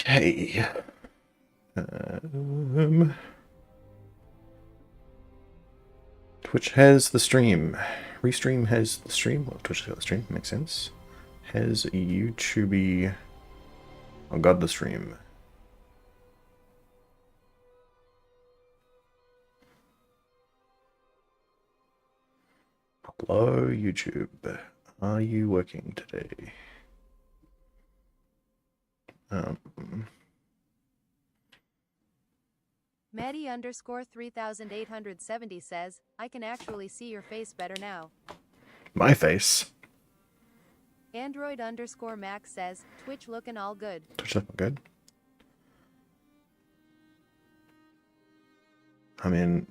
Okay. Twitch has the stream. Restream has the stream. Well, Twitch has got the stream. Makes sense. Has YouTube. Oh god, the stream. Hello, YouTube. Are you working today? Maddie _ 3870 says, I can actually see your face better now. My face? Android _ Max says, Twitch looking all good. Twitch looking good? I mean,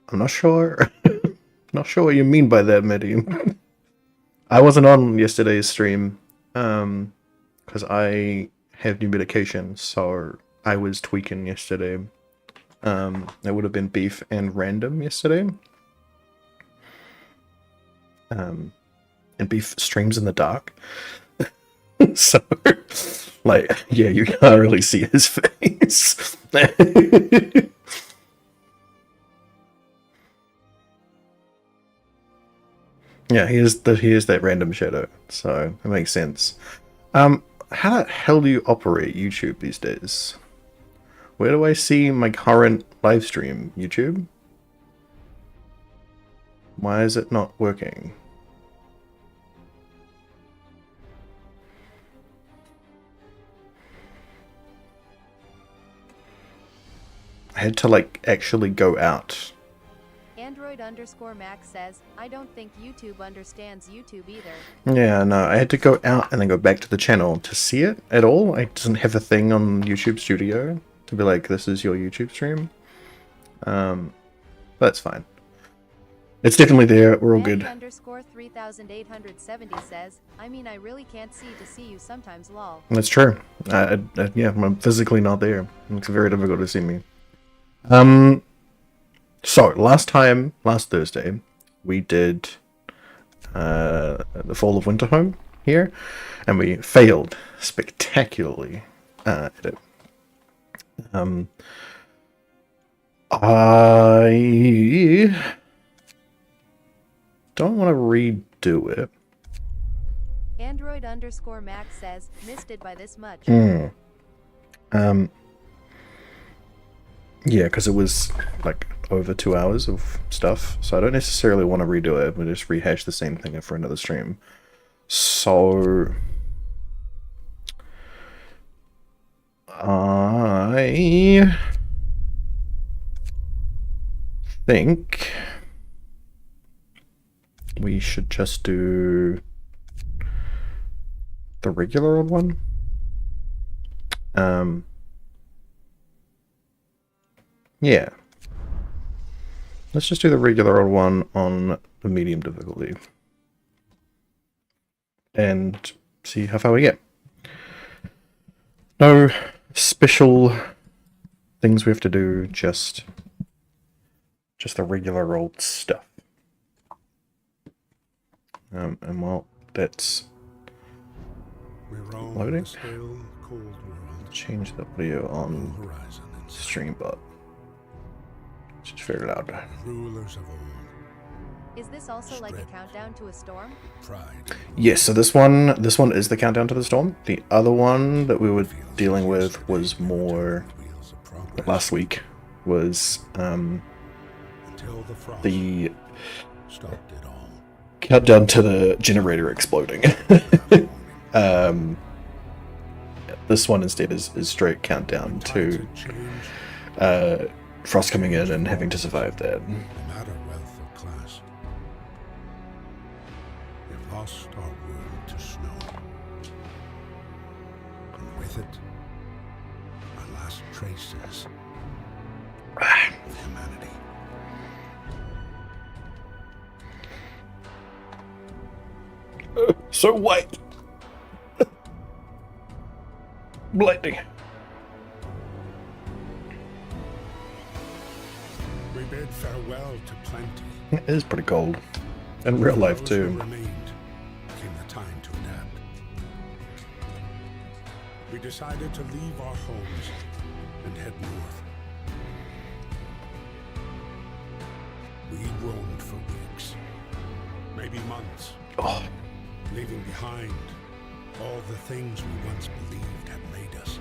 I'm not sure. Not sure what you mean by that, Maddie. I wasn't on yesterday's stream, because I have new medication, so I was tweaking yesterday. It would have been beef and random yesterday. And beef streams in the dark. So, like, yeah, you can't really see his face. Yeah, he is that random shadow, so it makes sense. How the hell do you operate YouTube these days? Where do I see my current live stream? YouTube? Why is it not working? I had to, like, actually go out. Android _ Max says, I don't think YouTube understands YouTube either. Yeah, no, I had to go out and then go back to the channel to see it at all. I didn't have a thing on YouTube Studio to be like, this is your YouTube stream. But that's fine. It's definitely there. We're all good. Maddie _ 3870 says, I mean, I really can't see to see you sometimes, lol. That's true. Yeah, I'm physically not there. It's very difficult to see me. So, last Thursday, we did the Fall of Winterhome here, and we failed spectacularly at it. I don't want to redo it. Android _ Max says, missed it by this much. Yeah, because it was like over 2 hours of stuff, so I don't necessarily want to redo it, but just rehash the same thing for another stream. So I think we should just do the regular old one. Yeah. Let's just do the regular old one on the medium difficulty. And see how far we get. No special things we have to do, just the regular old stuff. And while that's loading, change the audio on StreamBot. It's very loud. Rulers of old. Is this also like a countdown to a storm? Pride. Yes, so this one is the countdown to the storm. The other one that we were dealing with was more last week, was the countdown to the generator exploding. This one instead is straight countdown to Frost coming in and having to survive that. No matter wealth or class, we've lost our world to snow, and with it, our last traces of humanity. So white. Blinding. We bid farewell to plenty. It is pretty cold. In real life, For those who too. remained, came the time to adapt. we decided to leave our homes and head north. We roamed for weeks, maybe months, leaving behind all the things we once believed had made us.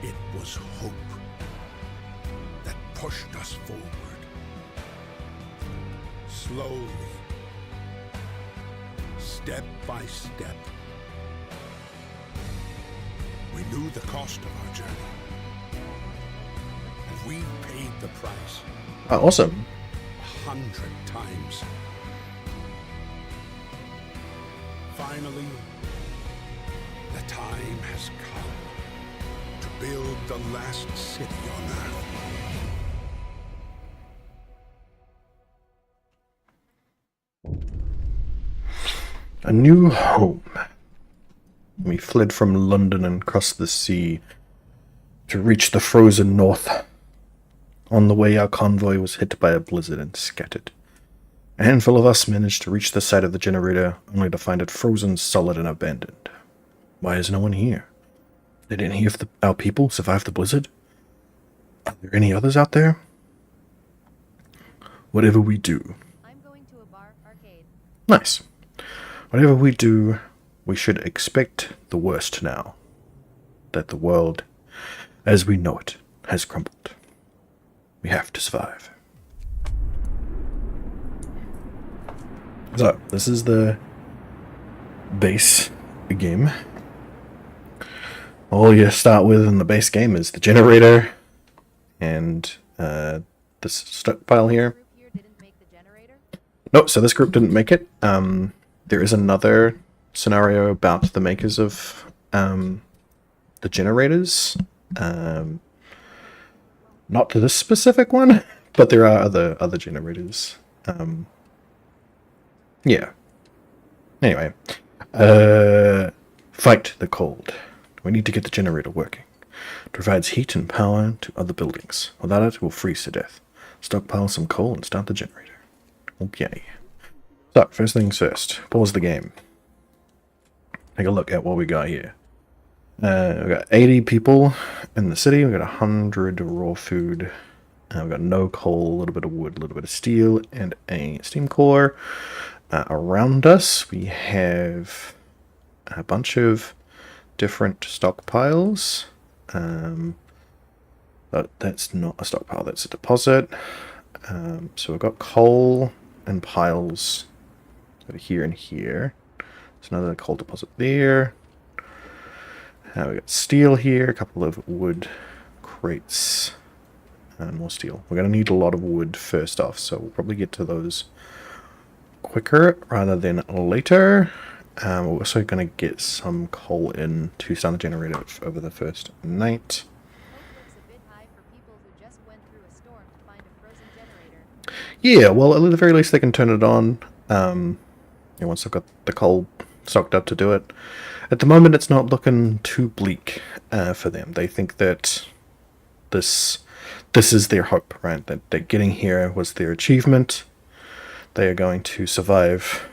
It was hope that pushed us forward. Slowly, step by step, we knew the cost of our journey, and we paid the price. Awesome. 100 times. Finally, the time has come to build the last city on Earth. A new home. We fled from London and crossed the sea to reach the frozen north. On the way, our convoy was hit by a blizzard and scattered. A handful of us managed to reach the site of the generator, only to find it frozen solid and abandoned. Why is no one here? Did any of our people survive the blizzard? Are there any others out there? Whatever we do. I'm going to a bar arcade. Nice. Whatever we do, we should expect the worst now. That the world, as we know it, has crumbled. We have to survive. So, this is the base game. All you start with in the base game is the generator and this stockpile here. Group here didn't make the generator? No, so this group didn't make it. There is another scenario about the makers of the generators. Not to this specific one, but there are other generators. Yeah. Anyway, fight the cold. We need to get the generator working. It provides heat and power to other buildings. Without it, we'll freeze to death. Stockpile some coal and start the generator. Okay. So, first things first. Pause the game. Take a look at what we got here. We've got 80 people in the city. We've got 100 raw food. We've got no coal, a little bit of wood, a little bit of steel, and a steam core. Around us, we have a bunch of different stockpiles. But that's not a stockpile, that's a deposit. So we've got coal and piles over here and here. There's another coal deposit there. We've got steel here, a couple of wood crates, and more steel. We're going to need a lot of wood first off, so we'll probably get to those quicker rather than later. We're also going to get some coal in to start the generator over the first night. Hope looks a bit high for people who just went through a storm to find a frozen generator. Yeah, well, at the very least they can turn it on once they've got the coal stocked up to do it. At the moment, it's not looking too bleak for them. They think that this is their hope, right? That getting here was their achievement. They are going to survive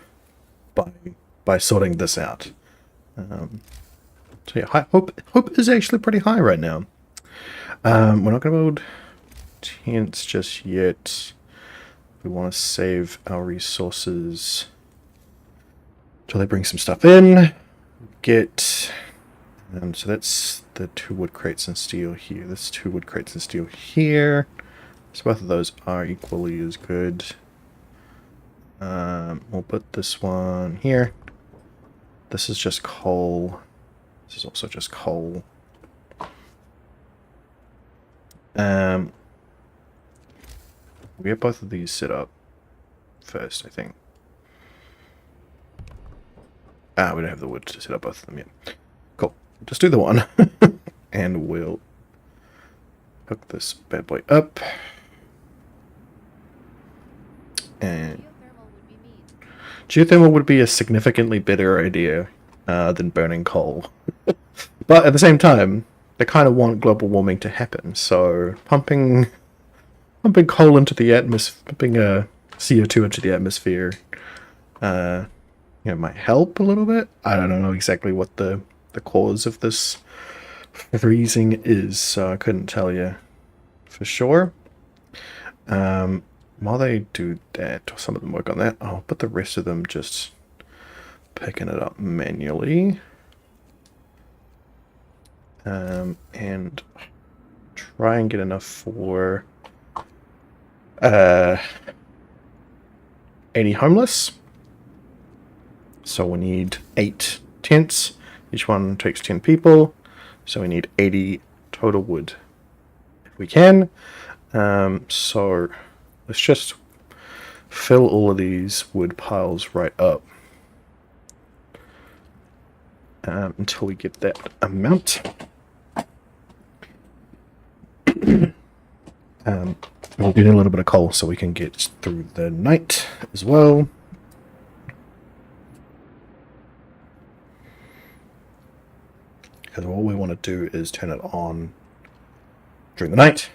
by sorting this out. So yeah, hope is actually pretty high right now. We're not going to build tents just yet. We want to save our resources till they bring some stuff in. Get so that's the 2 wood crates and steel here. That's 2 wood crates and steel here. So both of those are equally as good. We'll put this one here. This is just coal. This is also just coal. We'll get both of these set up first, I think. We don't have the wood to set up both of them yet. Cool. Just do the one. And we'll hook this bad boy up. And geothermal would be a significantly better idea than burning coal. But at the same time, they kind of want global warming to happen, so pumping coal into the atmosphere, pumping CO2 into the atmosphere, might help a little bit. I don't know exactly what the cause of this freezing is, so I couldn't tell you for sure. While they do that, some of them work on that, I'll put the rest of them just picking it up manually. And try and get enough for 80 homeless. So we need 8 tents. Each one takes 10 people. So we need 80 total wood if we can. So let's just fill all of these wood piles right up until we get that amount. We'll do a little bit of coal so we can get through the night as well. Because all we want to do is turn it on during the night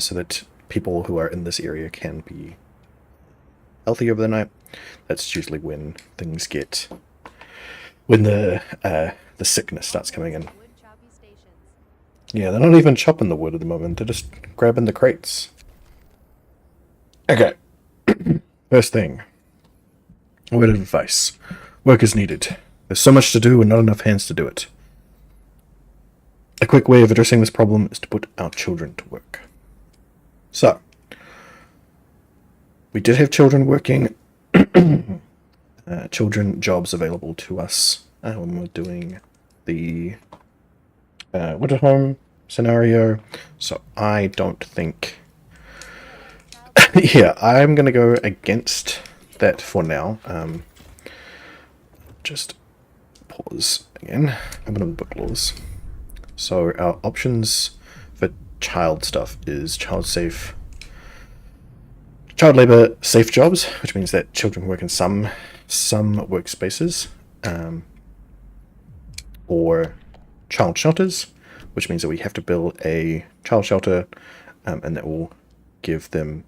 so that people who are in this area can be healthy over the night. That's usually when things get... when the sickness starts coming in. Yeah, they're not even chopping the wood at the moment. They're just grabbing the crates. Okay. First thing. A word of advice. Work is needed. There's so much to do and not enough hands to do it. A quick way of addressing this problem is to put our children to work. So, we did have children working, children jobs available to us when we're doing the winter home scenario. So I don't think... yeah, I'm going to go against that for now. Just pause again. Open up the book laws. So our options for child stuff is child labor safe jobs, which means that children work in some workspaces, or child shelters, which means that we have to build a child shelter, and that will give them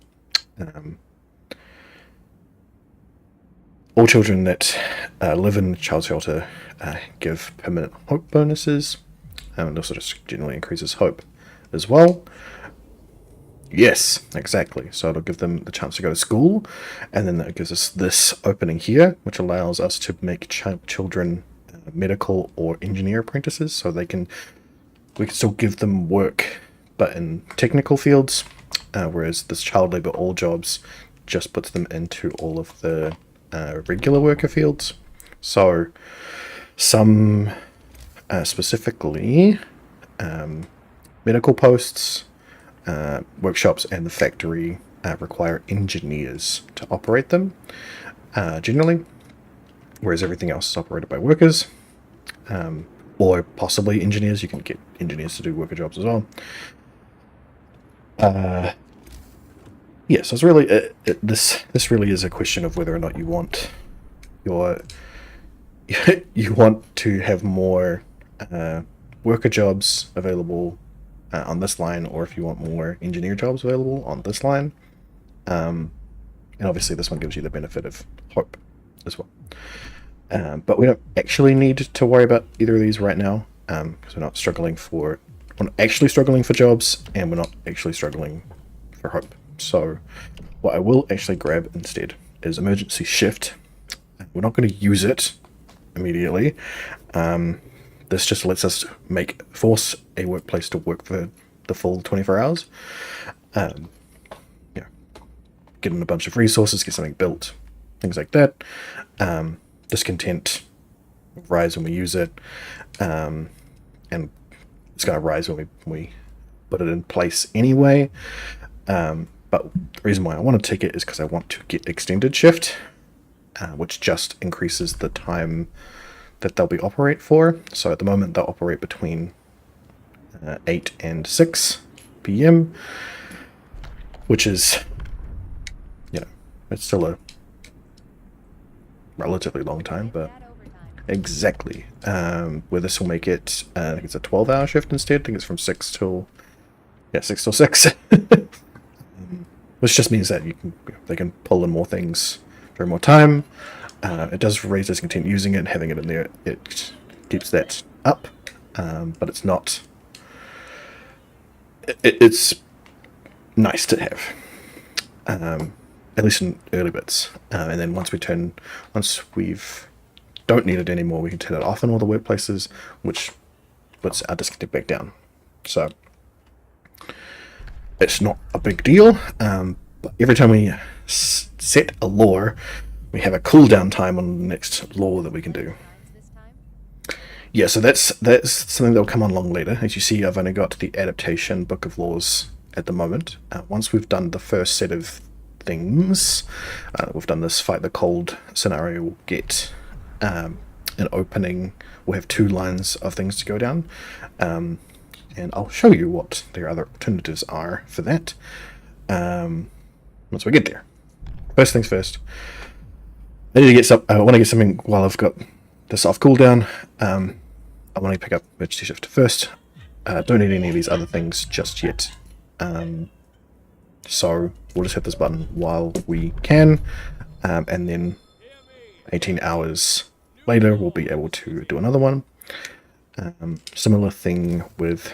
all children that live in child shelter give permanent hope bonuses, and also just generally increases hope as well. Yes, exactly. So it'll give them the chance to go to school, and then that gives us this opening here, which allows us to make children medical or engineer apprentices, so we can still give them work, but in technical fields, whereas this child labor all jobs just puts them into all of the regular worker fields. So some specifically medical posts, workshops, and the factory require engineers to operate them generally, whereas everything else is operated by workers, or possibly engineers. You can get engineers to do worker jobs as well. Yeah, so it's really this really is a question of whether or not you want you want to have more worker jobs available on this line, or if you want more engineer jobs available on this line. And obviously this one gives you the benefit of hope as well. But we don't actually need to worry about either of these right now, because we're not actually struggling for jobs, and we're not actually struggling for hope. So what I will actually grab instead is emergency shift. We're not going to use it immediately. This just lets us force a workplace to work for the full 24 hours. Get in a bunch of resources, get something built, things like that. Discontent rise when we use it, and it's going to rise when we put it in place anyway. But the reason why I want to take it is because I want to get extended shift, which just increases the time that they'll be operate for. So at the moment they'll operate between 8 and 6 p.m, which is, it's still a relatively long time, but exactly. Where this will make it, I think it's a 12-hour shift instead. I think it's from 6 till 6. Which just means that they can pull in more things during more time. It does raise discontent using it, having it in there. It keeps that up, but it's not. It's nice to have, at least in early bits. And then once we've don't need it anymore, we can turn it off in all the workplaces, which puts our discontent back down. So it's not a big deal. But every time we set a law, we have a cooldown time on the next law that we can do. This time? Yeah, so that's something that will come on along later. As you see, I've only got the adaptation book of laws at the moment. Once we've done the first set of things, we've done this fight the cold scenario, we'll get an opening. We'll have 2 lines of things to go down, and I'll show you what their other alternatives are for that once we get there. First things first, I need to get some. I want to get something while I've got this off cooldown. I want to pick up emergency shift first. Don't need any of these other things just yet. So we'll just hit this button while we can, and then 18 hours later we'll be able to do another one. Similar thing with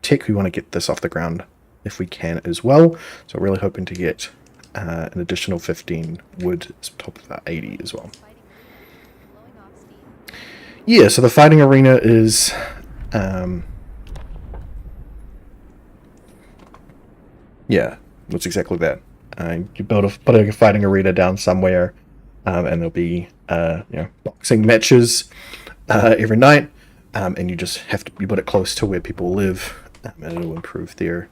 tech. We want to get this off the ground if we can as well. So really hoping to get an additional 15 wood top of that 80 as well. Blowing off steam. Yeah, so the fighting arena is yeah, it's exactly that. You put a fighting arena down somewhere, and there'll be boxing matches every night, and you just have to put it close to where people live, and it'll improve their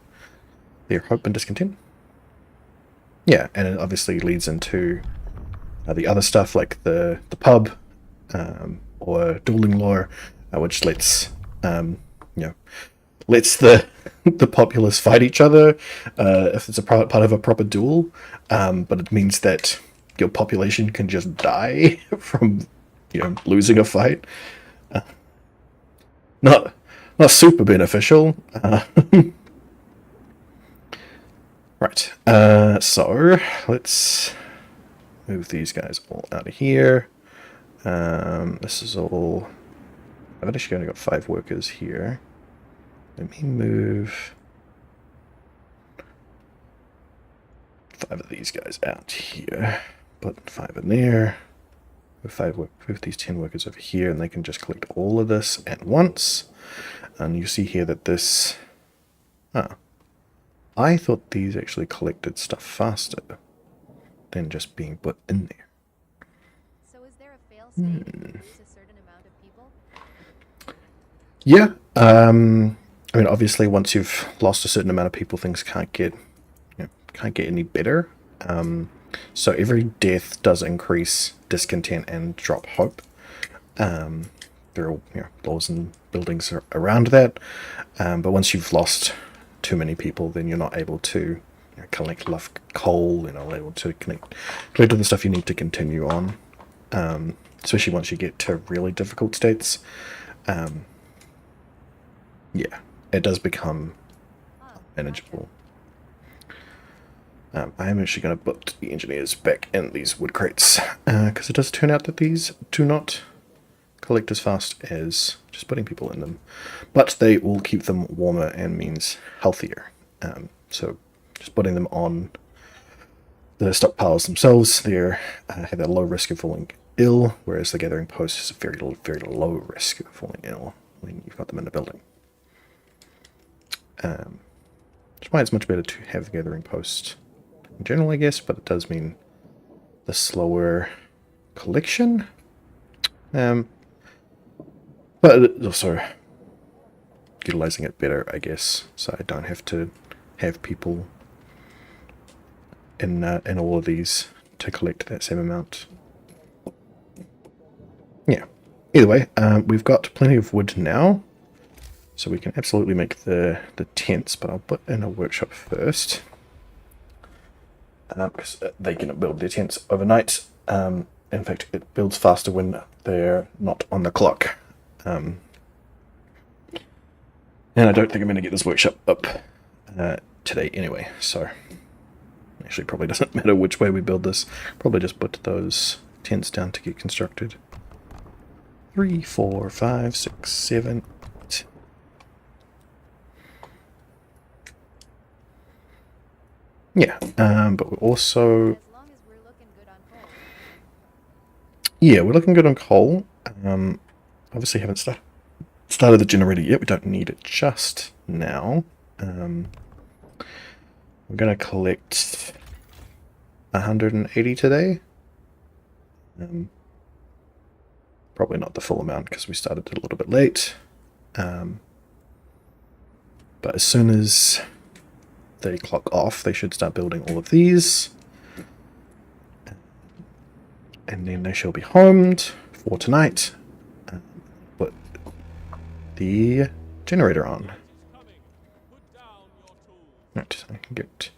hope and discontent. Yeah, and it obviously leads into the other stuff like the pub or dueling lore, which lets the populace fight each other if it's a part of a proper duel, but it means that your population can just die from losing a fight. Not super beneficial. Right, so let's move these guys all out of here. This is all. I've actually only got 5 workers here. Let me move 5 of these guys out here. Put 5 in there. Move these 10 workers over here, and they can just collect all of this at once. And you see here that this. I thought these actually collected stuff faster than just being put in there. So is there a fail state if you lose a certain amount of people? Yeah. I mean, obviously, once you've lost a certain amount of people, things can't get any better. So every death does increase discontent and drop hope. There are laws and buildings around that. But once you've lost too many people, then you're not able to collect enough coal. You're not able to collect all the stuff you need to continue on. Especially once you get to really difficult states. Yeah, it does become manageable. I am actually going to put the engineers back in these wood crates, because it does turn out that these do not collect as fast as just putting people in them, but they will keep them warmer and means healthier. So just putting them on the stockpiles themselves, they have a low risk of falling ill, whereas the gathering post is a very low risk of falling ill when you've got them in the building. That's why it's much better to have gathering post in general, I guess, but it does mean the slower collection. But it's also utilizing it better, I guess, so I don't have to have people in all of these to collect that same amount. Yeah. Either way, we've got plenty of wood now, so we can absolutely make the tents, but I'll put in a workshop first, because they can build their tents overnight. In fact, it builds faster when they're not on the clock. And I don't think I'm going to get this workshop up today anyway, so actually probably doesn't matter which way we build this. Probably just put those tents down to get constructed. 3, 4, 5, 6, 7, 8. Yeah, but we're also... As long as we're looking good on coal. Yeah, we're looking good on coal. Obviously haven't started the generator yet. We don't need it just now. We're going to collect 180 today. Probably not the full amount because we started it a little bit late. But as soon as they clock off, they should start building all of these. And then they shall be homed for tonight. Put the generator on. Right, so I can get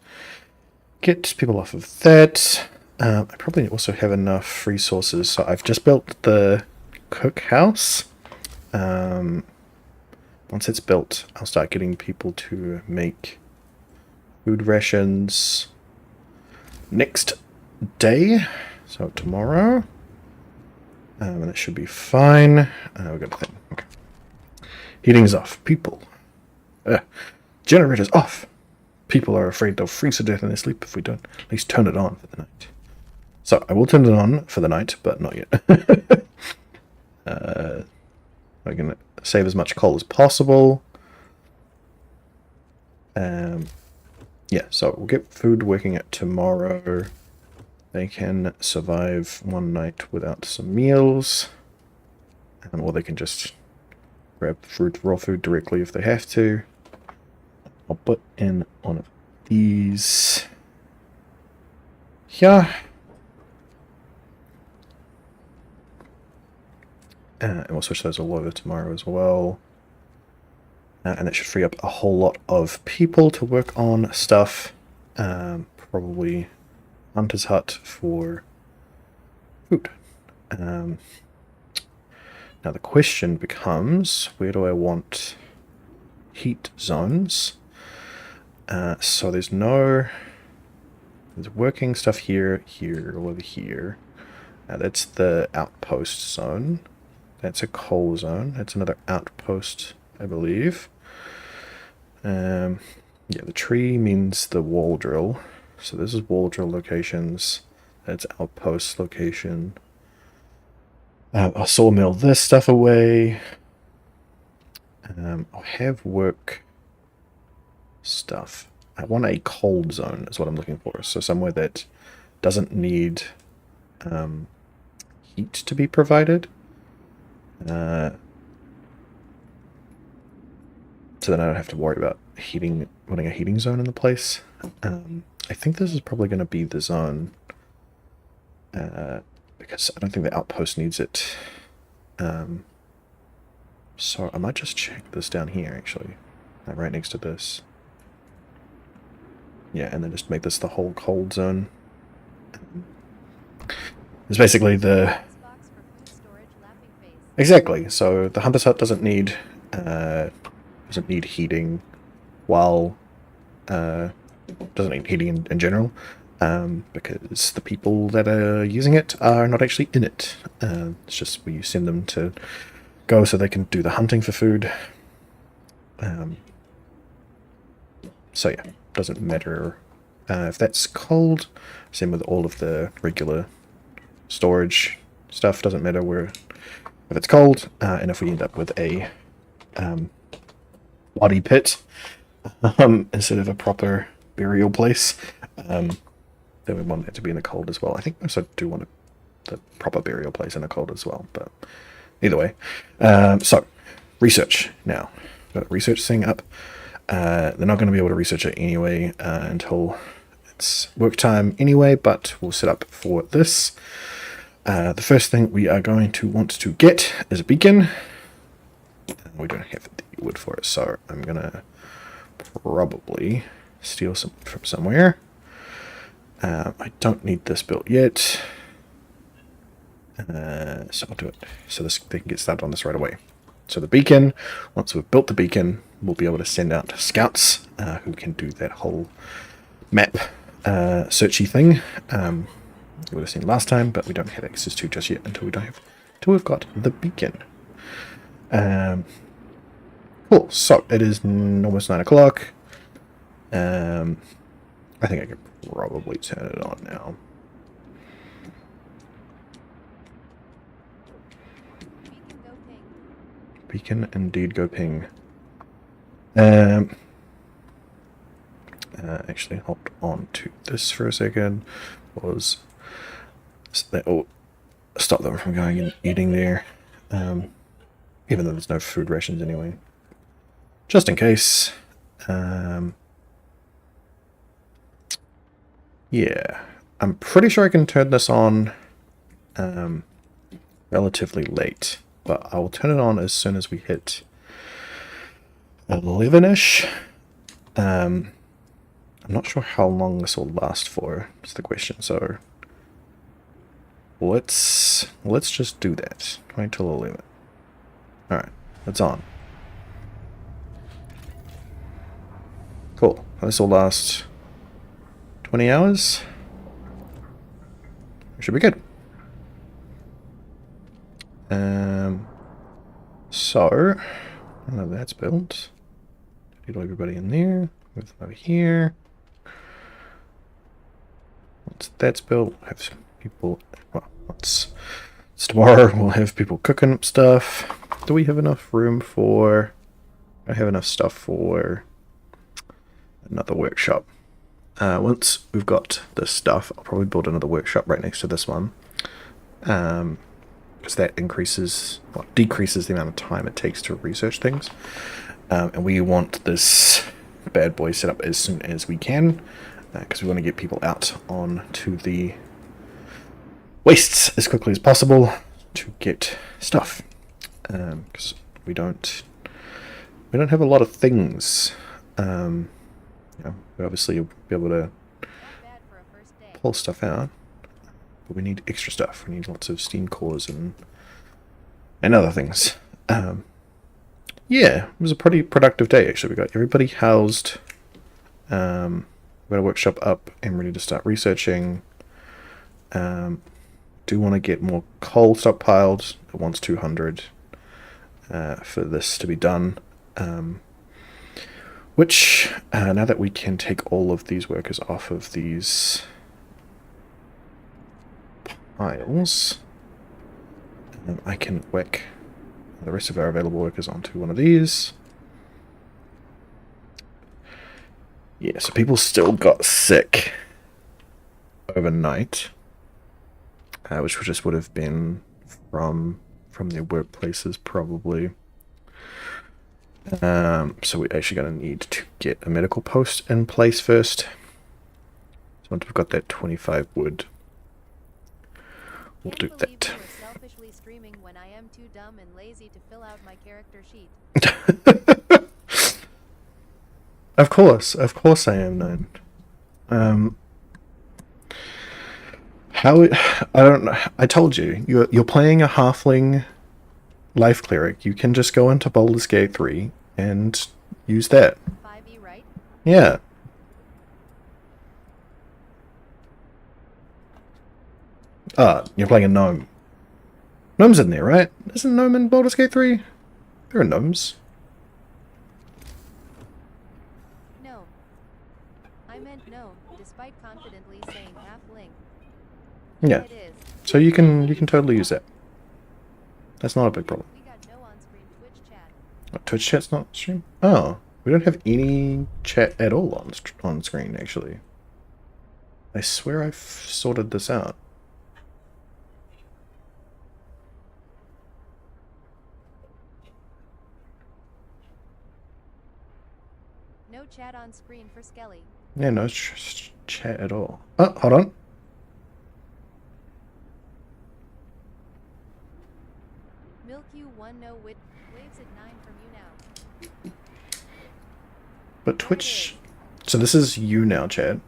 people off of that. I probably also have enough resources, so I've just built the cookhouse. Once it's built, I'll start getting people to make food rations next day, so tomorrow. And it should be fine. We've got a thing. Okay. Heating's off. People. Generator's off. People are afraid they'll freeze to death in their sleep if we don't at least turn it on for the night. So I will turn it on for the night, but not yet. We're going to save as much coal as possible. Yeah, so we'll get food working at tomorrow. They can survive one night without some meals. Or they can just grab raw food directly if they have to. I'll put in one of these here. And we'll switch those all over tomorrow as well. And that should free up a whole lot of people to work on stuff. Probably Hunter's Hut for food. Now the question becomes, where do I want heat zones? So there's working stuff here, over here. That's the outpost zone. That's a coal zone. That's another outpost, I believe. Yeah, the tree means the wall drill. So this is wall drill locations. That's outpost location. I'll sawmill this stuff away. I'll have work stuff. I want a cold zone is what I'm looking for. So somewhere that doesn't need heat to be provided. So then I don't have to worry about putting a heating zone in the place. I think this is probably going to be the zone. Because I don't think the outpost needs it. So I might just check this down here, actually. Right next to this. Yeah, and then just make this the whole cold zone. It's basically the... Exactly, so the Hunter's Hut doesn't need heating while... doesn't need heating in general. Because the people that are using it are not actually in it. It's just we send them to go so they can do the hunting for food. So yeah, doesn't matter if that's cold. Same with all of the regular storage stuff. Doesn't matter if it's cold. And if we end up with a body pit instead of a proper burial place, then we want it to be in the cold as well. I think I also do want the proper burial place in the cold as well, but either way. So, research now. Got the research thing up. They're not going to be able to research it anyway until it's work time anyway, but we'll set up for this. The first thing we are going to want to get is a beacon. We don't have the wood for it, so I'm going to probably steal some from somewhere. I don't need this built yet, so I'll do it so they can get started on this right away. So the beacon, once we've built the beacon, we'll be able to send out scouts who can do that whole map searchy thing. you would have seen last time, but we don't have access to just yet until we've got the beacon. Cool. So it is almost 9 o'clock. I think I could probably turn it on now. Beacon indeed go ping. Actually, hold on to this for a second. So that will stop them from going and eating there. Even though there's no food rations anyway. Just in case. Yeah. I'm pretty sure I can turn this on relatively late. But I will turn it on as soon as we hit 11-ish. I'm not sure how long this will last for, is the question. So let's just do that. Wait till 11. Alright, it's on. Cool. This will last 20 hours. Should be good. So I know that's built. Get everybody in there. Move them over here. Once that's built, we'll have some people. Well, once it's tomorrow, we'll have people cooking up stuff. Do we have enough room for? I have enough stuff for another workshop. Once we've got this stuff, I'll probably build another workshop right next to this one. Because that decreases the amount of time it takes to research things. And we want this bad boy set up as soon as we can, because we want to get people out onto the wastes as quickly as possible to get stuff. Because we don't have a lot of things. We obviously will be able to pull stuff out. But we need extra stuff. We need lots of steam cores and other things. Yeah, it was a pretty productive day, actually. We got everybody housed. We got a workshop up and ready to start researching. Do want to get more coal stockpiled. It wants 200 for this to be done. Which, now that we can take all of these workers off of these piles, I can whack the rest of our available workers onto one of these. Yeah, so people still got sick overnight, which just would have been from their workplaces probably. So we're actually going to need to get a medical post in place first. So once we've got that 25 wood, we'll do that. You are selfishly streaming when I am too dumb and lazy to fill out my character sheet. Of course I am known. I don't know. I told you, you're playing a halfling life cleric. You can just go into Baldur's Gate 3 and use that. 5e, right? Yeah. You're playing a gnome. Gnome's in there, right? Isn't gnome in Baldur's Gate 3? There are gnomes. No. I meant no, despite confidently saying halfling. Yeah. It is. So you can totally use that. That's not a big problem. We got no on-screen Twitch chat. Twitch chat's not stream? Oh, we don't have any chat at all on screen, actually. I swear I've sorted this out. No chat on screen for Skelli. Yeah, no chat at all. Oh, hold on. Milk you one no wit waves at 9 from you now. But Twitch... So this is you now, Chad.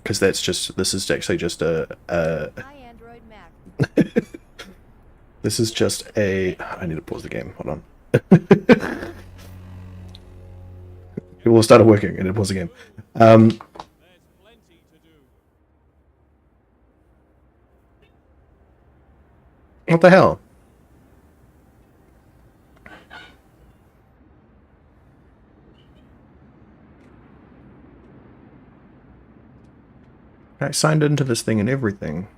Because this is actually just a... Hi Android Mac. This is just a... I need to pause the game. Hold on. It will start working and it pause the game. Um, what the hell? I signed into this thing and everything.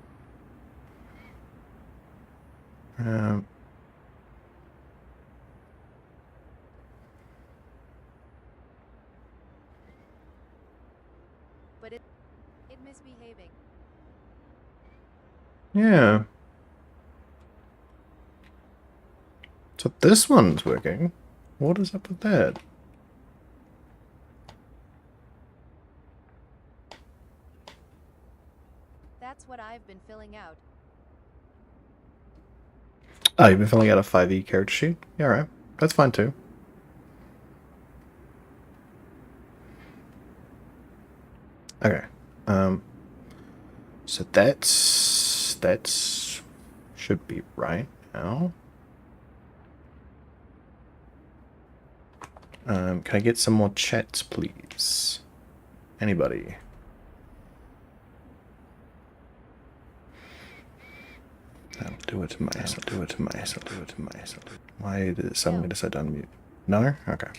But it misbehaving. Yeah. So this one's working. What is up with that? That's what I've been filling out. Oh, you've been filling out a 5e character sheet? Yeah, alright. That's fine too. Okay. So that's should be right now. Can I get some more chats, please? Anybody? I'll do it to myself. Do it to myself. Do it to myself. Why did it suddenly decide to unmute? No? Okay.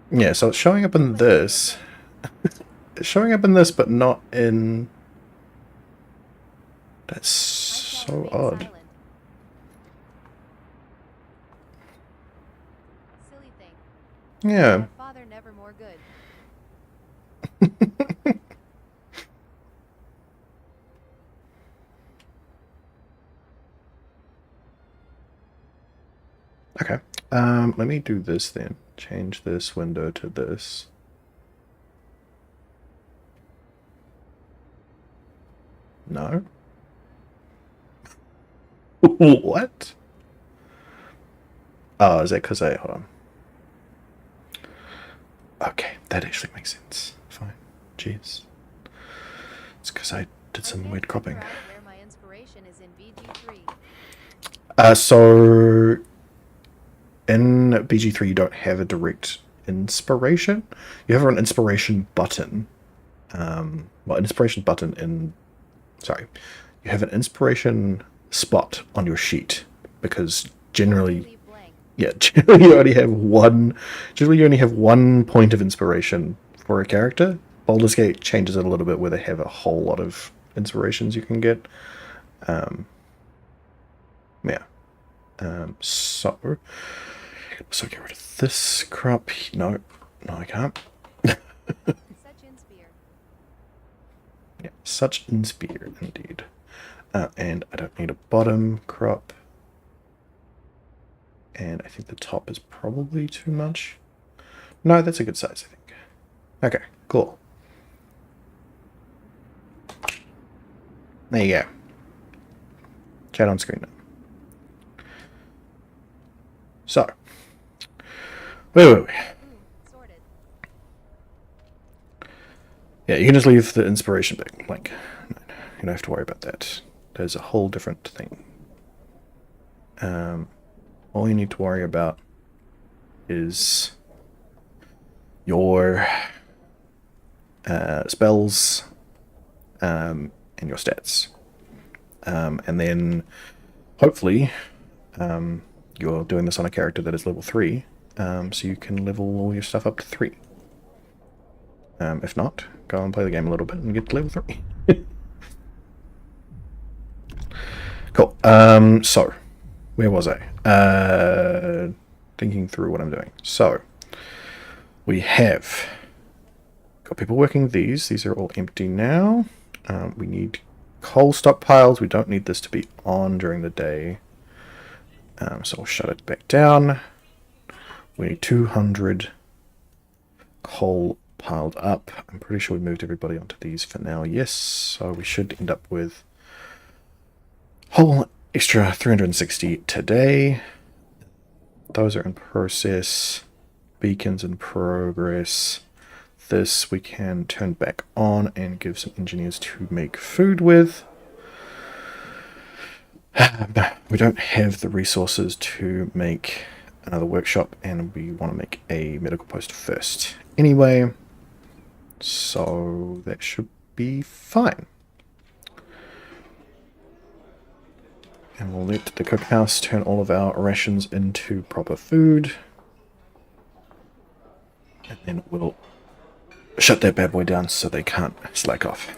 Yeah, so it's showing up in this. It's showing up in this, but not in... That's so odd. Silly thing. Yeah. My father never more good. Okay. Let me do this then. Change this window to this. No? What? Oh, is that because I... Hold on. Okay, that actually makes sense. Fine. Jeez. It's because I did some weird cropping. Where my inspiration is in BG3. So... In BG3 you don't have a direct inspiration. You have an inspiration button. Well, inspiration button in... Sorry. You have an inspiration spot on your sheet. Because generally... Yeah, generally you only have one... Generally you only have one point of inspiration for a character. Baldur's Gate changes it a little bit where they have a whole lot of inspirations you can get. Yeah. So get rid of this crop. No, I can't. Such inspire. Yeah, such inspire indeed. And I don't need a bottom crop. And I think the top is probably too much. No, that's a good size, I think. Okay, cool. There you go. Chat on screen now. So. Wait. Sorted. Yeah, you can just leave the inspiration bit blank. You don't have to worry about that. There's a whole different thing. All you need to worry about is your spells and your stats. And then hopefully you're doing this on a character that is level 3, so you can level all your stuff up to 3. If not, go and play the game a little bit and get to level 3. Cool. So, where was I? Thinking through what I'm doing. So, we have got people working these. These are all empty now. We need coal stockpiles. We don't need this to be on during the day. So we'll shut it back down. We need 200 coal piled up. I'm pretty sure we moved everybody onto these for now. Yes, so we should end up with whole extra 360 today. Those are in process. Beacons in progress. This we can turn back on and give some engineers to make food with. We don't have the resources to make another workshop, and we want to make a medical post first. Anyway, so that should be fine. And we'll let the cookhouse turn all of our rations into proper food. And then we'll shut that bad boy down so they can't slack off.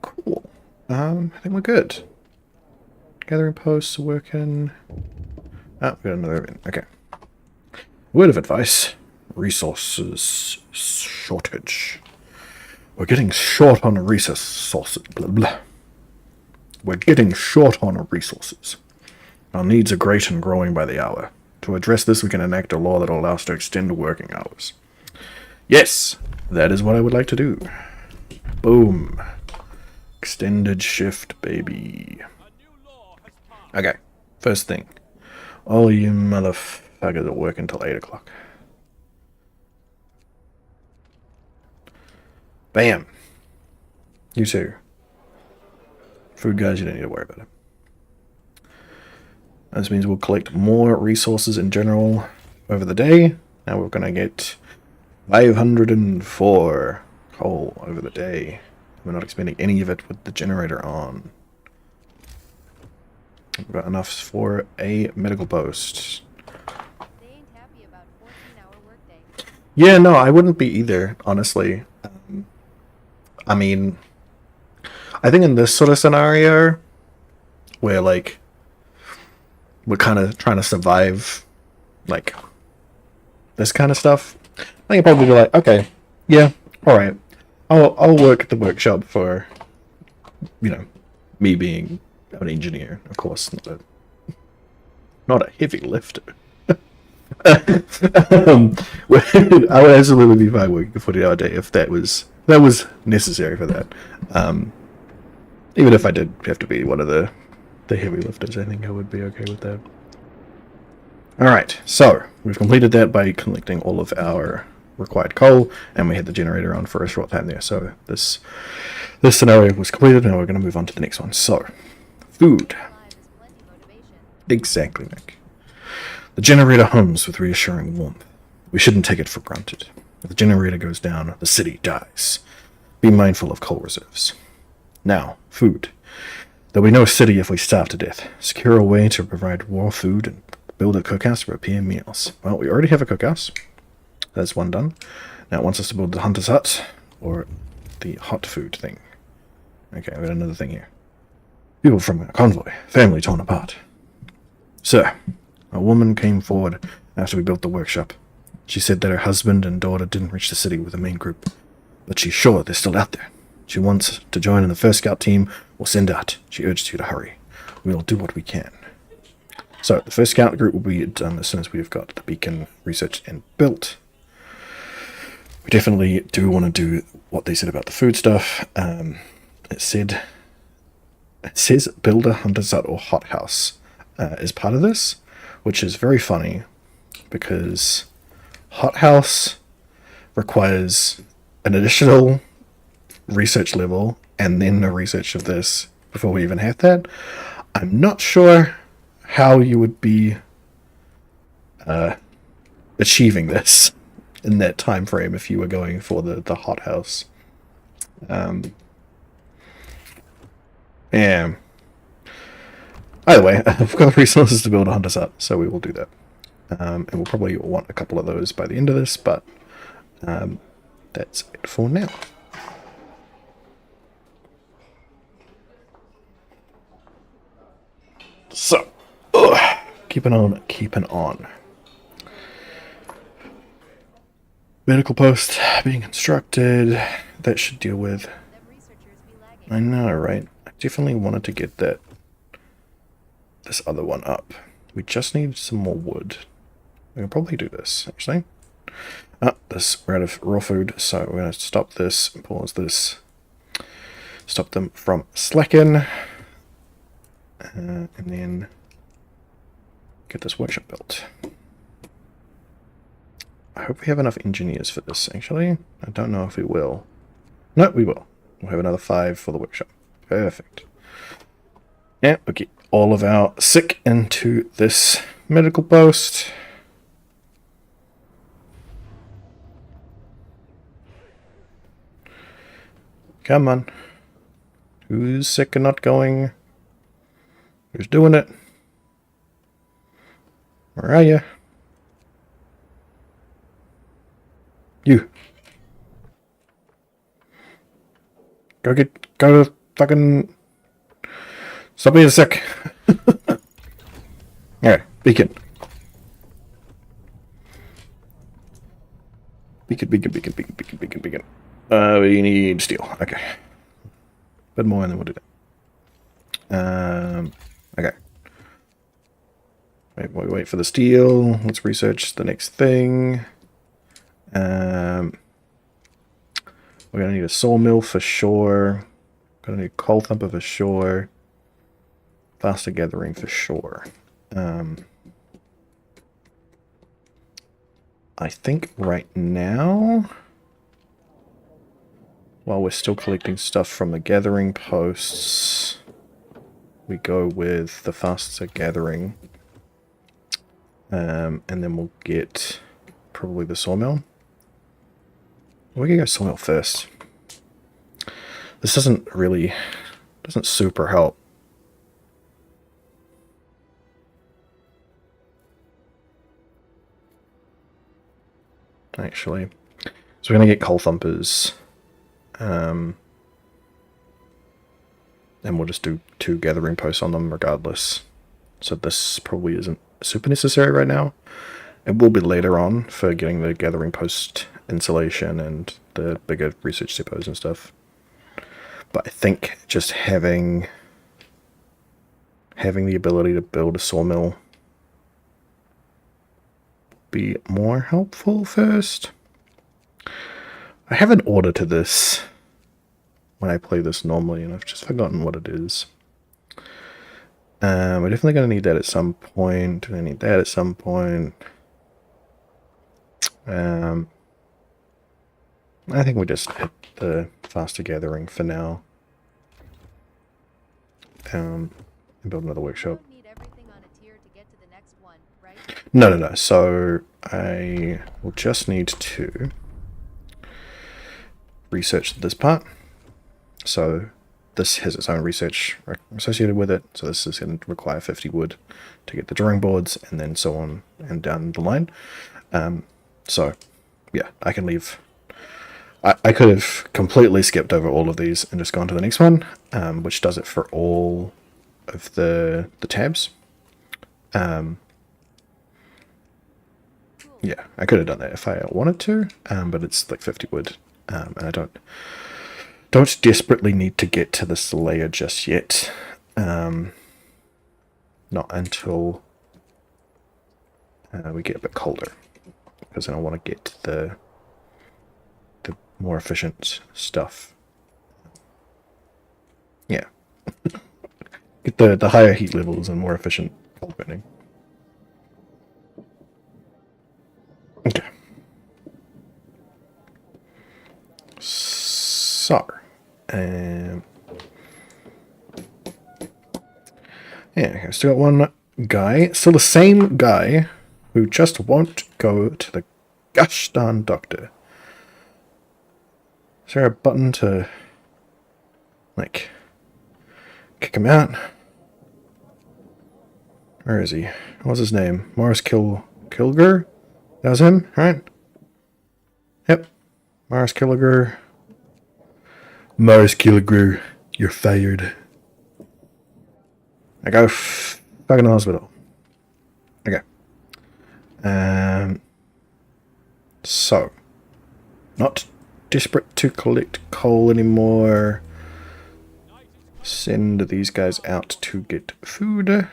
Cool. I think we're good. Gathering posts, working. Ah, we got another event. Okay. Word of advice. Resources shortage. We're getting short on resources. Blah, blah. We're getting short on resources. Our needs are great and growing by the hour. To address this, we can enact a law that will allow us to extend working hours. Yes, that is what I would like to do. Boom. Extended shift, baby. Okay, first thing. All you motherfuckers are working till 8 o'clock. Bam. You too. Food guys, you don't need to worry about it. This means we'll collect more resources in general over the day. Now we're going to get 504 coal over the day. We're not expending any of it with the generator on. We've got enough for a medical post. They ain't happy about 14-hour workday. Yeah, no, I wouldn't be either, honestly. I mean, I think in this sort of scenario, where, like, we're kind of trying to survive, like, this kind of stuff, I think I'd probably be like, okay, yeah, alright, I'll work at the workshop for, you know, me being an engineer, of course, not a heavy lifter. I would absolutely be fine working a 40-hour day if that was necessary for that. Even if I did have to be one of the heavy lifters, I think I would be okay with that. Alright, so we've completed that by collecting all of our required coal, and we had the generator on for a short time there. So this scenario was completed, and we're going to move on to the next one. So, food. Exactly, Nick. The generator hums with reassuring warmth. We shouldn't take it for granted. If the generator goes down, the city dies. Be mindful of coal reserves. Now, food. There'll be no city if we starve to death. Secure a way to provide raw food and build a cookhouse to prepare meals. Well, we already have a cookhouse. That's one done. Now it wants us to build the hunter's hut, or the hot food thing. Okay, I've got another thing here. People from a convoy, family torn apart. Sir, a woman came forward after we built the workshop. She said that her husband and daughter didn't reach the city with the main group, but she's sure they're still out there. She wants to join in the first scout team we'll send out. She urged you to hurry. We'll do what we can. So, the first scout group will be done as soon as we've got the beacon researched and built. We definitely do want to do what they said about the food stuff. It says build a hunter's hut or hothouse as part of this, which is very funny because hothouse requires an additional research level and then a research of this before we even have that. I'm not sure how you would be achieving this in that time frame if you were going for the hothouse. Yeah. Either way, we've got the resources to build a hunter's hut, so we will do that. And we'll probably want a couple of those by the end of this, but that's it for now. So, keeping on. Medical post being constructed. That should deal with. I know, right? I definitely wanted to get this other one up. We just need some more wood. We can probably do this, actually. We're out of raw food, so we're going to stop this, pause this, stop them from slacking, and then get this workshop built. I hope we have enough engineers for this, actually. I don't know if we will. No, we will. We'll have another 5 for the workshop. Perfect. Yeah, okay. all of our sick into this medical post. Come on. Who's sick and not going? Who's doing it? Where are you? You. Go to fucking... Stop being sick. Alright, beacon. Beacon. We need steel. Okay. Bit more and then we'll do that. Okay. Wait for the steel. Let's research the next thing. We're gonna need a sawmill for sure. Gonna need coal thumper for sure. Faster gathering for sure. I think right now, while we're still collecting stuff from the gathering posts, we go with the faster gathering. And then we'll get probably the sawmill. We're gonna go sawmill first. This doesn't super help. Actually. So we're gonna get coal thumpers. And we'll just do 2 gathering posts on them regardless. So this probably isn't super necessary right now. It will be later on for getting the gathering post insulation and the bigger research depots and stuff. But I think just having the ability to build a sawmill be more helpful first. I have an order to this when I play this normally, and I've just forgotten what it is. We're definitely going to need that at some point. I need that at some point. I think we just hit the faster gathering for now. And build another workshop. You don't need everything on a tier to get to the next one, right? No. So I will just need to research this part. So this has its own research associated with it. So this is going to require 50 wood to get the drawing boards, and then so on and down the line. So yeah, I can leave. I could have completely skipped over all of these and just gone to the next one, which does it for all of the tabs. Yeah, I could have done that if I wanted to, but it's like 50 wood, and I don't desperately need to get to this layer just yet. Not until we get a bit colder, because then I want to get the more efficient stuff. Yeah. Get the higher heat levels and more efficient coal burning. Okay. So, yeah, okay, still got one guy, still the same guy, who just won't go to the gosh darn doctor. Is there a button to, like, kick him out? Where is he? What's his name? Morris Kilger? That was him, right? Yep. Morris Kilger. Morris Kilger, you're fired. I go back in the hospital. Okay. So, not desperate to collect coal anymore. Send these guys out to get food.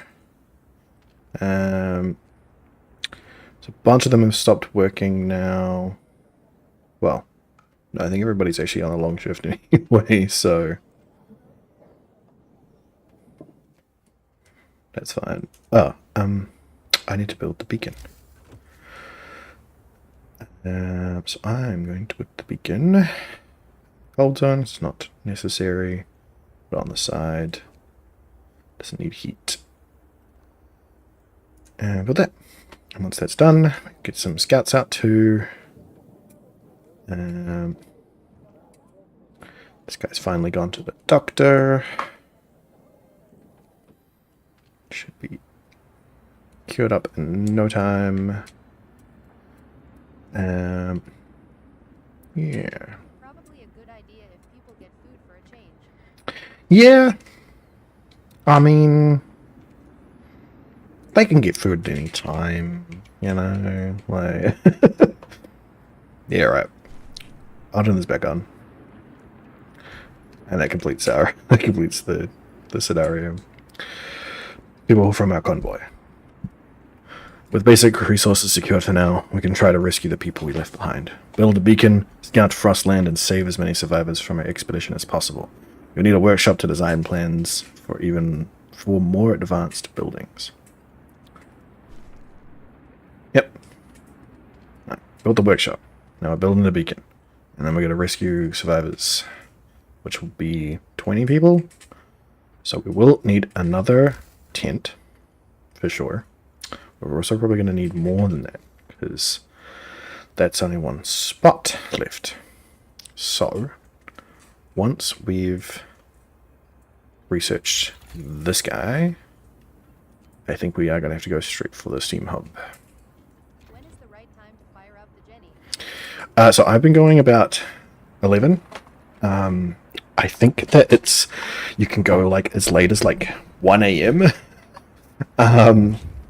So a bunch of them have stopped working now. Well, no, I think everybody's actually on a long shift anyway, so that's fine. Oh, I need to build the beacon. So I'm going to put the beacon. Cold zone, it's not necessary. But on the side, doesn't need heat. And got that. And once that's done, get some scouts out too. This guy's finally gone to the doctor. Should be cured up in no time. Yeah. Probably a good idea if people get food for a change. Yeah. I mean, they can get food at any time, you know, like... Yeah, right. I'll turn this back on. And that completes the scenario. People from our convoy. With basic resources secured for now, we can try to rescue the people we left behind. Build a beacon, scout Frostland, and save as many survivors from our expedition as possible. You'll need a workshop to design plans for more advanced buildings. Yep. Right. Built the workshop. Now we're building the beacon. And then we're going to rescue survivors, which will be 20 people. So we will need another tent, for sure. But we're also probably going to need more than that, because that's only one spot left. So, once we've researched this guy, I think we are going to have to go straight for the steam hub. When is the right time to fire up the Jenny? So I've been going about 11. I think that you can go like as late as like 1 a.m.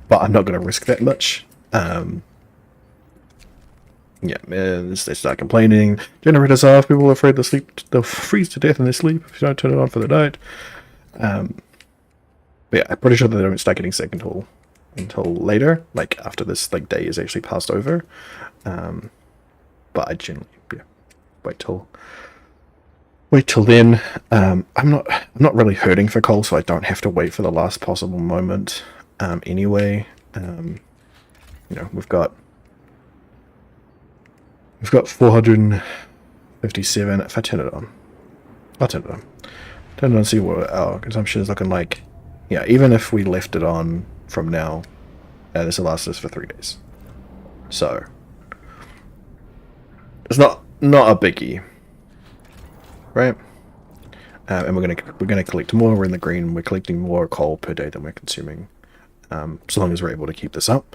But I'm not going to risk that much. Yeah, they start complaining. Generators off. People are afraid they'll freeze to death in their sleep if you don't turn it on for the night. But yeah, I'm pretty sure that they don't start getting sick until later, like after this like day is actually passed over. But I generally wait till then. I'm not really hurting for coal, so I don't have to wait for the last possible moment. Anyway, you know, we've got 457. If I turn it on, I'll turn it on. Turn it on, see what our consumption is looking like. Yeah, even if we left it on from now, this will last us for 3 days. So it's not a biggie, right? And we're gonna collect more. We're in the green. We're collecting more coal per day than we're consuming. So long as we're able to keep this up.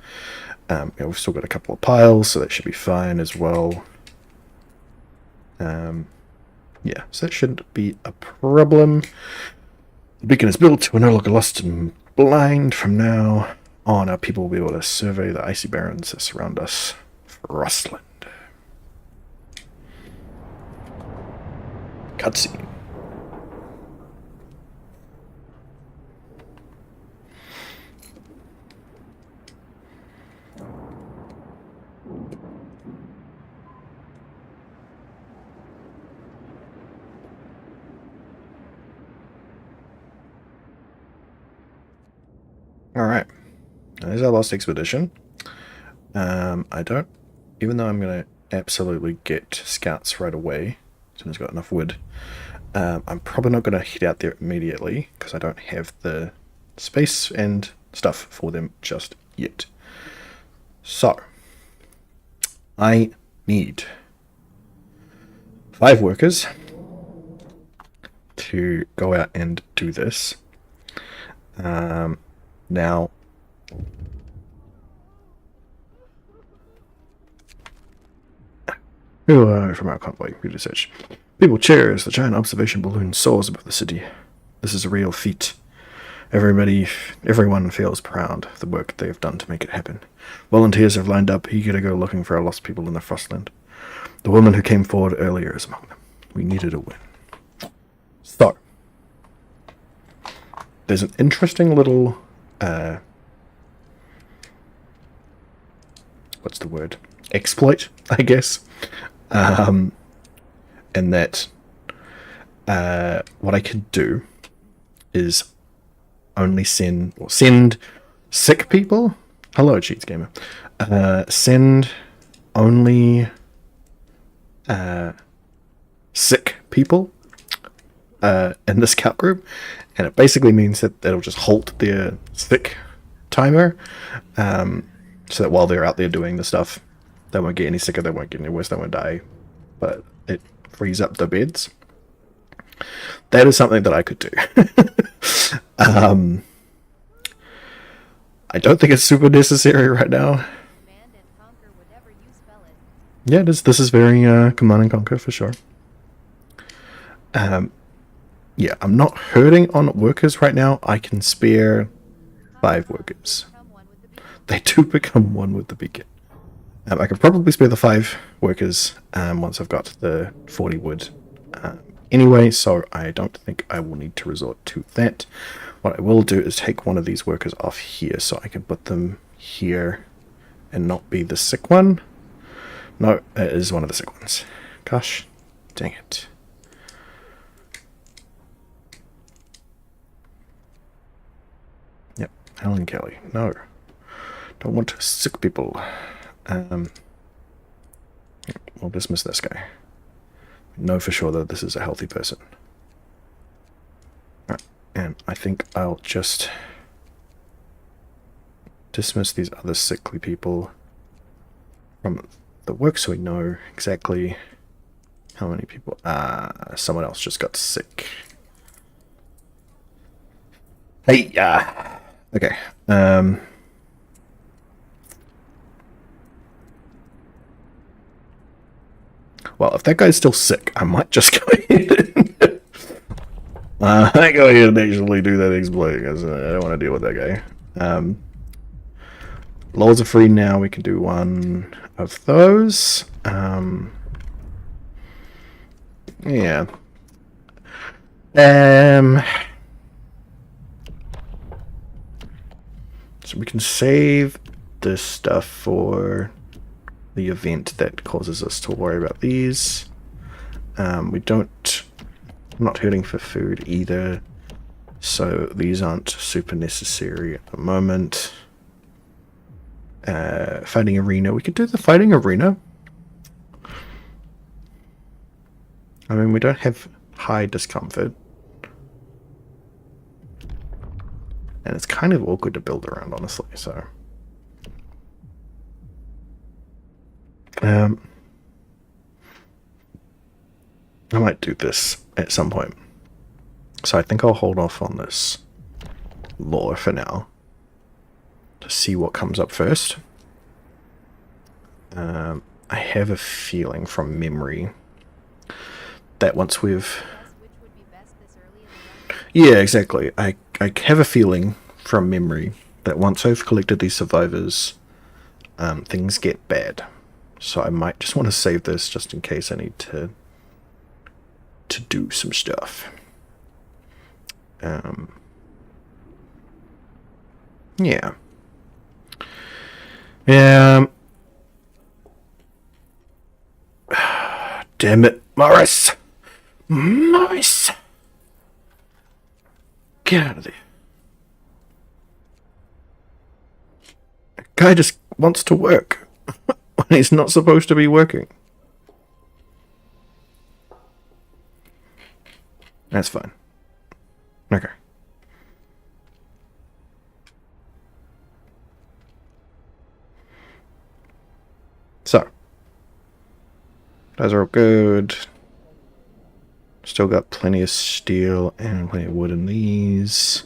Yeah, we've still got a couple of piles, so that should be fine as well. Yeah, so that shouldn't be a problem. The beacon is built. We're no longer lost and blind. From now on, our people will be able to survey the icy barrens that surround us. Frostland. Cutscene. Alright, there's our last expedition. I don't, even though I'm going to absolutely get scouts right away, as soon as I've got enough wood, I'm probably not going to head out there immediately, because I don't have the space and stuff for them just yet. So, I need 5 workers to go out and do this. Now, who are from our convoy? Research. People cheer as the giant observation balloon soars above the city. This is a real feat. Everyone feels proud of the work they have done to make it happen. Volunteers have lined up, eager to go looking for our lost people in the Frostland. The woman who came forward earlier is among them. We needed a win. So, there's an interesting little what's the word? Exploit, I guess. And that what I could do is only send sick people. Hello, Cheats Gamer. Send only sick people in the scout group, and it basically means that it'll just halt their sick timer, so that while they're out there doing the stuff, they won't get any sicker, they won't get any worse, they won't die, but it frees up the beds. That is something that I could do. I don't think it's super necessary right now. Command and conquer whatever you spell it. Yeah, it is. This is very command and conquer for sure. Yeah, I'm not hurting on workers right now. I can spare 5 workers. Become one with the beacon. They do become one with the beacon. I can probably spare the 5 workers once I've got the 40 wood anyway, so I don't think I will need to resort to that. What I will do is take one of these workers off here so I can put them here and not be the sick one. No, it is one of the sick ones. Gosh, dang it. Yep, Helen Kelly. No, don't want sick people. We'll dismiss this guy. Know for sure that this is a healthy person. Right, and I think I'll just dismiss these other sickly people from the work so we know exactly how many people. Someone else just got sick. Hey, okay. Well, if that guy's still sick, I might just go ahead and I go ahead and actually do that exploit because I don't want to deal with that guy. Laws are free now. We can do one of those. Yeah. So we can save this stuff for the event that causes us to worry about these. We don't. I'm not hurting for food either, so these aren't super necessary at the moment. Fighting arena. We could do the fighting arena. I mean, we don't have high discomfort. And it's kind of awkward to build around, honestly, so. I might do this at some point. So I think I'll hold off on this lore for now. To see what comes up first. I have a feeling from memory that once we've... Which would be best this early in the run? Yeah, exactly. I have a feeling from memory that once I've collected these survivors, things get bad. So I might just want to save this just in case I need to do some stuff. Yeah. Damn it, Morris! Morris! Get out of there. That guy just wants to work when he's not supposed to be working. That's fine. Okay. So. Those are all good. Still got plenty of steel and plenty of wood in these.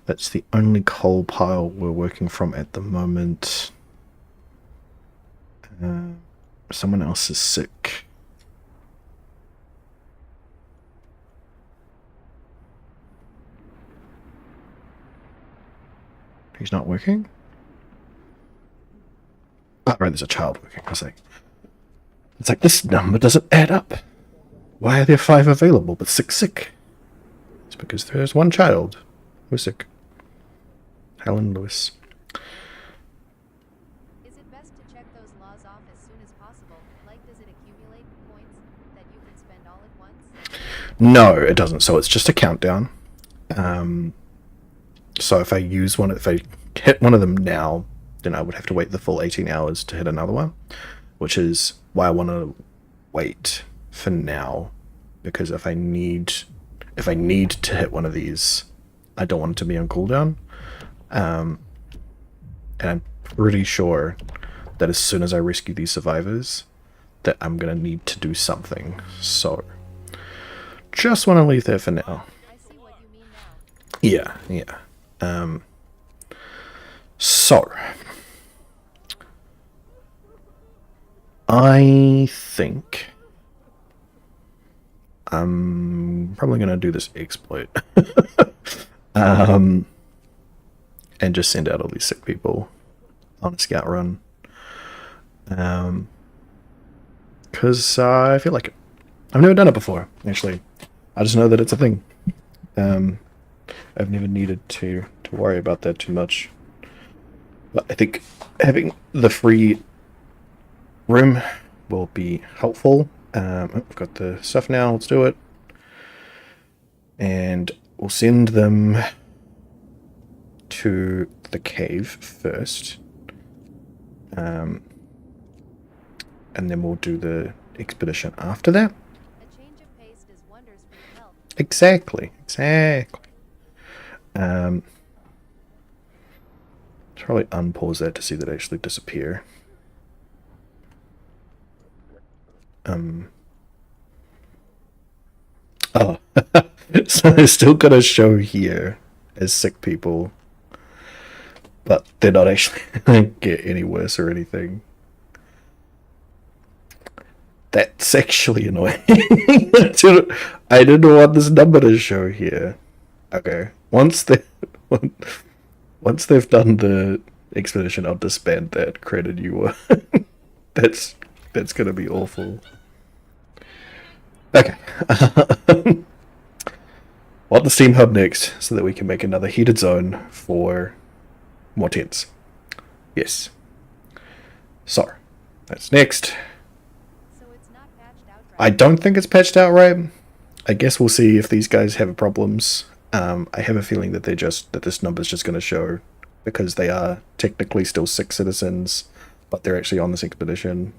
That's the only coal pile we're working from at the moment. Someone else is sick. He's not working? Oh, right, there's a child working. It's like, this number doesn't add up. Why are there 5 available but 6 sick? It's because there's one child who's sick. Helen Lewis. Is it best to check those laws off as soon as possible? Like, does it accumulate points that you can spend all at once? No, it doesn't. So it's just a countdown. So if I hit one of them now, then I would have to wait the full 18 hours to hit another one, which is why I want to wait for now, because if I need to hit one of these, I don't want it to be on cooldown. And I'm pretty sure that as soon as I rescue these survivors, that I'm gonna need to do something. So, just want to leave that for now. I see what you mean now. Yeah. So, I think I'm probably gonna do this exploit. And just send out all these sick people on a scout run. Because I feel like it. I've never done it before, actually. I just know that it's a thing. I've never needed to worry about that too much. But I think having the free room will be helpful. I've got the stuff now, let's do it. And we'll send them to the cave first. And then we'll do the expedition after that. A change of pace does wonders for your health. Exactly. Probably unpause that to see that actually disappear. Oh, so they're still gonna show here as sick people, but they're not actually gonna get any worse or anything. That's actually annoying. I didn't want this number to show here. Okay, once they've done the expedition, I'll disband that. Create a new one. That's gonna be awful. Okay. Want the Steam Hub next, so that we can make another heated zone for more tents. Yes. So, that's next. So it's not patched out right. I don't think it's patched out right. I guess we'll see if these guys have problems. I have a feeling that this number's just going to show because they are technically still 6 citizens, but they're actually on this expedition.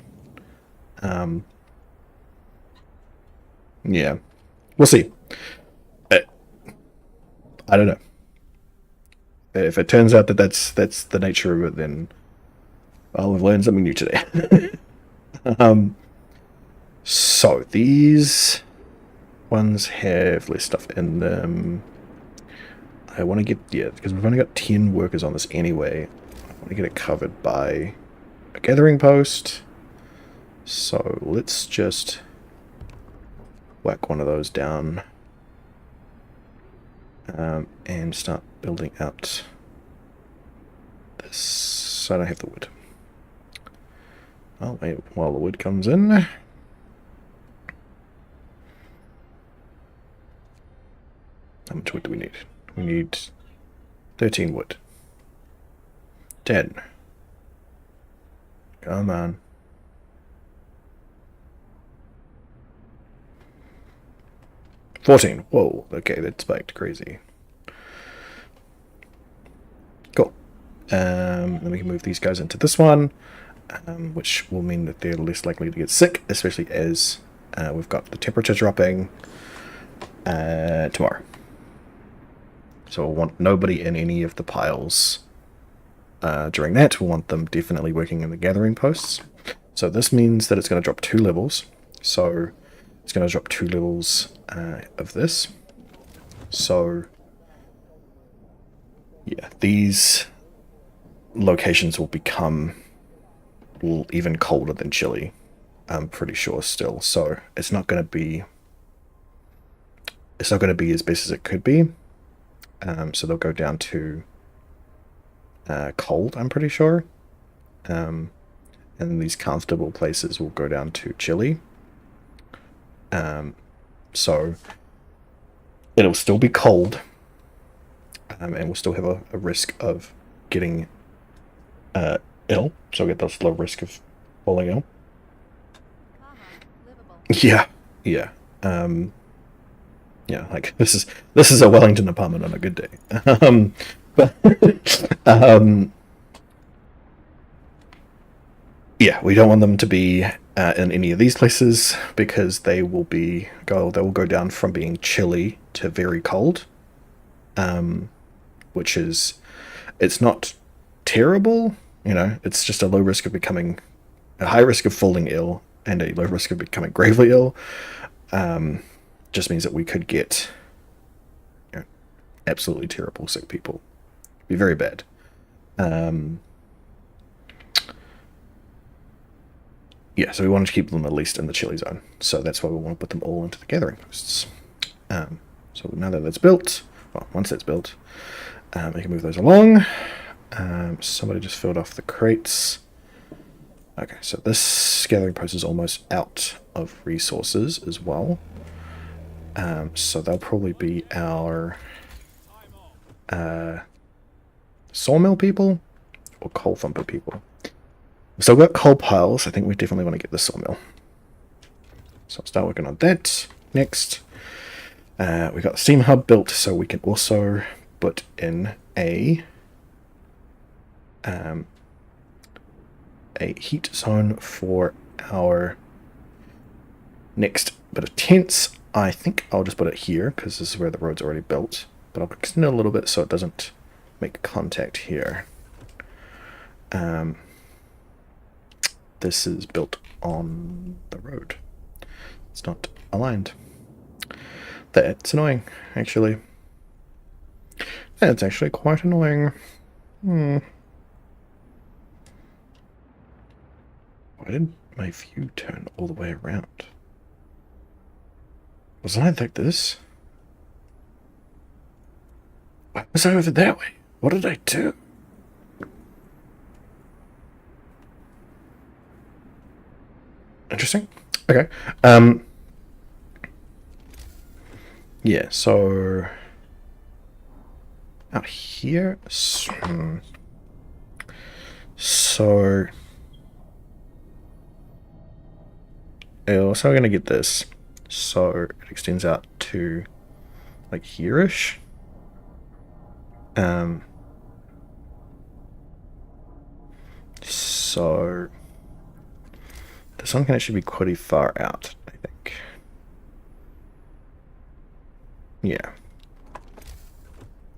Yeah, we'll see. I don't know. If it turns out that that's the nature of it, then I'll have learned something new today. So these ones have less stuff in them. I want to get, because we've only got 10 workers on this anyway. I want to get it covered by a gathering post. So let's just whack one of those down. And start building out this. So I don't have the wood. I'll wait while the wood comes in. How much wood do we need? We need 13 wood. 10. Come on. $14. Whoa, okay, that spiked crazy. Cool. Then we can move these guys into this one, which will mean that they're less likely to get sick, especially as we've got the temperature dropping tomorrow. So we'll want nobody in any of the piles during that. We'll want them definitely working in the gathering posts. So this means that it's going to drop 2 levels. So it's going to drop 2 levels of this. So yeah, these locations will become even colder than Chile, I'm pretty sure still. So it's not going to be as best as it could be. So they'll go down to cold, I'm pretty sure. And these comfortable places will go down to chilly. So it'll still be cold, and we'll still have a risk of getting ill. So we'll get this low risk of falling ill. Livable. Yeah. Yeah, like this is a Wellington apartment on a good day. Yeah, we don't want them to be in any of these places because they will go down from being chilly to very cold, which is, it's not terrible. You know, it's just a low risk of becoming, a high risk of falling ill and a low risk of becoming gravely ill. Just means that we could get, you know, absolutely terrible sick people. Be very bad. Yeah, so we wanted to keep them at least in the chilly zone. So that's why we want to put them all into the gathering posts. So now that that's built, well, once that's built, we can move those along. Somebody just filled off the crates. Okay, so this gathering post is almost out of resources as well. So they'll probably be our sawmill people or coal thumper people. So we've got coal piles. I think we definitely want to get the sawmill. So I'll start working on that next. We got the steam hub built, so we can also put in a heat zone for our next bit of tents. I think I'll just put it here because this is where the road's already built, but I'll extend it a little bit so it doesn't make contact here. This is built on the road. It's not aligned. That's annoying, actually. That's actually quite annoying. Why did my view turn all the way around? Wasn't I like this? Why was I over that way? What did I do? Interesting. Okay. Yeah, so out here. So we're gonna get this. So it extends out to like here-ish. So this one can actually be pretty far out, I think. Yeah.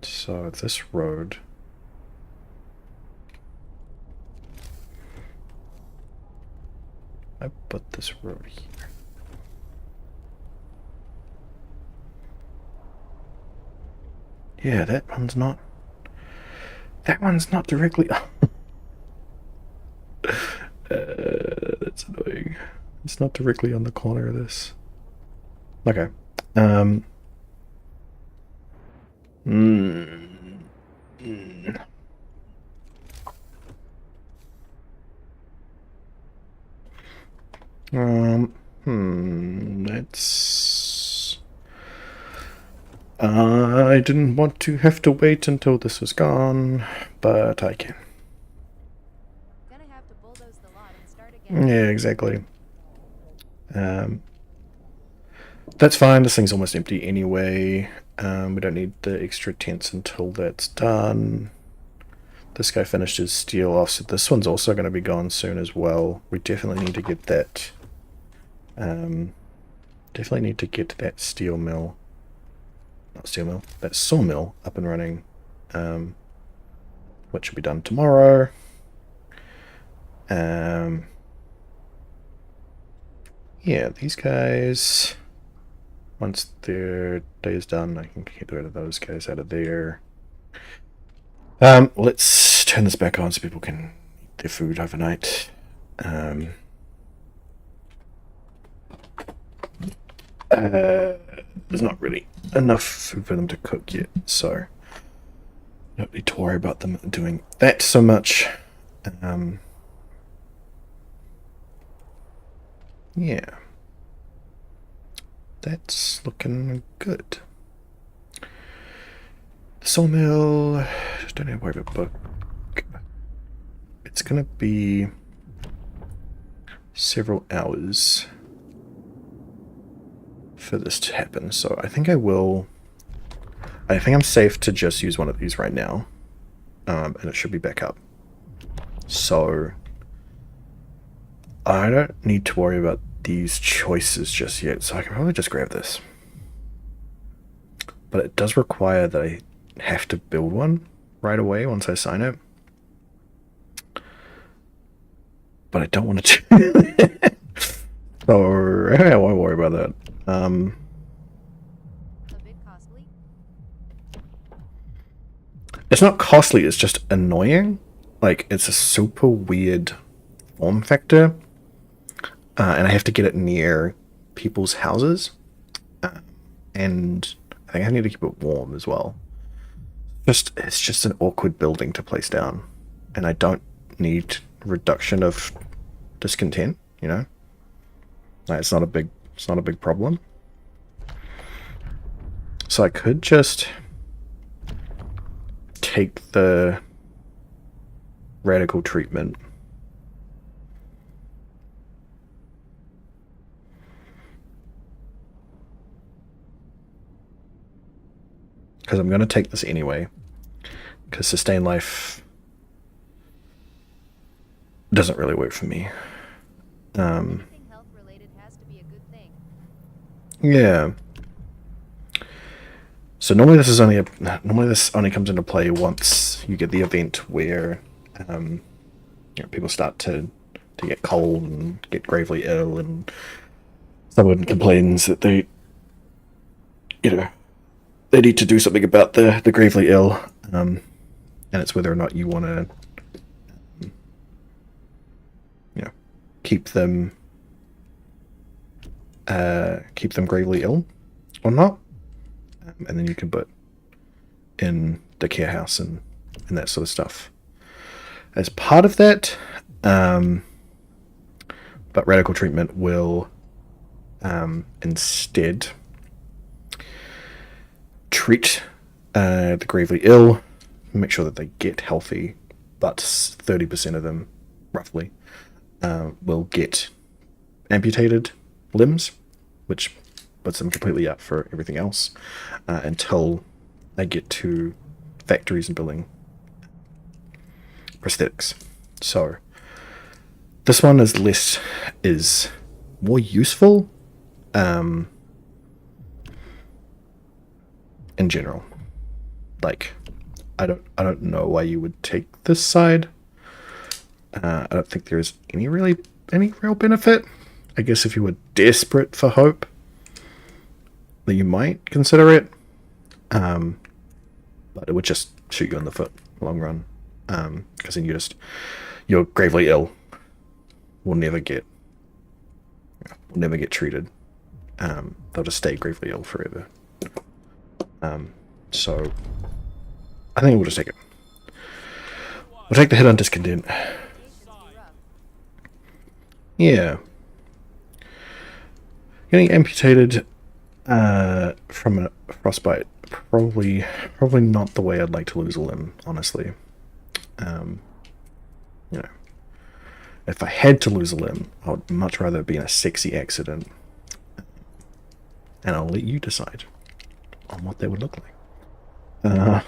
So this road. I put this road here. Yeah, that one's not. That one's not directly. That's annoying. It's not directly on the corner of this. Okay. That's. I didn't want to have to wait until this was gone, but I can. Gonna have to bulldoze the lot and start again. Yeah, exactly. That's fine. This thing's almost empty anyway. We don't need the extra tents until that's done. This guy finished his steel off, so this one's also going to be gone soon as well. We definitely need to get that. Definitely need to get that steel mill. Not steel mill. That sawmill up and running. Which will be done tomorrow. Yeah, these guys. Once their day is done, I can get rid of those guys out of there. Let's turn this back on so people can eat their food overnight. There's not really enough food for them to cook yet, so don't need to worry about them doing that so much. Yeah. That's looking good. The sawmill, just don't need to worry about book. It's gonna be several hours for this to happen, so I think I'm safe to just use one of these right now, and it should be back up. So I don't need to worry about these choices just yet, so I can probably just grab this. But it does require that I have to build one right away once I sign it. but I don't want to do that. So I won't worry about that. A bit costly? It's not costly, it's just annoying. Like, it's a super weird form factor. And I have to get it near people's houses. And I think I need to keep it warm as well. It's just an awkward building to place down. And I don't need reduction of discontent, you know? Like, it's not a big problem. So I could just take the radical treatment. Because I'm going to take this anyway. Because sustain life doesn't really work for me. Anything health related has to be a good thing. Yeah. So normally this only comes into play once you get the event where people start to get cold and get gravely ill, and someone complains that they need to do something about the gravely ill, and it's whether or not you want to keep them gravely ill or not. And then you can put in the care house and that sort of stuff as part of that. But radical treatment will instead treat the gravely ill, make sure that they get healthy, but 30% of them, roughly, will get amputated limbs, which puts them completely out for everything else until they get to factories and building prosthetics. So this one is more useful in general. Like, I don't know why you would take this side. I don't think there's any real benefit. I guess if you were desperate for hope, that you might consider it, but it would just shoot you in the foot long run, because then you're gravely ill, will never get treated. They'll just stay gravely ill forever. So I think we'll just take it. We'll take the hit on discontent. Yeah, getting amputated from a frostbite, probably not the way I'd like to lose a limb, honestly. If I had to lose a limb, I would much rather it be in a sexy accident. And I'll let you decide on what that would look like.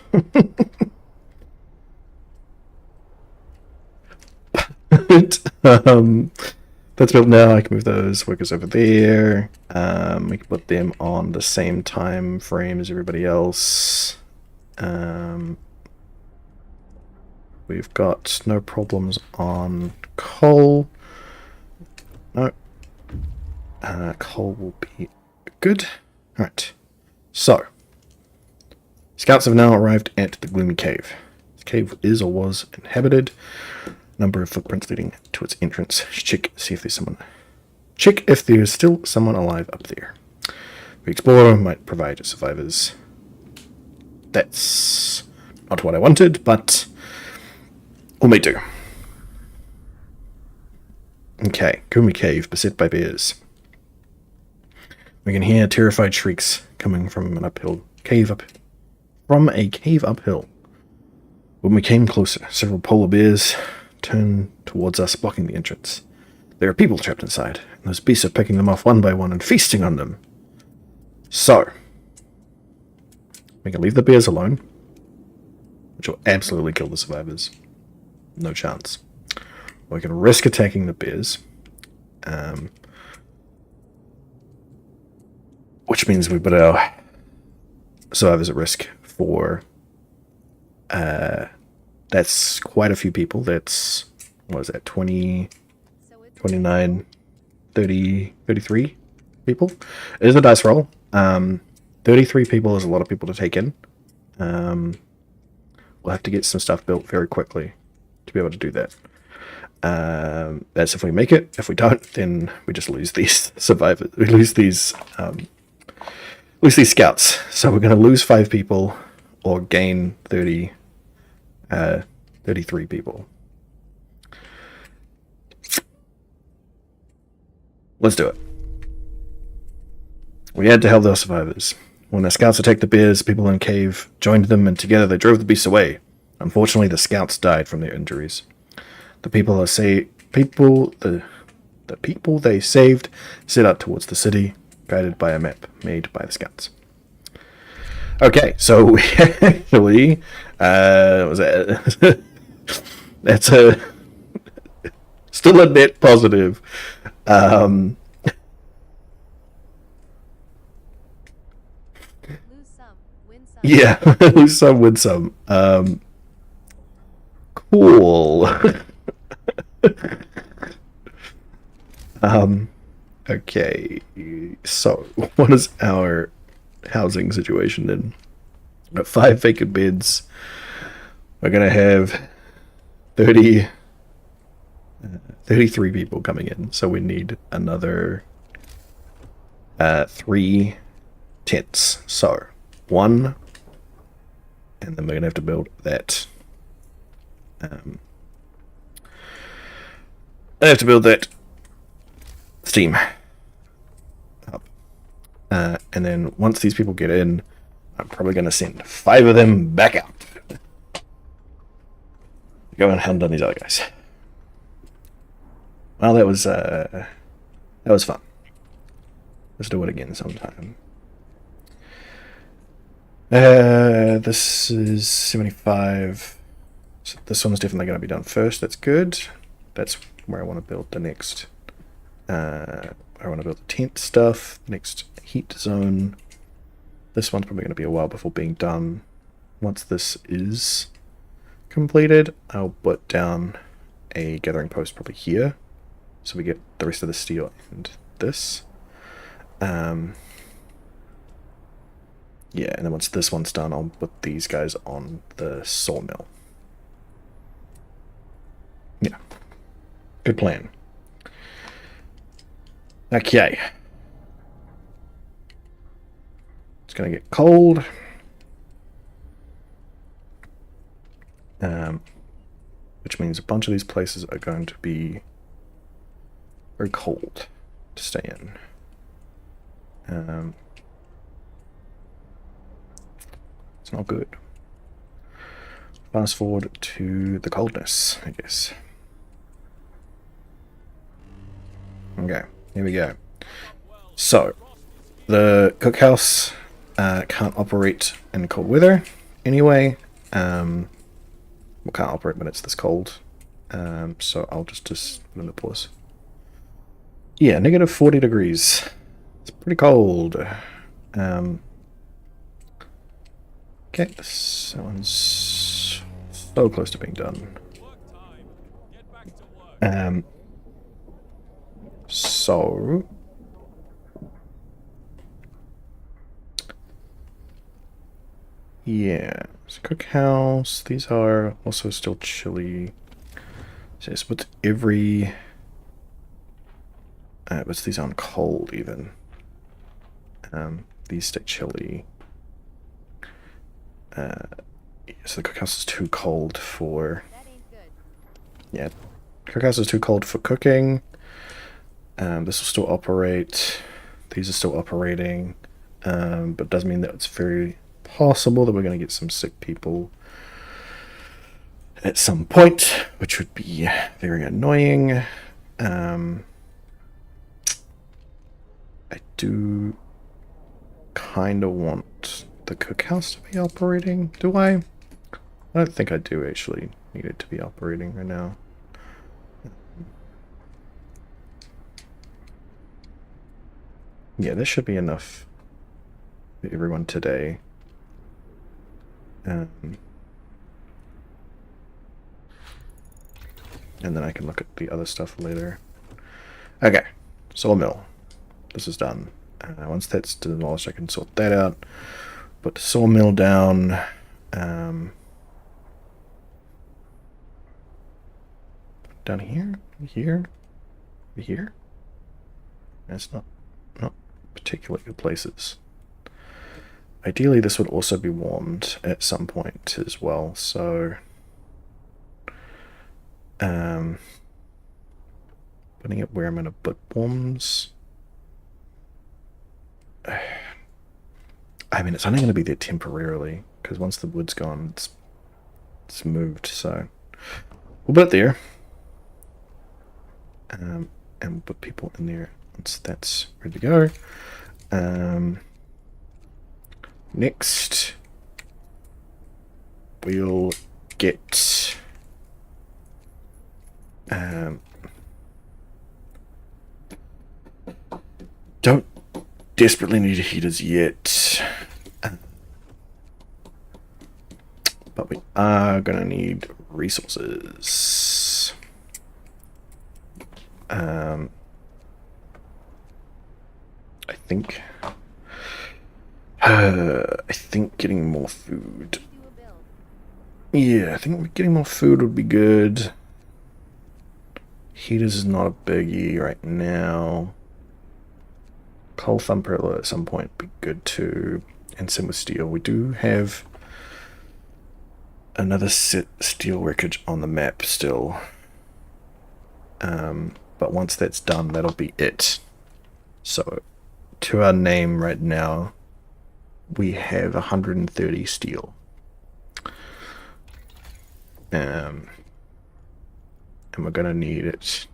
That's built now. I can move those workers over there. We can put them on the same time frame as everybody else. We've got no problems on coal. No. Coal will be good. Alright. So, scouts have now arrived at the Gloomy Cave. The cave is or was inhabited. Number of footprints leading to its entrance. Check if there's still someone alive up there. The explorer might provide survivors. That's not what I wanted, but all may do. Okay, Gloomy Cave, beset by bears. We can hear terrified shrieks coming from a cave uphill. When we came closer, several polar bears turned towards us, blocking the entrance. There are people trapped inside, and those beasts are picking them off one by one and feasting on them. So, we can leave the bears alone, which will absolutely kill the survivors. No chance. We can risk attacking the bears, which means we put our survivors at risk for that's quite a few people. That's, what is that, 20, 29, 30, 33 people. It is a dice roll. 33 people is a lot of people to take in. We'll have to get some stuff built very quickly to be able to do that. That's if we make it. If we don't, then we just lose these survivors. We lose these scouts. So we're going to lose 5 people or gain 33 people. Let's do it. We had to help those survivors. When the scouts attacked the bears, people in the cave joined them, and together they drove the beasts away. Unfortunately, the scouts died from their injuries. The people they saved set out towards the city, guided by a map made by the scouts. Okay, so we actually was that? That's a still a net positive. Lose some, win some. Yeah, lose some, win some. Cool. Okay, so what is our housing situation then? We've got 5 vacant beds. We're gonna have 33 people coming in, so we need another 3 tents. So 1, and then we're gonna have to build that. I have to build that steam up. And then once these people get in, I'm probably going to send 5 of them back out. Go and hunt on these other guys. Well, that was fun. Let's do it again sometime. This is 75. So this one's definitely going to be done first. That's good. That's where I want to build the next. I want to build the tent stuff. Next heat zone. This one's probably going to be a while before being done. Once this is completed, I'll put down a gathering post probably here, so we get the rest of the steel and this. Yeah, and then once this one's done, I'll put these guys on the sawmill. Yeah. Good plan. Okay. It's gonna get cold. Which means a bunch of these places are going to be very cold to stay in. It's not good. Fast forward to the coldness, I guess. Okay, here we go. So, the cookhouse can't operate in cold weather anyway. We can't operate when it's this cold. So I'll just put in the pause. Yeah, negative 40 degrees. It's pretty cold. Okay, this one's so close to being done. So yeah, it's a cookhouse. These are also still chilly. So it's what's every what's these on cold even. These stay chilly. So the cookhouse is too cold for. That ain't good. Yeah, cookhouse is too cold for cooking. This will still operate. These are still operating, but it does mean that it's very possible that we're going to get some sick people at some point, which would be very annoying. I do kind of want the cookhouse to be operating. Do I? I don't think I do actually need it to be operating right now. Yeah, this should be enough for everyone today. And then I can look at the other stuff later. Okay, sawmill. This is done. Once that's demolished, I can sort that out. Put the sawmill down. Down here, here. That's not particularly good places. Ideally, this would also be warmed at some point as well. So, putting it where I'm gonna put warms. I mean, it's only going to be there temporarily, because once the wood's gone, it's moved, so we'll put it there. And we'll put people in there once that's ready to go. Next, we'll get... don't desperately need heaters yet, but we are gonna need resources. I think getting more food. Yeah, I think getting more food would be good. Heaters is not a biggie right now. Coal thumper at some point would be good too. And same with steel. We do have another steel wreckage on the map still. But once that's done, that'll be it. So, to our name right now, we have 130 steel. And we're gonna need it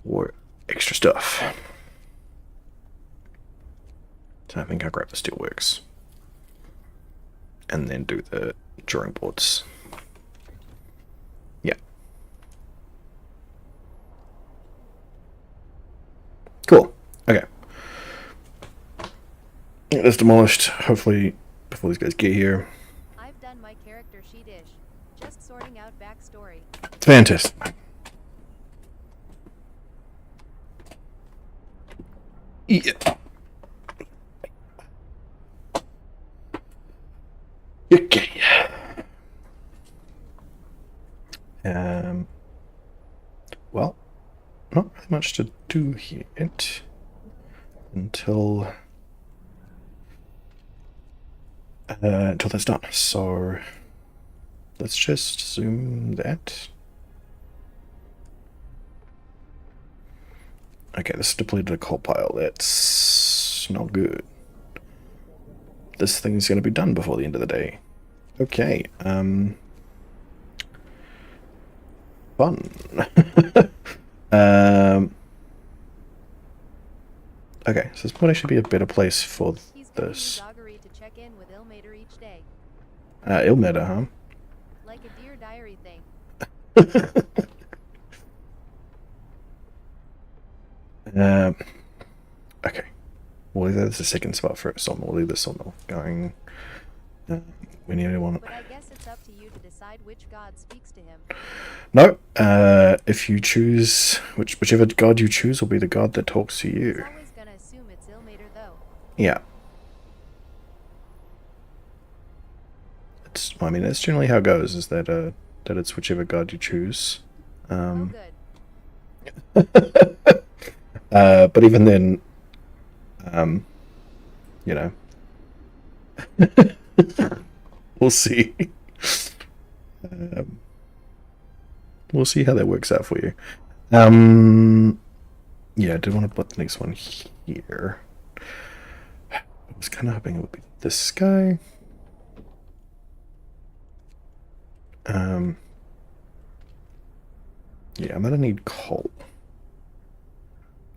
for extra stuff. So I think I'll grab the steelworks. And then do the drawing boards. Yeah. Cool. Okay. That's demolished, hopefully, before these guys get here. I've done my character sheet-ish. Just sorting out backstory. It's fantastic. Yeah. Okay. Well, not really much to do here until that's done. So let's just zoom that. Okay, this depleted a coal pile. That's not good. This thing's going to be done before the end of the day. Okay, fun. Okay, so this probably should be a better place for this. To check in with Ilmater each day. Ilmater, huh? Like a Dear Diary thing. Okay. We'll leave that as a second spot for a sawmill. We'll leave the sawmill going. We need anyone. But I guess it's up to you to decide which god speaks to him. No. If you choose whichever god you choose will be the god that talks to you. I'm always gonna assume it's Ilmater though. Yeah. I mean, that's generally how it goes. Is that that it's whichever god you choose. Oh, good. But even then, you know, we'll see. We'll see how that works out for you. Yeah, I did want to put the next one here. I was kind of hoping it would be this guy. Yeah, I'm gonna need coal.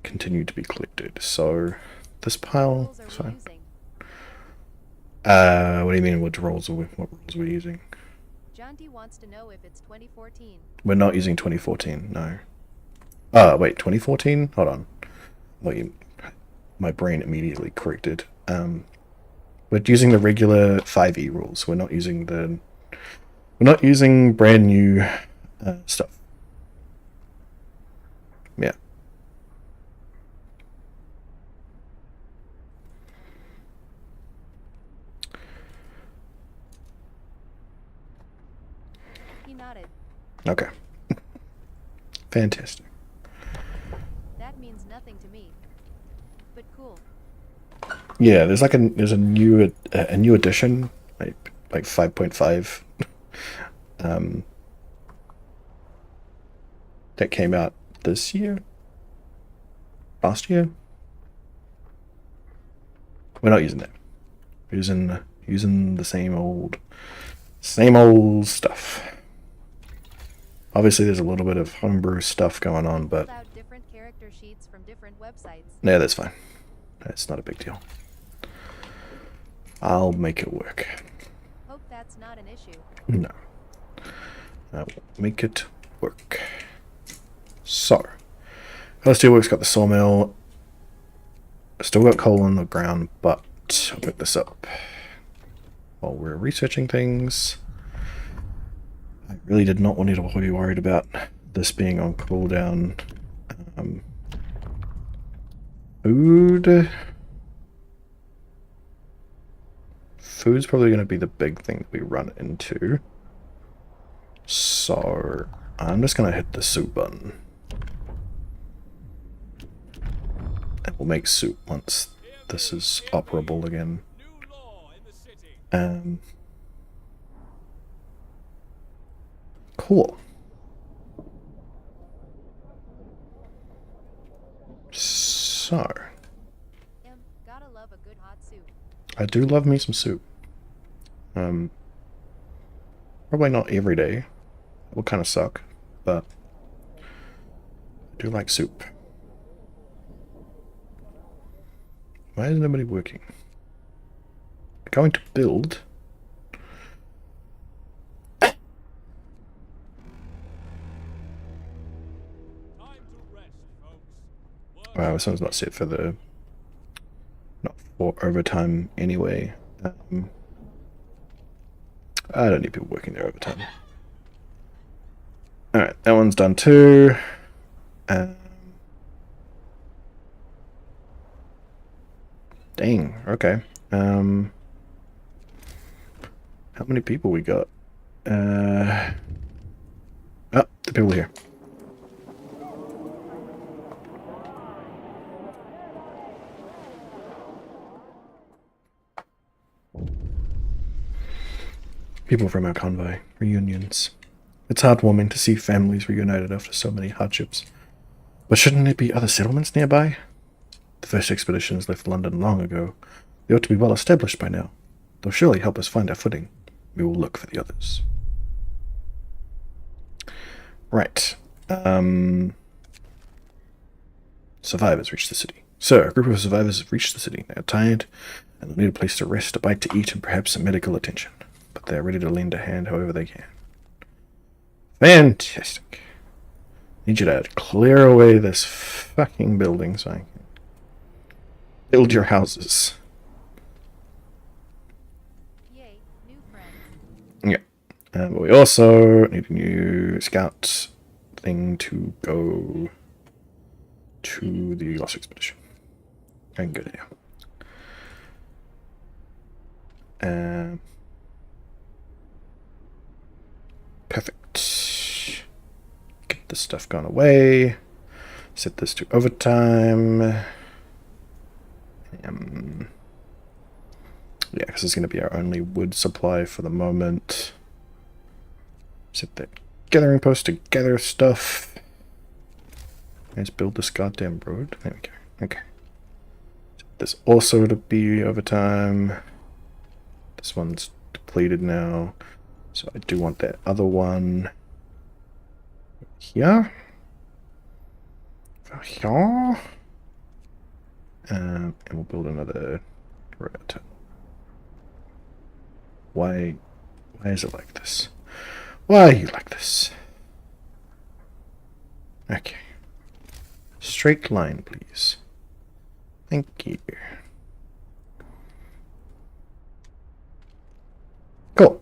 Continue to be collected. So this pile. Sorry. What do you mean? What rules are we using? Jonty wants to know if it's 2014. We're not using 2014. No. Oh wait, 2014. Hold on. My brain immediately corrected. We're using the regular 5e rules. We're not using brand new stuff. Yeah. nodded. Okay. Fantastic. That means nothing to me. But cool. Yeah, there's like a new edition, like 5.5, that came out this year, last year. We're not using that. We're using the same old stuff. Obviously, there's a little bit of homebrew stuff going on, but Pulled out different character sheets from different websites. yeah, that's fine. That's not a big deal. I'll make it work. Hope that's not an issue. No. I will make it work. So, Steelworks got the sawmill. Still got coal on the ground, but I'll pick this up while we're researching things. I really did not want you to be worried about this being on cooldown. Food's probably going to be the big thing that we run into. So I'm just going to hit the soup button. And we'll make soup once this is operable again. Cool. So Gotta love a good hot soup. I do love me some soup. Probably not every day. It will kind of suck, but I do like soup. Why is nobody working? Going to build. Wow, this one's not set for the... not for overtime anyway. I don't need people working there overtime. Alright, that one's done too. Dang, okay. How many people we got? Oh, the people here. People from our convoy. Reunions. It's heartwarming to see families reunited after so many hardships. But shouldn't there be other settlements nearby? The first expeditions left London long ago. They ought to be well established by now. They'll surely help us find our footing. We will look for the others. Right. Survivors reach the city. Sir, a group of survivors have reached the city. They are tired, and they need a place to rest, a bite to eat, and perhaps some medical attention. But they are ready to lend a hand however they can. Fantastic. Need you to clear away this fucking building so I can build your houses. Yay, new friends. Yeah. But we also need a new scout thing to go to the Lost Expedition. I can go there. Perfect. Get this stuff gone away. Set this to overtime. Yeah, because it's going to be our only wood supply for the moment. Set that gathering post to gather stuff. Let's build this goddamn road. There we go. Okay. Set this also to be overtime. This one's depleted now. So I do want that other one here. Here. And we'll build another road. Why is it like this? Why are you like this? Okay. Straight line, please. Thank you. Cool.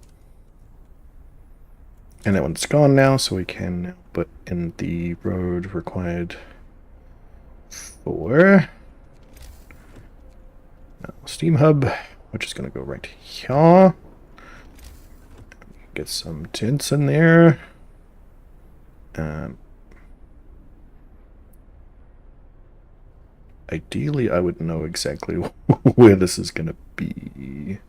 And that one's gone now, so we can now put in the road required for steam hub, which is going to go right here. Get some tents in there. Ideally, I would know exactly where this is going to be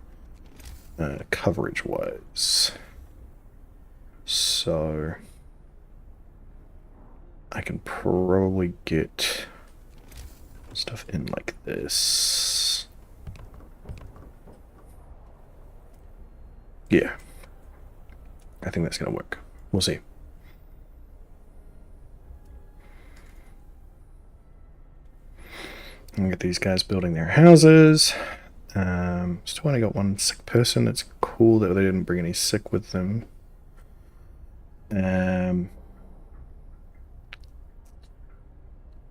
coverage-wise. So I can probably get stuff in like this. Yeah. I think that's going to work. We'll see. And get these guys building their houses. Still only got one sick person. It's cool that they didn't bring any sick with them. Yeah.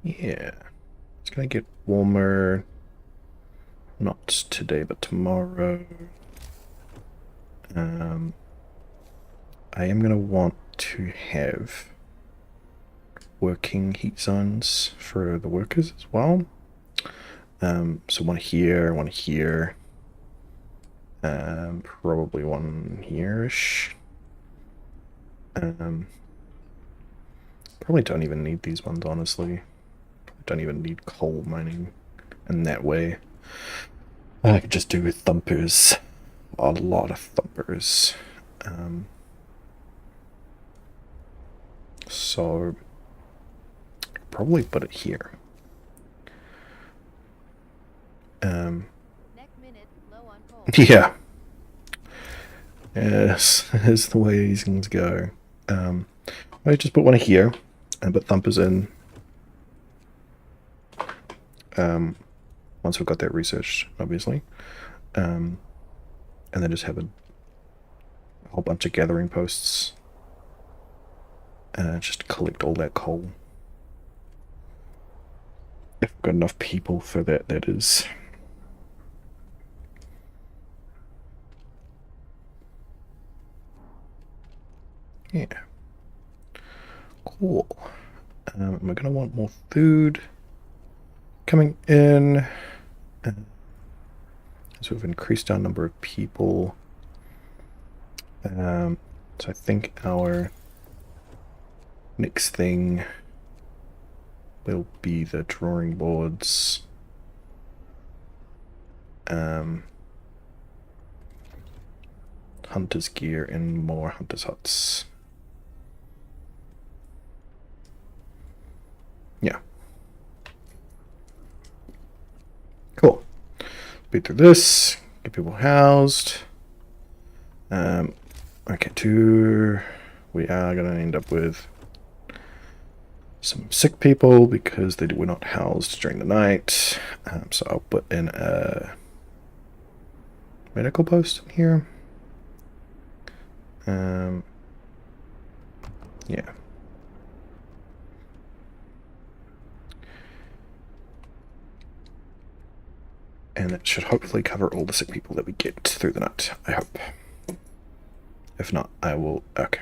It's gonna get warmer. Not today, but tomorrow. I am gonna want to have working heat zones for the workers as well. So one here, probably one here-ish. Probably don't even need these ones, honestly. Don't even need coal mining in that way. I could just do with thumpers. A lot of thumpers. So probably put it here. Next minute, low on coal. Yeah. Yes, is the way these things go. I just put one here and put thumpers in. Once we've got that researched, obviously. And then just have a whole bunch of gathering posts. Just collect all that coal. If we've got enough people for that, that is. Yeah. Cool. We're going to want more food coming in. So we've increased our number of people. So I think our next thing will be the drawing boards. Hunter's gear and more hunter's huts. Yeah. Cool. Beat through this, get people housed. Okay, we are going to end up with some sick people because they were not housed during the night. So I'll put in a medical post in here. Yeah. And that should hopefully cover all the sick people that we get through the night, I hope. If not, I will... Okay.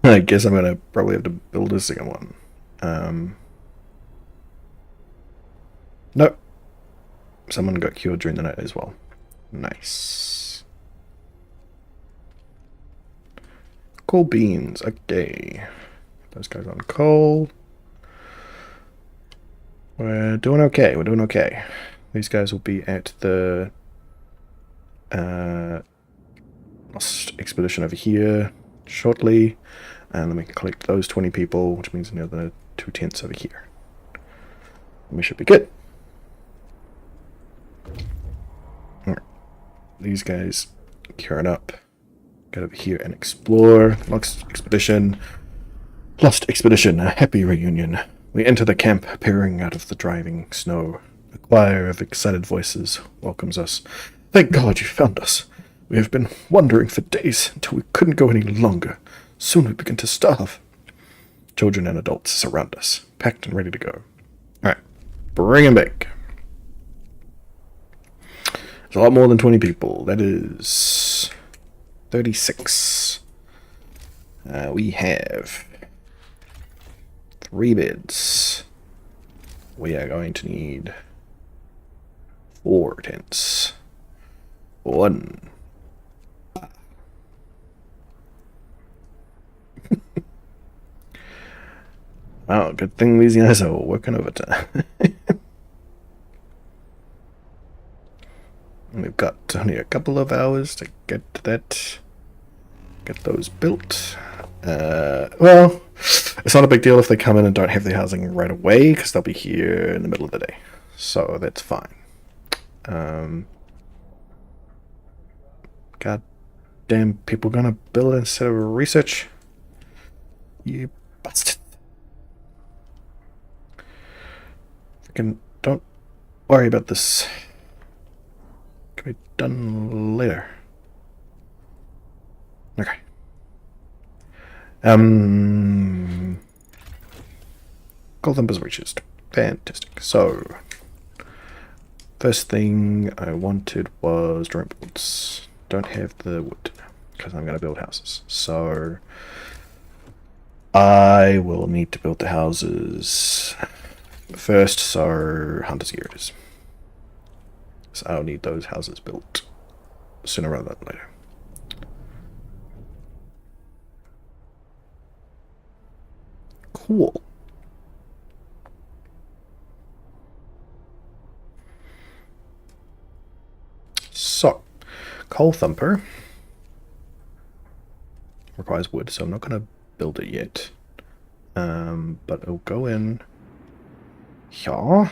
I guess I'm going to probably have to build a second one. Nope. Someone got cured during the night as well. Nice. Coal beans. Okay. Those guys on coal. We're doing okay. We're doing okay. These guys will be at the lost expedition over here shortly. And then we can collect those 20 people, which means another 2 tents over here. And we should be good. Alright. These guys curing up. Get over here and explore. Lost expedition. A happy reunion. We enter the camp, peering out of the driving snow. A choir of excited voices welcomes us. Thank God you found us. We have been wandering for days until we couldn't go any longer. Soon we begin to starve. Children and adults surround us, packed and ready to go. Alright, bring him back. There's a lot more than 20 people. That is 36. We have 3 beds. We are going to need 4 tents. 1. Wow, good thing these guys are working overtime. We've got only a couple of hours to get those built. Well, it's not a big deal if they come in and don't have their housing right away, because they'll be here in the middle of the day. So that's fine. God damn, people gonna build instead of research? You bastard. Freaking don't worry about this. Can be done later. Okay. Gold numbers reaches. Fantastic. So, first thing I wanted was drawing boards. Don't have the wood because I'm going to build houses. So, I will need to build the houses first. So, hunter's gear it is. So I'll need those houses built sooner rather than later. Cool. So, Coal Thumper requires wood, so I'm not going to build it yet. But it'll go in here.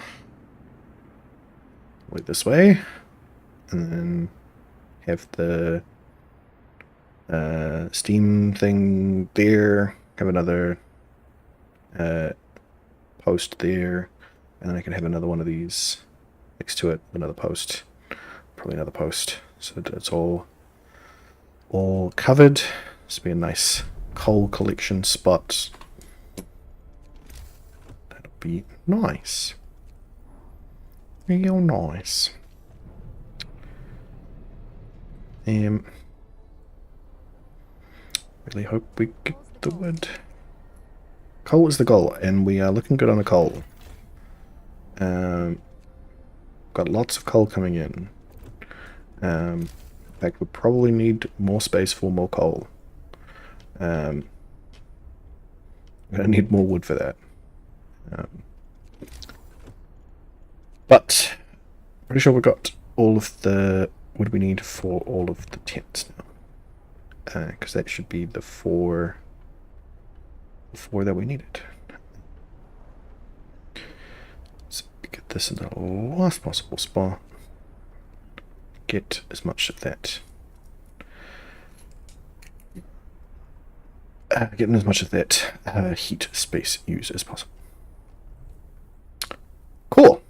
Wait this way. And then have the steam thing there. Have another post there. And then I can have another one of these next to it. Another post. Probably another post. So that it's all covered. This will be a nice coal collection spot. That'll be nice. Real nice. Really hope we get the wood. Coal is the goal, and we are looking good on the coal. Got lots of coal coming in. In fact, we probably need more space for more coal. I'm gonna need more wood for that. But pretty sure we got all of the wood we need for all of the tents now, because that should be the four that we needed. So get this in the last possible spot. Get as much of that. Getting as much of that heat space used as possible. Cool.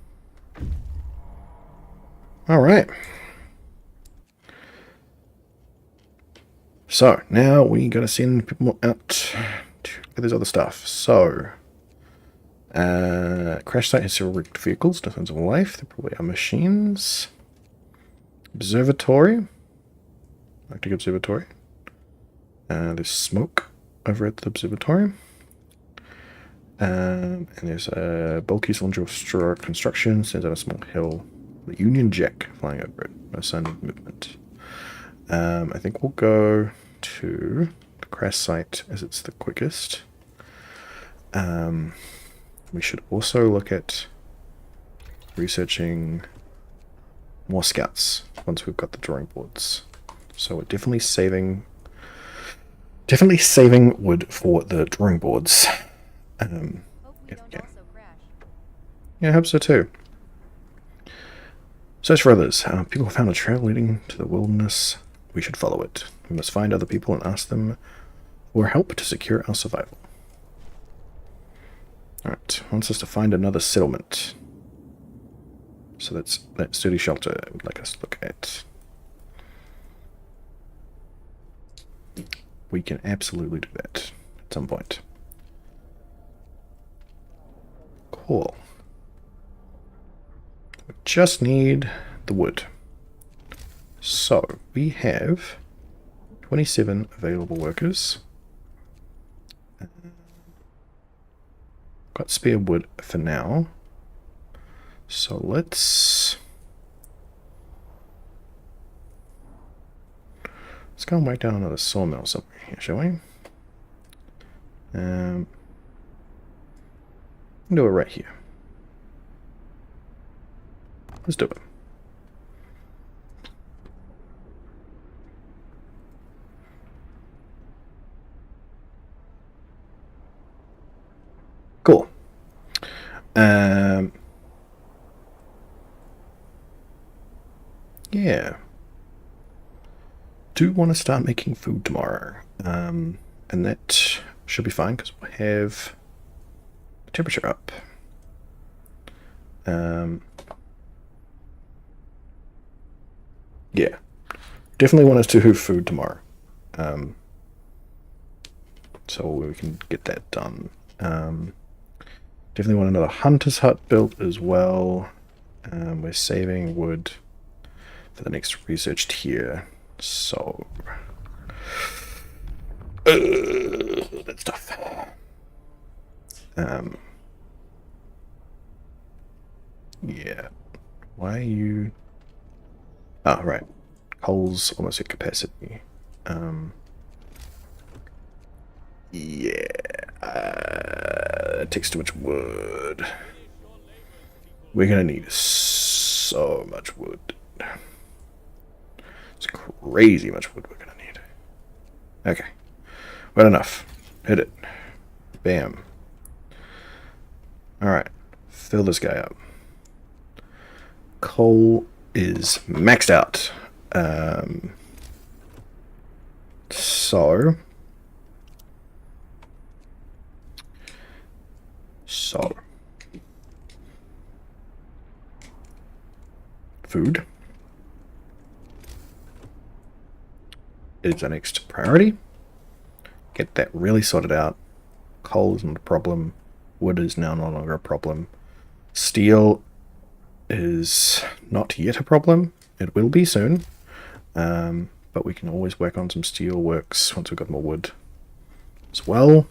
All right. So now we gotta send people out to get this other stuff. So, crash site has several wrecked vehicles. Defense of life. There probably are machines. Observatory. Arctic Observatory. There's smoke over at the observatory. And there's a bulky cylindrical construction. Sends out a small hill. The Union Jack flying over it. No sign of movement. I think we'll go to the crash site as it's the quickest. We should also look at researching more scouts once we've got the drawing boards. So we're definitely saving wood for the drawing boards. Hope we don't also crash. Yeah, I hope so too. Search for others. People have found a trail leading to the wilderness. We should follow it. We must find other people and ask them for help to secure our survival. Alright, wants us to find another settlement. So that's that sturdy shelter I would like us to look at. We can absolutely do that at some point. Cool. We just need the wood. So we have 27 available workers. Got spare wood for now. So let's go and whack down another sawmill somewhere here, shall we? can do it right here. Let's do it. Cool. Yeah. Do want to start making food tomorrow. And that should be fine because we'll have the temperature up. Yeah. Definitely want us to have food tomorrow. So we can get that done. Definitely want another hunter's hut built as well. We're saving wood for the next research tier. So that stuff. Yeah. Why are you? Oh, right. Coal's almost at capacity. Yeah. It takes too much wood. We're gonna need so much wood. It's crazy much wood we're gonna need. Okay. Well, enough. Hit it. Bam. Alright. Fill this guy up. Coal is maxed out. So food is our next priority. Get that really sorted out. Coal is not a problem. Wood is now no longer a problem. Steel is not yet a problem. It will be soon. But we can always work on some steel works once we've got more wood as well.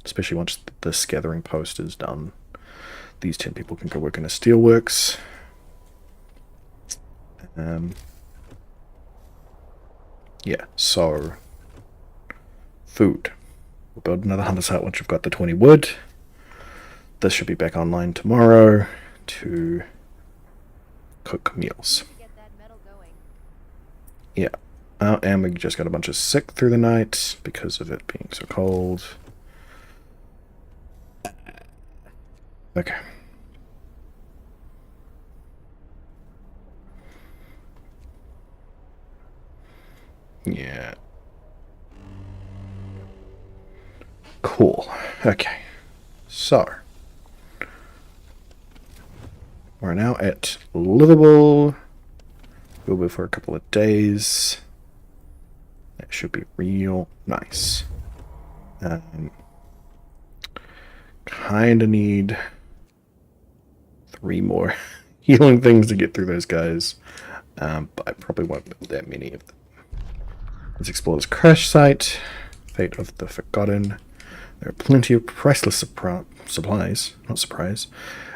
Especially once this gathering post is done. These 10 people can go work in a steel works. Yeah, so food. We'll build another hunter's hut once we've got the 20 wood. This should be back online tomorrow to cook meals. Yeah. And we just got a bunch of sick through the night because of it being so cold. Okay. Yeah. Cool. Okay. So. We're now at livable. We'll be for a couple of days. That should be real nice. Kinda need 3 more healing things to get through those guys. But I probably won't build that many of them. Let's explore this crash site. Fate of the Forgotten. There are plenty of priceless supplies, not surprise,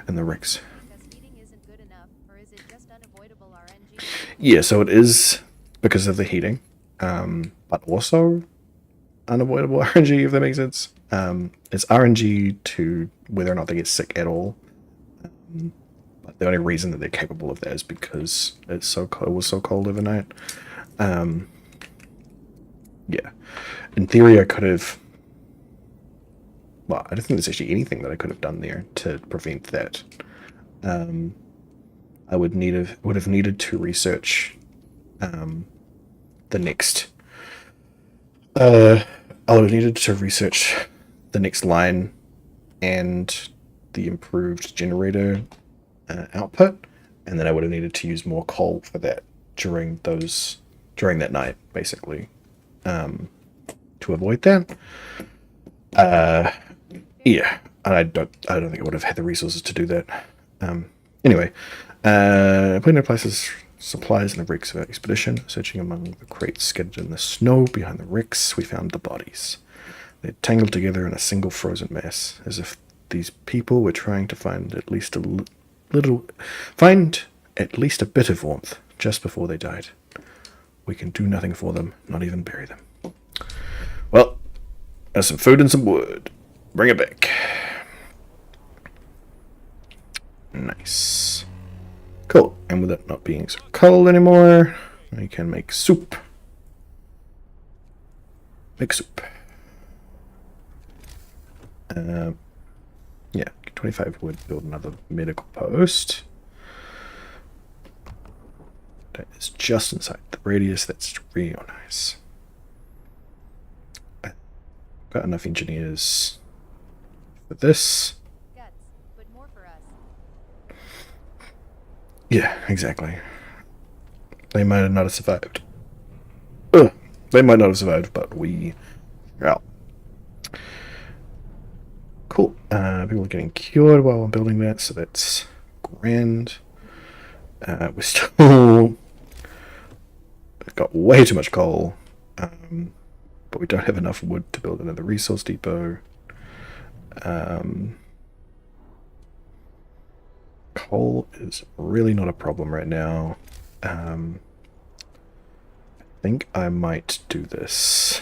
in the wrecks. Yeah, so it is because of the heating, but also unavoidable RNG, if that makes sense. It's RNG to whether or not they get sick at all. But the only reason that they're capable of that is because it's so cold, it was so cold overnight. Yeah. In theory, I could have... Well, I don't think there's actually anything that I could have done there to prevent that. I would have needed to research the next. I would have needed to research the next line and the improved generator output, and then I would have needed to use more coal for that during that night, basically, to avoid that. Yeah, and I don't think I would have had the resources to do that. Anyway. Plenty of places, supplies in the wrecks of our expedition. Searching among the crates scattered in the snow behind the wrecks, we found the bodies. They're tangled together in a single frozen mass, as if these people were trying to find at least a bit of warmth just before they died. We can do nothing for them, not even bury them. Well, there's some food and some wood. Bring it back. Nice. Cool. And with it not being so cold anymore, we can make soup. Make soup. Yeah, 25 wood, build another medical post. That is just inside the radius. That's real nice. Got enough engineers for this. Guts, but more for us. Yeah, exactly. They might not have survived. Ugh, they might not have survived, but we are out. Cool. People are getting cured while I'm building that, so that's grand. We're still got way too much coal, but we don't have enough wood to build another resource depot. Coal is really not a problem right now. I think I might do this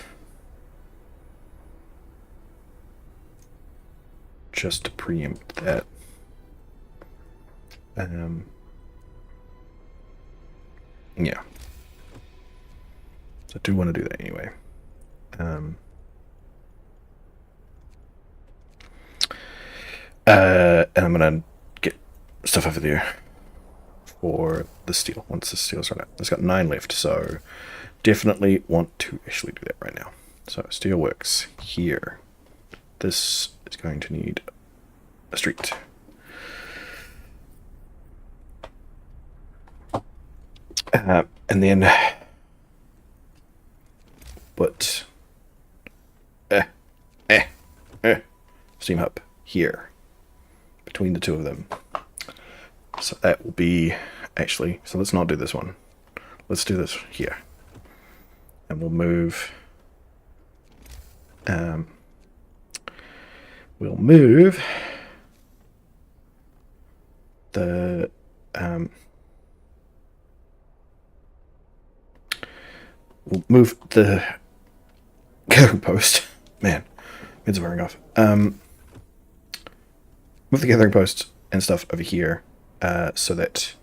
just to preempt that. Yeah. So I do want to do that anyway. And I'm gonna get stuff over there for the steel once the steel's run out. It's got 9 left, so definitely want to actually do that right now. So steel works here. This is going to need a street. And then put steam hub here between the two of them. So that will be actually, so let's not do this one. Let's do this here. And we'll move we'll move the we'll move the gathering post. Man, it's wearing off. Move the gathering post and stuff over here, so that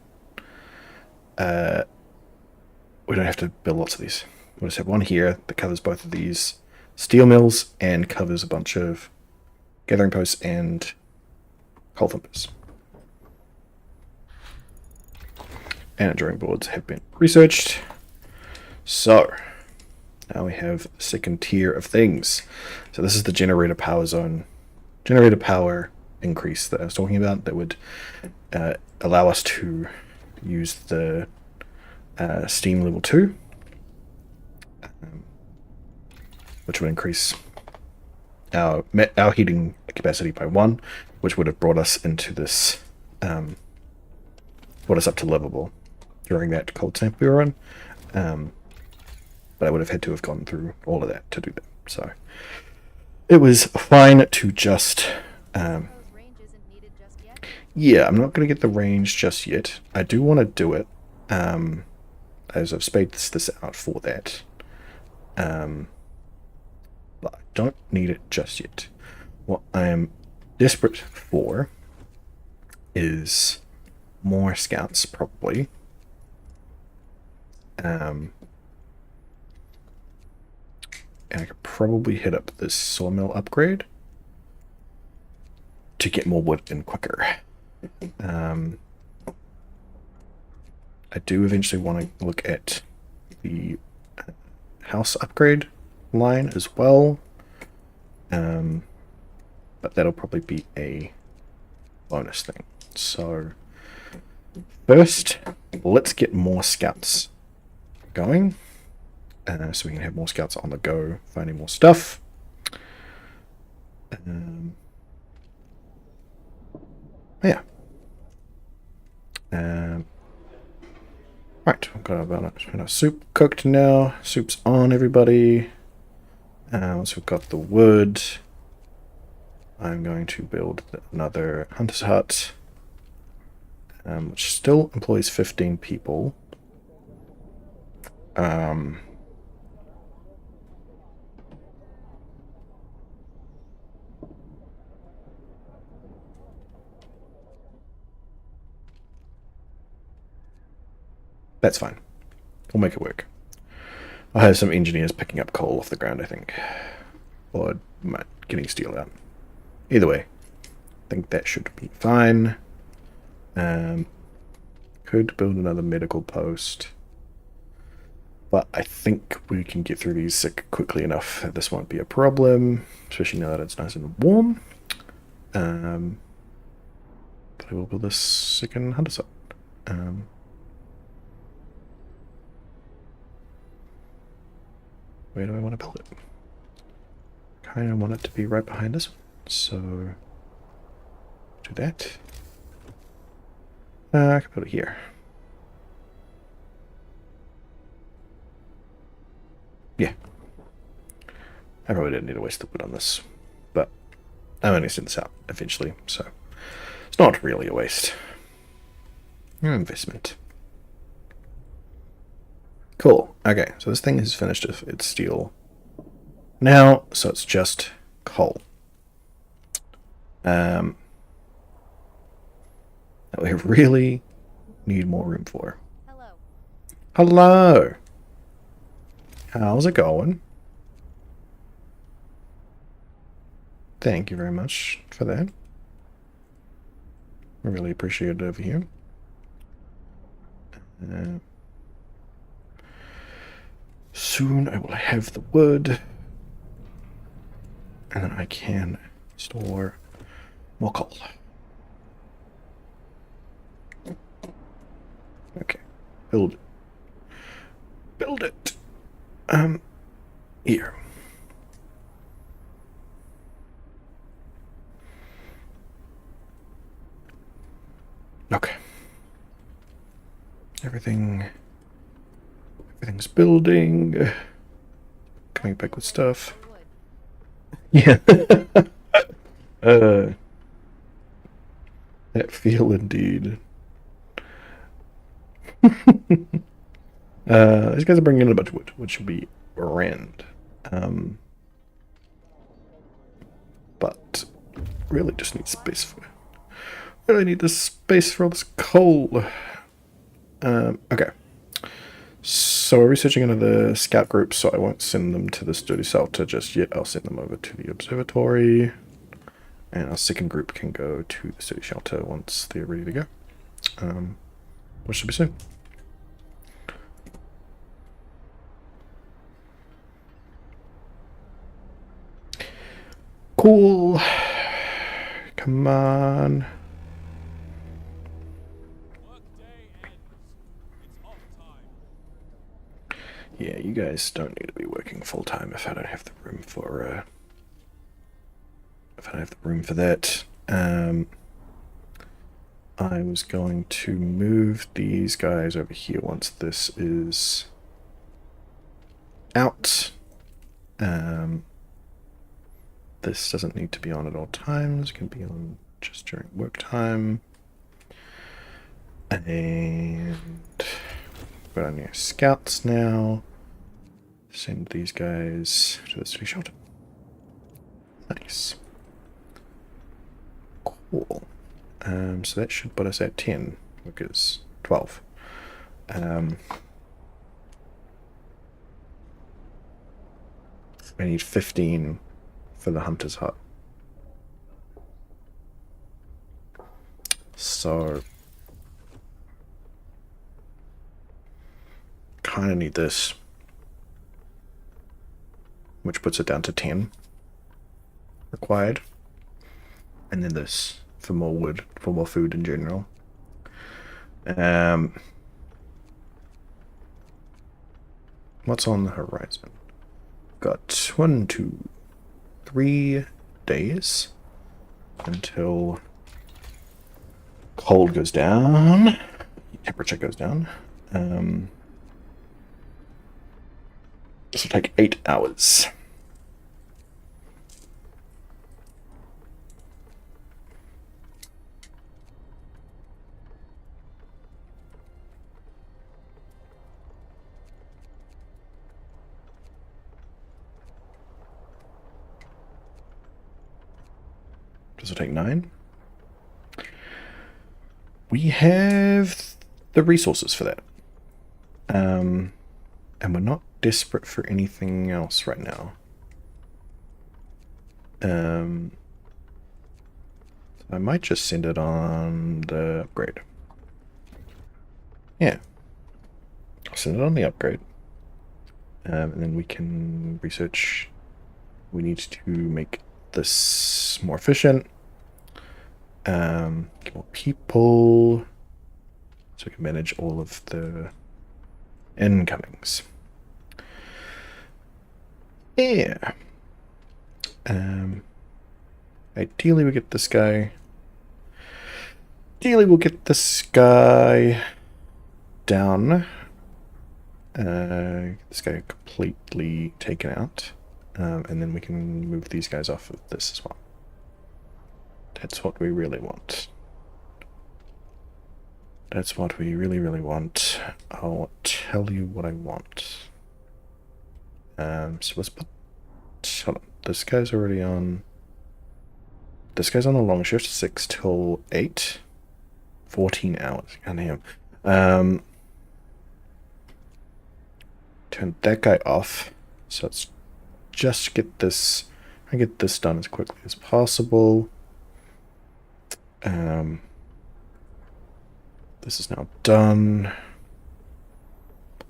we don't have to build lots of these. We'll just have one here that covers both of these steel mills and covers a bunch of gathering posts and coal thumpers. And drawing boards have been researched. So now we have the second tier of things. So this is the generator power zone. Generator power increase that I was talking about that would allow us to use the steam level 2, which would increase our heating capacity by 1, which would have brought us into this, brought us up to livable during that cold snap we were on. But I would have had to have gone through all of that to do that. So it was fine to just yeah, I'm not going to get the range just yet. I do want to do it, as I've spaced this out for that. But I don't need it just yet. What I am desperate for is more scouts, probably. And I could probably hit up this sawmill upgrade to get more wood in quicker. I do eventually want to look at the house upgrade line as well, but that'll probably be a bonus thing. So first, let's get more scouts going, so we can have more scouts on the go, finding more stuff. Yeah. Right, I've got about soup cooked now. Soup's on, everybody. Once we've got the wood, I'm going to build another hunter's hut, which still employs 15 people. That's fine. We'll make it work. I'll have some engineers picking up coal off the ground, I think. Or getting steel out. Either way, I think that should be fine. Could build another medical post. But I think we can get through these quickly enough that this won't be a problem. Especially now that it's nice and warm. But I will build this second hunter site. Where do I want to build it? Kind of want it to be right behind this one. So, do that. I can put it here. Yeah. I probably didn't need to waste the wood on this, but I'm only send this out eventually, so it's not really a waste. An investment. Cool. Okay, so this thing has finished its steel now, so it's just coal. That we really need more room for. Hello. Hello. How's it going? Thank you very much for that. I really appreciate it over here. Soon I will have the wood, and then I can store more coal. Okay, build it. Build it. Here. Okay. Everything's building. Coming back with stuff. Yeah. That feel indeed. These guys are bringing in a bunch of wood, which will be grand. But really just need space for. Really need the space for all this coal. Okay. So we're researching into the scout group, so I won't send them to the sturdy shelter just yet. I'll send them over to the observatory. And our second group can go to the sturdy shelter once they're ready to go. Which should be soon. Cool. Come on. Yeah, you guys don't need to be working full time if I don't have the room for that. I was going to move these guys over here once this is out. This doesn't need to be on at all times. It can be on just during work time. And we're on your scouts now. Send these guys to the city shelter. Nice. Cool. So that should put us at 10, because 12. I need 15 for the hunter's hut. So kind of need this, which puts it down to 10 required, and then this for more wood, for more food in general. What's on the horizon? Got 1, 2, 3 days until cold goes down, temperature goes down. This will take 8 hours. Does it take 9? We have the resources for that. And we're not desperate for anything else right now. So I might just send it on the upgrade. Yeah. I'll send it on the upgrade. And then we can research. We need to make this more efficient. Get more people. So we can manage all of the incomings. Yeah. Ideally we get this guy. Ideally we'll get this guy down. This guy completely taken out. And then we can move these guys off of this as well. That's what we really want. That's what we really, really want. I'll tell you what I want. So let's put... Hold on. This guy's already on... This guy's on a long shift, 6 till 8. 14 hours. Goddamn. Turn that guy off. So let's just get this... I get this done as quickly as possible. This is now done.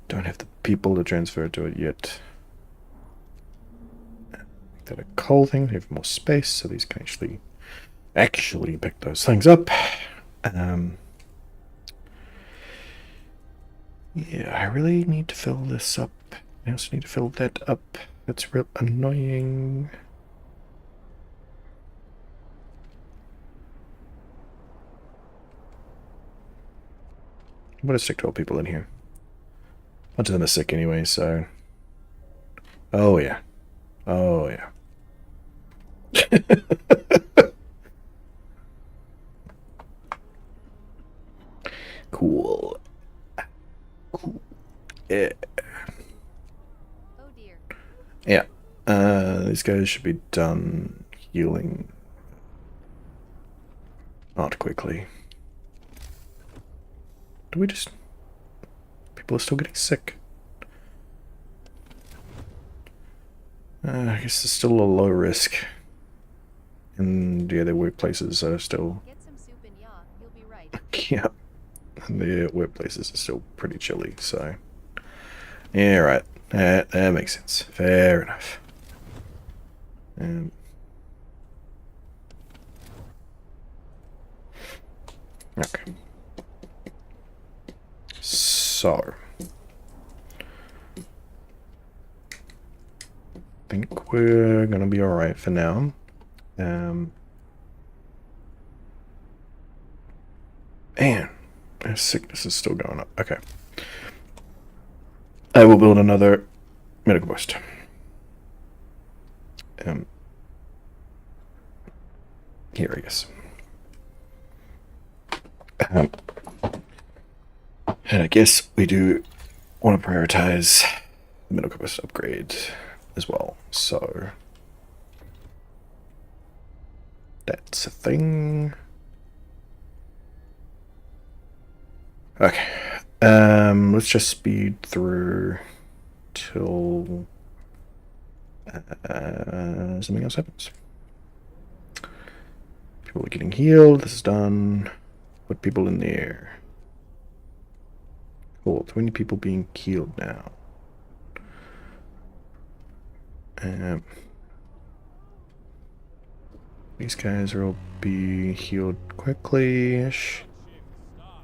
Don't have the people to transfer to it yet. Make that a coal thing. They have more space, so these can actually pick those things up. Yeah, I really need to fill this up. I also need to fill that up. That's real annoying. I'm gonna stick 12 people in here. A bunch of them are sick anyway, so... Oh yeah. Oh yeah. Cool. Cool. Yeah. Oh dear. Yeah. These guys should be done healing. Not quickly. Do we just... People are still getting sick. I guess it's still a low risk. And yeah, their workplaces are still... Get some soup and yaw, you'll be right. Yeah. And their workplaces are still pretty chilly, so... Yeah, right. That makes sense. Fair enough. Okay. So... I think we're gonna be alright for now. Man, sickness is still going up. Okay. I will build another medical post. Here, I guess. And I guess we do want to prioritize the medical post upgrade as well. So that's a thing. Okay. Let's just speed through till something else happens. People are getting healed. This is done. Put people in there. Cool. 20 people being healed now. These guys will be healed quickly-ish.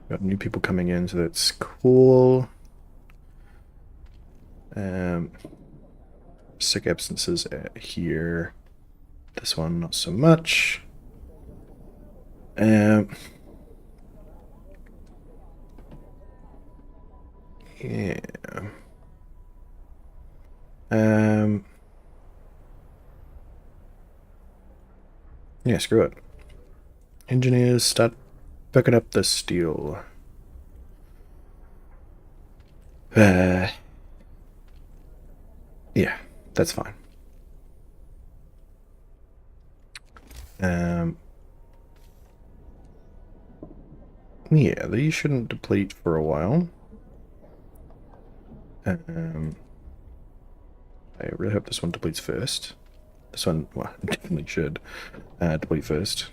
Got new people coming in, so that's cool. Sick absences here. This one, not so much. Yeah. Yeah, screw it. Engineers, start picking up the steel. Yeah, that's fine. Yeah, these shouldn't deplete for a while. I really hope this one depletes first. This one, well, definitely should deplete first.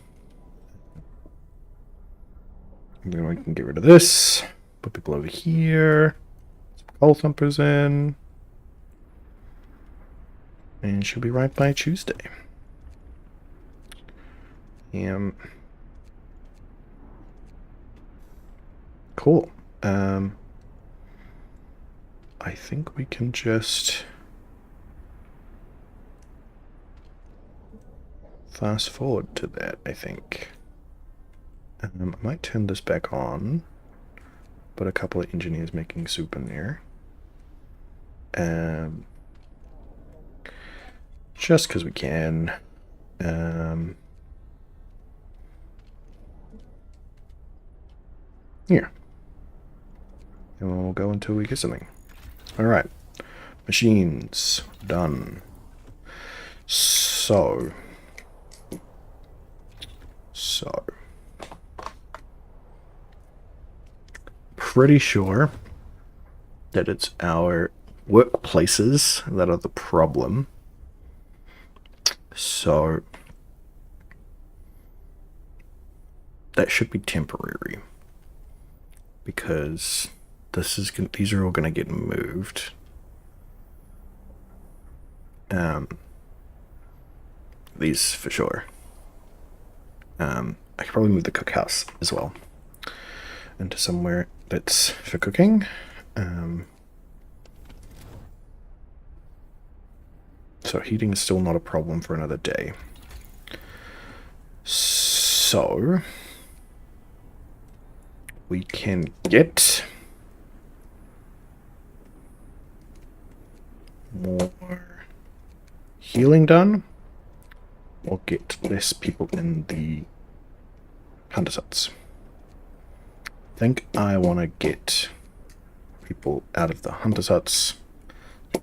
And then we can get rid of this. Put people over here. Some coal thumpers in. And she'll be right by Tuesday. Cool. I think we can just fast forward to that, I think. I might turn this back on. Put a couple of engineers making soup in there. Just because we can. Here. And we'll go until we get something. Alright. Machines. Done. So. Pretty sure that it's our workplaces that are the problem. So. That should be temporary. Because these are all going to get moved. These for sure. I could probably move the cookhouse as well into somewhere that's for cooking. So heating is still not a problem for another day. So we can get more healing done, or get less people in the hunter's huts. I think I want to get people out of the hunter's huts,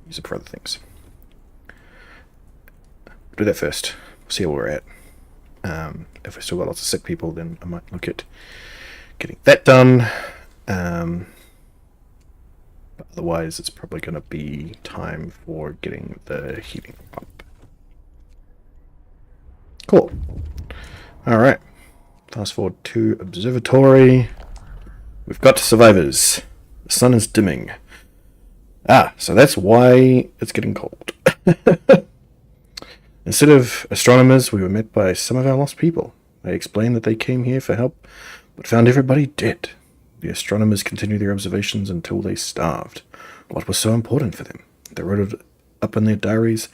use it for other things. Do that first, see where we're at. If we still got lots of sick people, then I might look at getting that done. But otherwise, it's probably going to be time for getting the heating up. Cool. Alright. Fast forward to observatory. We've got survivors. The sun is dimming. So that's why it's getting cold. Instead of astronomers, we were met by some of our lost people. They explained that they came here for help, but found everybody dead. The astronomers continued their observations until they starved. What was so important for them? They wrote it up in their diaries.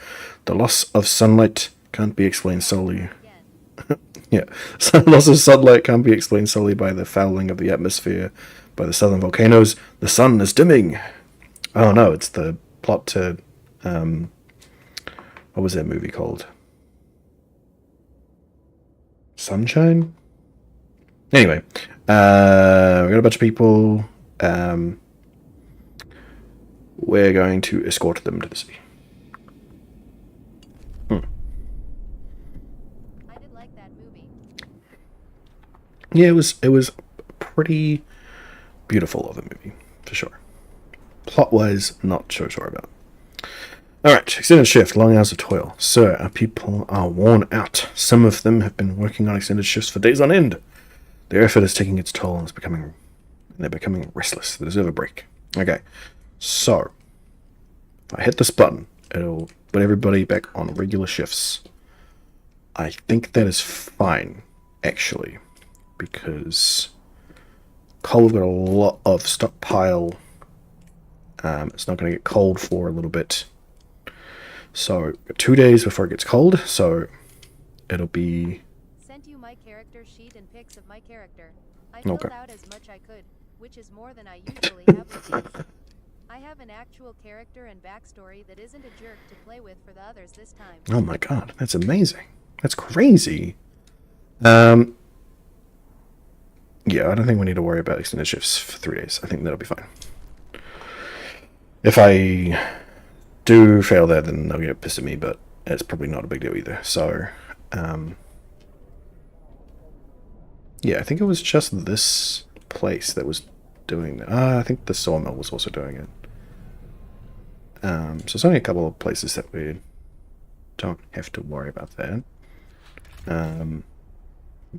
The loss of sunlight can't be explained solely. Yeah, so loss of sunlight can't be explained solely by the fouling of the atmosphere by the southern volcanoes. The sun is dimming. Oh no, it's the plot to what was that movie called? Sunshine? Anyway, we got a bunch of people. We're going to escort them to the sea. I did like that movie. Yeah, it was pretty beautiful of a movie, for sure. Plot-wise, not so sure about. Alright, extended shift, long hours of toil. Sir, our people are worn out. Some of them have been working on extended shifts for days on end. Their effort is taking its toll and they're becoming restless. They deserve a break. Okay, so if I hit this button, it'll put everybody back on regular shifts. I think that is fine, actually, because coal's got a lot of stockpile. It's not going to get cold for a little bit. So 2 days before it gets cold, so it'll be... Sent you my character sheet and pics of my character. I filled out as much I could, which is more than I usually have with these. I have an actual character and backstory that isn't a jerk to play with for the others this time. Oh my god, that's amazing. That's crazy. Yeah, I don't think we need to worry about extended shifts for 3 days. I think that'll be fine. If I do fail that, then they'll get pissed at me, but it's probably not a big deal either. So, yeah, I think it was just this place that was doing that. I think the sawmill was also doing it. So there's only a couple of places that we don't have to worry about that. We've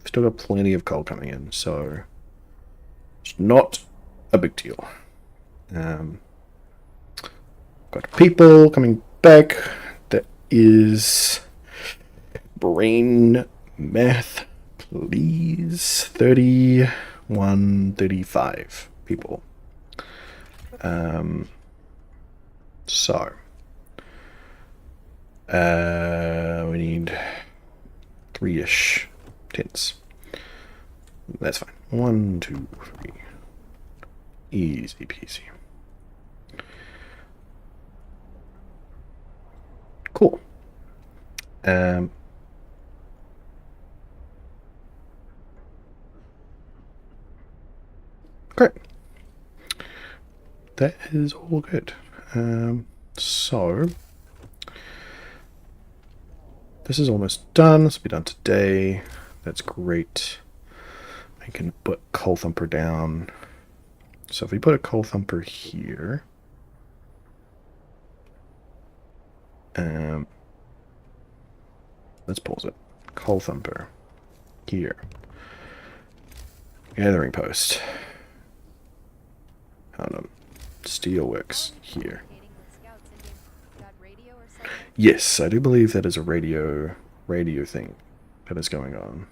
still got plenty of coal coming in, so it's not a big deal. Got people coming back. That is brain math, please. 31, 35 people. So we need 3-ish tents. That's fine. 1, 2, 3. Easy peasy. Cool. Great. That is all good. So this is almost done. This will be done today. That's great. I can put Coal Thumper down. So if we put a Coal Thumper here, let's pause it. Coal Thumper here. Gathering post. Hold on. Steelworks here. Yes, I do believe that is a radio thing that is going on.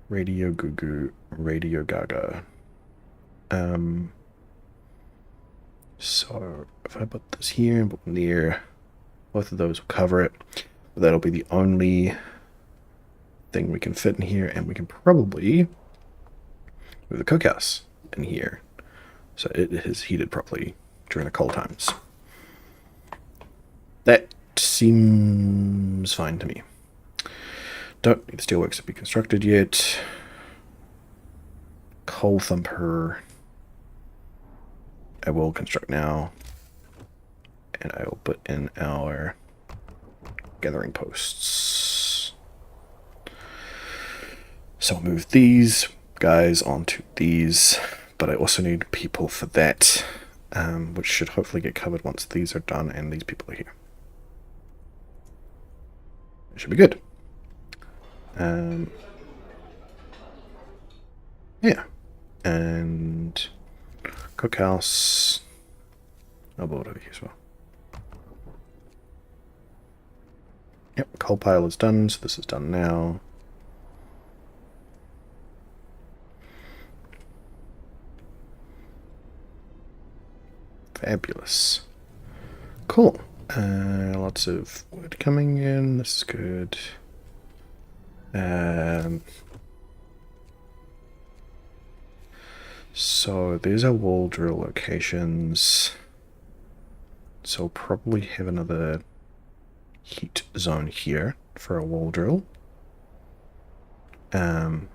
Radio Gugu, Radio Gaga. So if I put this here and put near, both of those will cover it. But that'll be the only thing we can fit in here, and we can probably move the cookhouse in here, so it is heated properly during the cold times. That seems fine to me. Don't need the steelworks to be constructed yet. Coal Thumper I will construct now, and I will put in our gathering posts. So I'll move these guys onto these, but I also need people for that, which should hopefully get covered once these are done and these people are here. It should be good. Yeah, and cookhouse. I'll build over here as well. Yep, coal pile is done, so this is done now. Fabulous. Cool. Lots of wood coming in. This is good. So there's our wall drill locations. So we'll probably have another heat zone here for a wall drill. And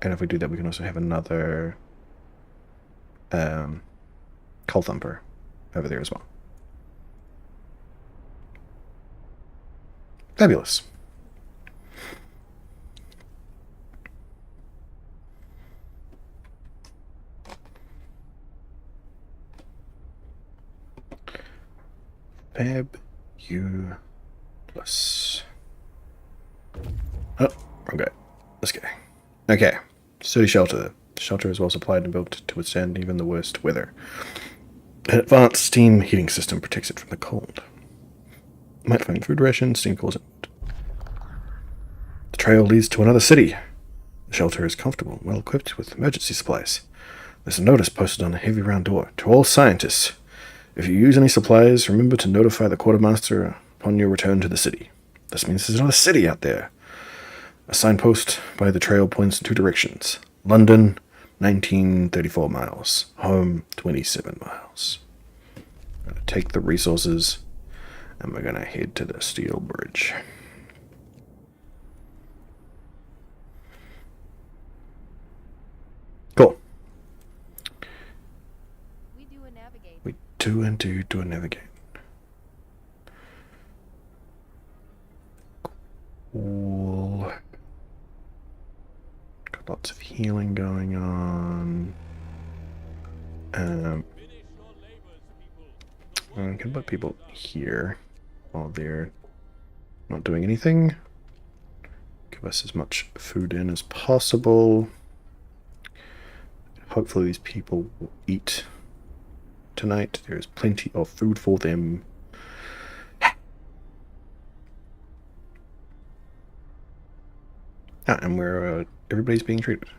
if we do that, we can also have another Coal Thumper over there as well. Fabulous. Fabulous. Oh, wrong guy. This guy. Okay. Sturdy shelter. The shelter is well supplied and built to withstand even the worst weather. An advanced steam heating system protects it from the cold. Might find food rations, steam cools it. The trail leads to another city. The shelter is comfortable, well equipped with emergency supplies. There's a notice posted on a heavy round door. To all scientists, if you use any supplies, remember to notify the quartermaster upon your return to the city. This means there's another city out there. A signpost by the trail points in 2 directions. London, 1934 miles. Home, 27 miles. I'm going to take the resources, and we're going to head to the steel bridge. Cool. We do a navigate. We do indeed do a navigate. Cool. Got lots of healing going on. I can put people here while they're not doing anything. Give us as much food in as possible. Hopefully these people will eat tonight. There is plenty of food for them. And where everybody's being treated. I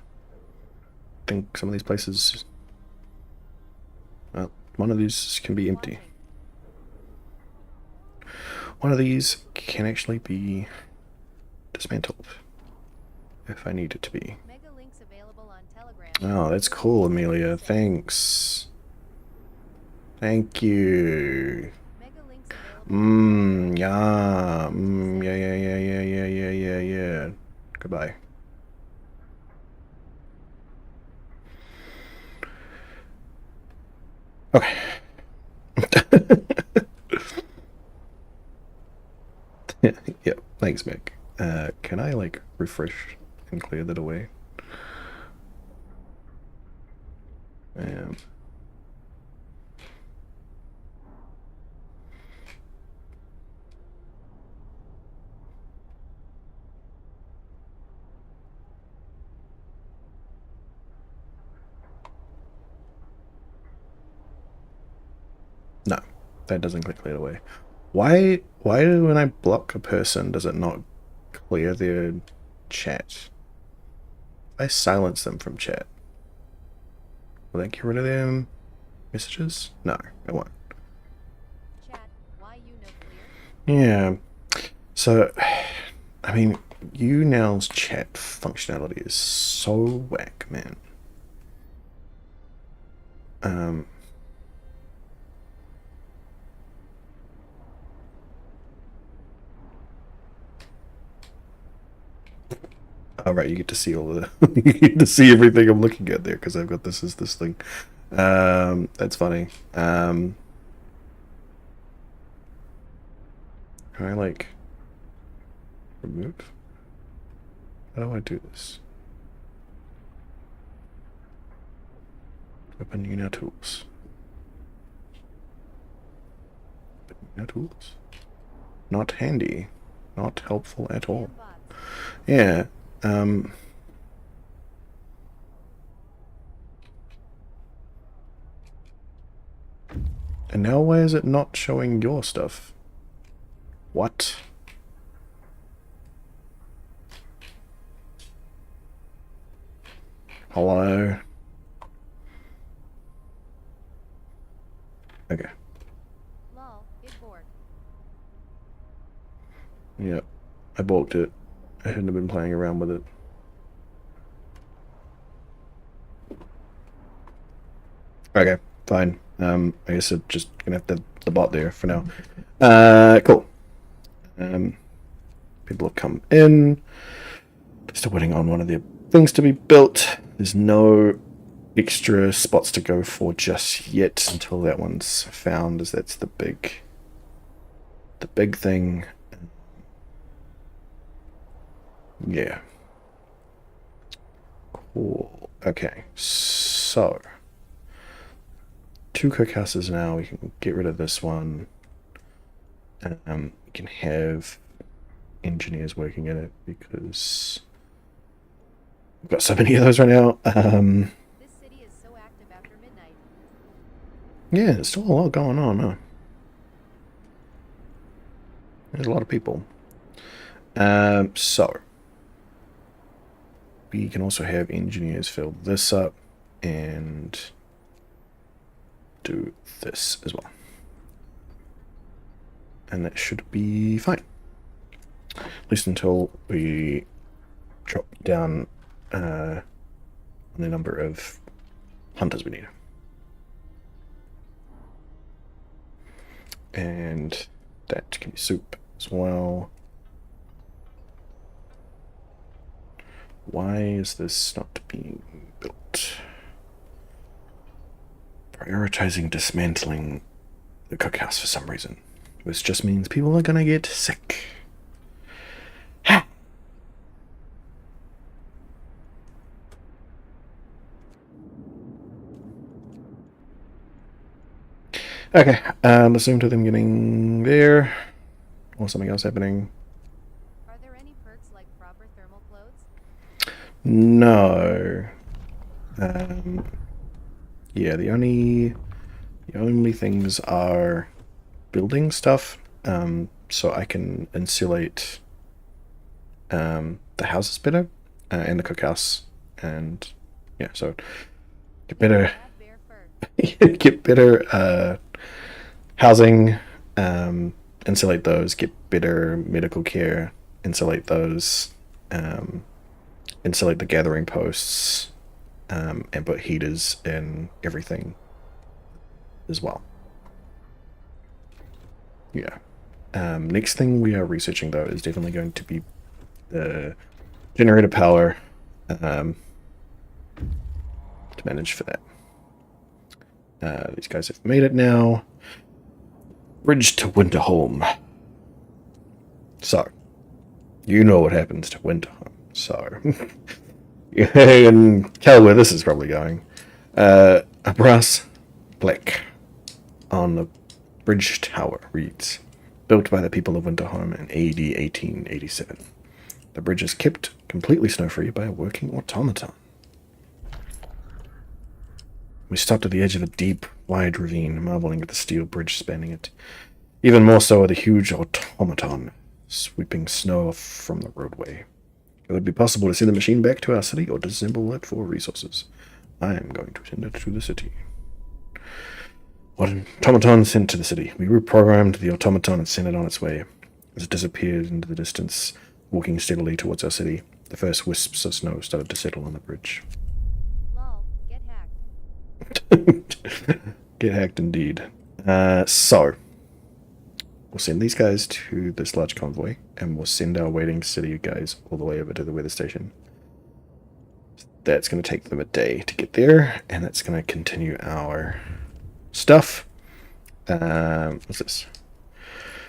think some of these places... Well, one of these can be empty. One of these can actually be dismantled. If I need it to be. Mega links available on Telegram. Oh, that's cool, Amelia. Thanks. Thank you. Mega links available. Yeah. Yeah. Goodbye. Okay. Yep, thanks, Mick. Can I, like, refresh and clear that away? No, that doesn't clear it away. Why when I block a person does it not clear their chat? If I silence them from chat, will that get rid of their messages? No, it won't. Chat, why you no clear? Yeah. So, I mean, YouNow's chat functionality is so whack, man. Oh, right, you get to see all the you get to see everything I'm looking at there because I've got this as this thing. That's funny. Can I like remove? How do I do this? Open YouNow tools. Open YouNow tools. Not handy. Not helpful at all. Yeah. And now why is it not showing your stuff? What? Hello? Okay. Lol, it bored. Yep. I balked it. I shouldn't have been playing around with it. Okay, fine. I guess I'm just gonna have the bot there for now. Cool. People have come in. Still waiting on one of the things to be built. There's no extra spots to go for just yet until that one's found, as that's the big thing. Yeah. Cool. Okay, so 2 cookhouses now. We can get rid of this one. We can have engineers working in it because we've got so many of those right now. This city is so active after midnight. Yeah, there's still a lot going on, huh? There's a lot of people. So we can also have engineers fill this up and do this as well. And that should be fine. At least until we drop down the number of hunters we need. And that can be soup as well. Why is this not being built? Prioritizing dismantling the cookhouse for some reason. This just means people are gonna get sick. Ha! Okay, assume to them getting there, or something else happening. Are there any perks like proper thermal clothes? No. Yeah, the only things are building stuff. So I can insulate the houses better, and the cookhouse, and yeah, so get better Add bear fur. get better housing, insulate those, get better medical care, insulate those, insulate the gathering posts, and put heaters in everything as well. Yeah. Next thing we are researching though is definitely going to be the generator power, to manage for that. These guys have made it now. Bridge to Winterholm. So, you know what happens to Winterholm. So, you can tell where this is probably going. A brass plaque on the bridge tower reads, built by the people of Winterholm in AD 1887. The bridge is kept completely snow-free by a working automaton. We stopped at the edge of a deep, wide ravine, marveling at the steel bridge spanning it. Even more so at the huge automaton sweeping snow off from the roadway. It would be possible to send the machine back to our city or disassemble it for resources. I am going to send it to the city. What an automaton sent to the city. We reprogrammed the automaton and sent it on its way. As it disappeared into the distance, walking steadily towards our city, the first wisps of snow started to settle on the bridge. Lol, get hacked. Get hacked indeed. So, we'll send these guys to this large convoy, and we'll send our waiting city guys all the way over to the weather station. That's going to take them a day to get there, and that's going to continue our stuff. What's this?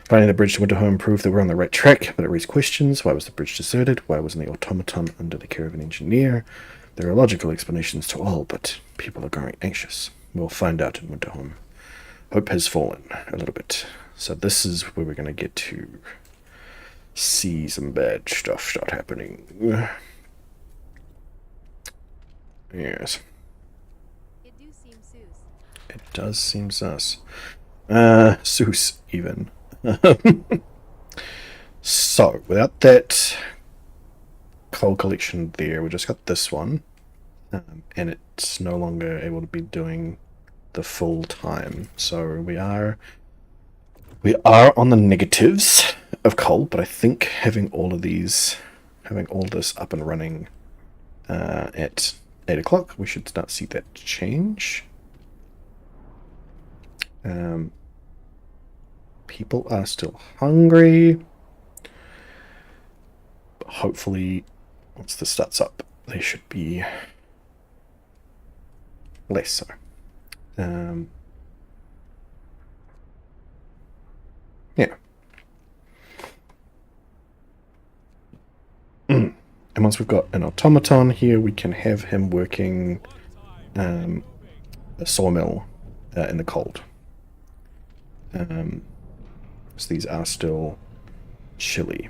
Finding the bridge to Winterholm proved that we're on the right track, but it raised questions. Why was the bridge deserted? Why wasn't the automaton under the care of an engineer? There are logical explanations to all, but people are growing anxious. We'll find out in Winterholm. Hope has fallen a little bit. So this is where we're going to get to see some bad stuff start happening. Yes. It do seem sus. It does seem sus. Seuss, even. So, without that coal collection there, we just got this one. And it's no longer able to be doing the full time. So we are on the negatives of coal, but I think having all this up and running at 8 o'clock, we should start to see that change. People are still hungry. But hopefully, once this starts up, they should be less so. Yeah. And once we've got an automaton here, we can have him working a sawmill in the cold. So these are still chilly.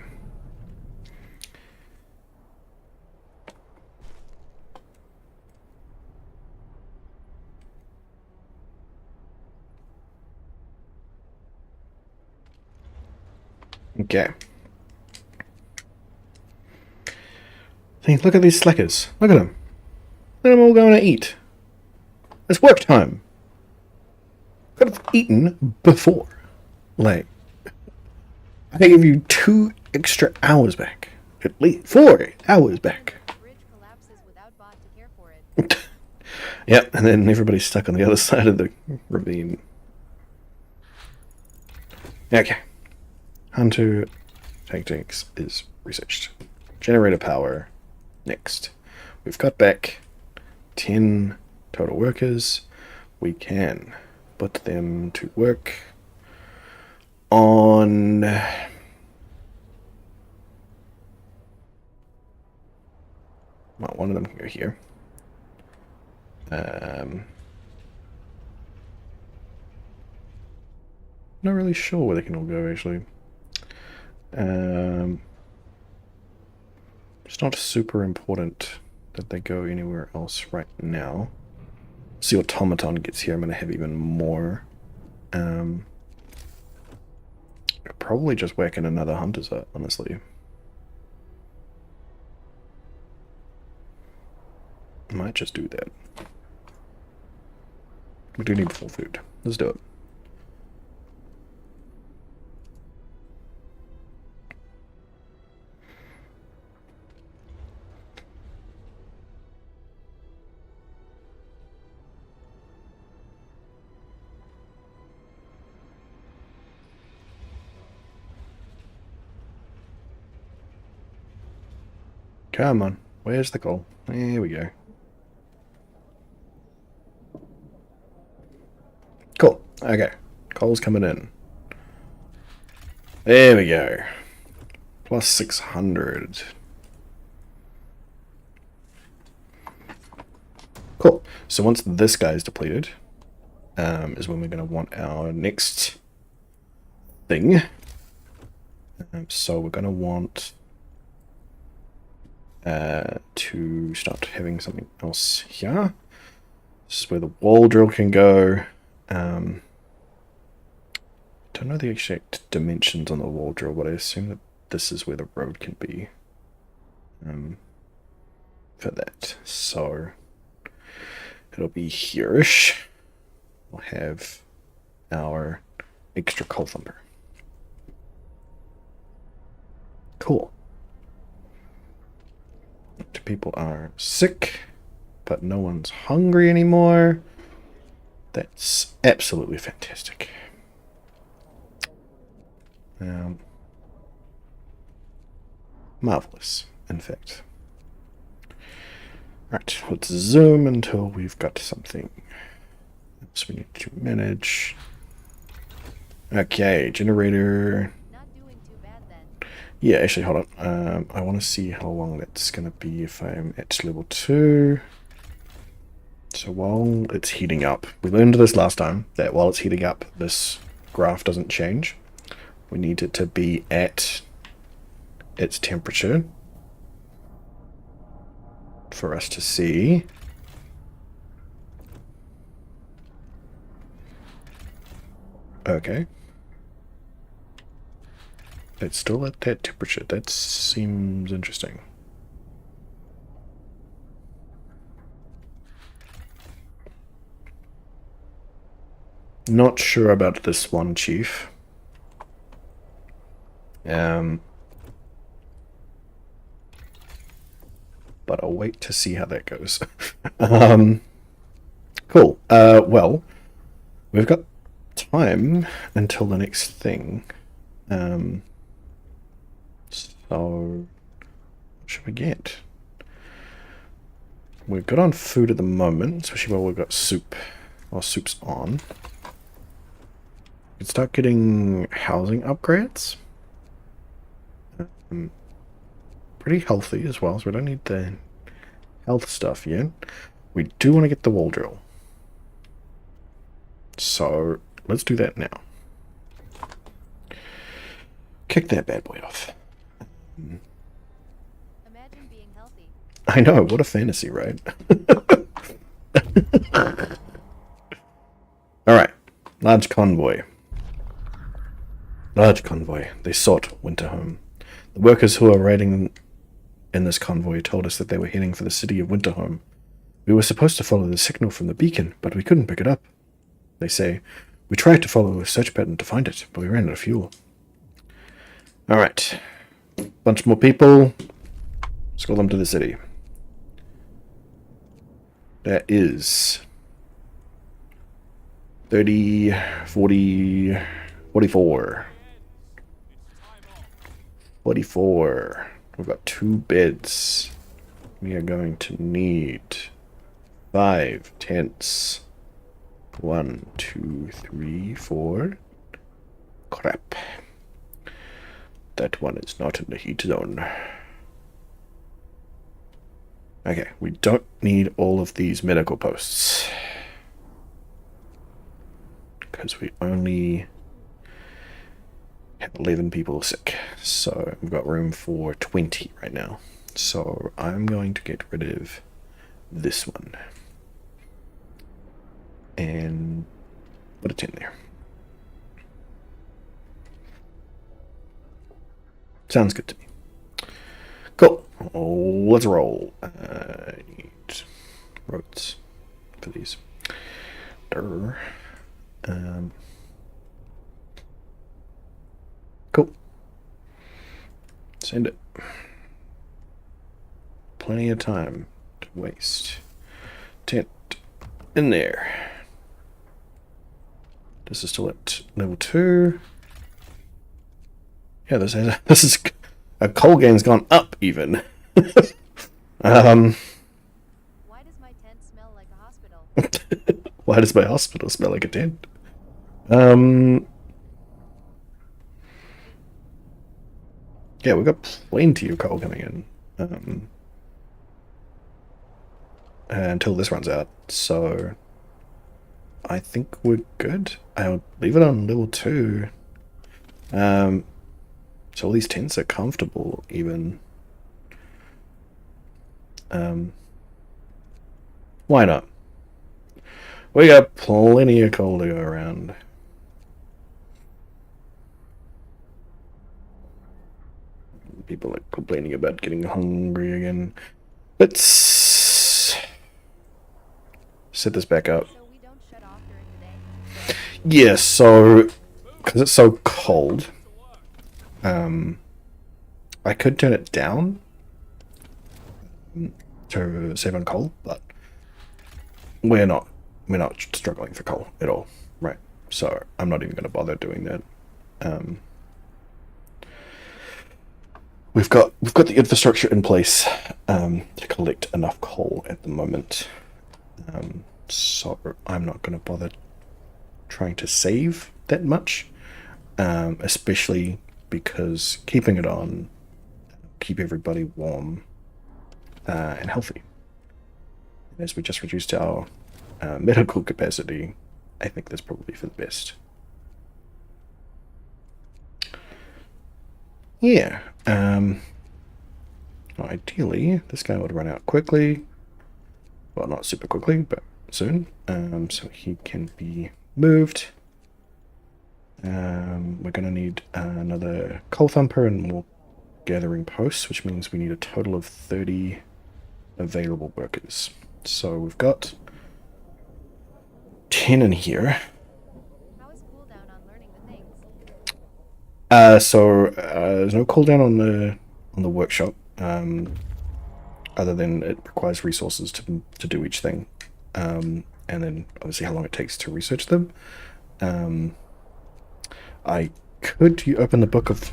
Okay. See, look at these slackers. Look at them. Look at them all going to eat. It's work time. Could have eaten before. Like, I give you 2 extra hours back. At least 4 hours back. The bridge collapses without bot to care for it. Yep, and then everybody's stuck on the other side of the ravine. Okay. Hunter Tactics is researched. Generator power. Next. We've got back 10 total workers. We can put them to work on well, one of them can go here. not really sure where they can all go, actually. It's not super important that they go anywhere else right now. Once the automaton gets here, I'm going to have even more. Probably just whack in another hunter's hut, honestly. Might just do that. We do need full food. Let's do it. Come on. Where's the goal? There we go. Cool. Okay. Coal's coming in. There we go. Plus 600. Cool. So once this guy is depleted, is when we're going to want our next thing. So we're going to want to start having something else here. This is where the wall drill can go. Don't know the exact dimensions on the wall drill, but I assume that this is where the road can be for that. So it'll be here-ish. We'll have our extra coal thumper. Cool. People are sick, but no one's hungry anymore. That's absolutely fantastic. Marvelous, in fact. Right, let's zoom until we've got something else we need to manage. Okay, generator. Not doing too bad then. Yeah, actually, hold on. I want to see how long that's going to be if I'm at level 2. So while it's heating up, we learned this last time, that while it's heating up, this graph doesn't change. We need it to be at its temperature for us to see. Okay. It's still at that temperature. That seems interesting. Not sure about this one, Chief. But I'll wait to see how that goes. Cool. Well, we've got time until the next thing. So, what should we get? We're good on food at the moment, especially while we've got soup. While soup's on. We can start getting housing upgrades. Pretty healthy as well, so we don't need the health stuff yet. We do want to get the wall drill. So, let's do that now. Kick that bad boy off. Imagine being healthy. I know, what a fantasy, right? Alright, large convoy. Large convoy. They sought Winterhome. The workers who are riding in this convoy told us that they were heading for the city of Winterhome. We were supposed to follow the signal from the beacon, but we couldn't pick it up. They say, we tried to follow a search pattern to find it, but we ran out of fuel. Alright. Bunch more people. Let's go them to the city. That is 30, 40, 44. 44. We've got 2 beds. We are going to need 5 tents. 1, 2, 3, 4. Crap. That one is not in the heat zone. Okay, we don't need all of these medical posts. Because we only 11 people sick, so we've got room for 20 right now. So I'm going to get rid of this one and put a 10 there. Sounds good to me. Cool. Let's roll. I need roads for these. Cool. Send it. Plenty of time to waste. Tent in there. This is still at level 2. Yeah, this is a coal game's gone up even. Why does my tent smell like a hospital? Why does my hospital smell like a tent? Yeah, we've got plenty of coal coming in. Until this runs out, so I think we're good. I'll leave it on level 2. So all these tents are comfortable, even. Why not? We got plenty of coal to go around. People are complaining about getting hungry again. Let's set this back up. So we don't shut off during the day? Yeah, so because it's so cold, I could turn it down to save on coal, but we're not struggling for coal at all, right? So I'm not even going to bother doing that. We've got the infrastructure in place to collect enough coal at the moment, so I'm not going to bother trying to save that much, especially because keeping it on keep everybody warm and healthy. As we just reduced our medical capacity, I think that's probably for the best. Yeah. Ideally, this guy would run out quickly. Well, not super quickly, but soon. So he can be moved. We're going to need another coal thumper and more gathering posts, which means we need a total of 30 available workers. So we've got 10 in here. How is cooldown on learning the things? There's no cooldown on the workshop, other than it requires resources to do each thing, and then obviously how long it takes to research them. I could open the book of.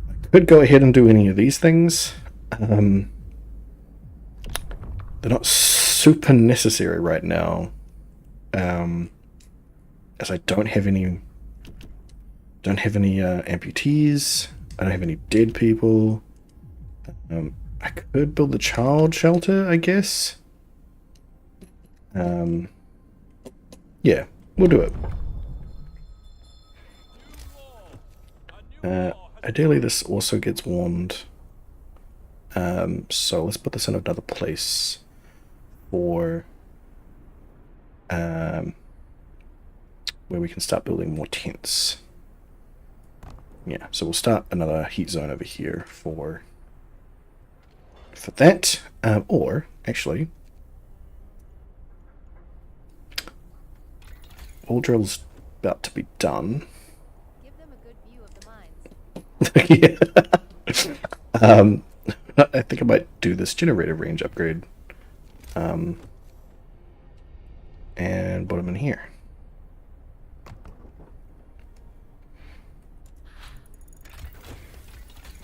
I could go ahead and do any of these things. They're not super necessary right now, as I don't have any amputees. I don't have any dead people. I could build the child shelter, I guess. Yeah, we'll do it. Ideally, this also gets warmed. So let's put this in another place for where we can start building more tents. Yeah, so we'll start another heat zone over here for that. Or actually, all drill's about to be done. Give them a good view of the mines. Yeah. I think I might do this generator range upgrade. And put them in here.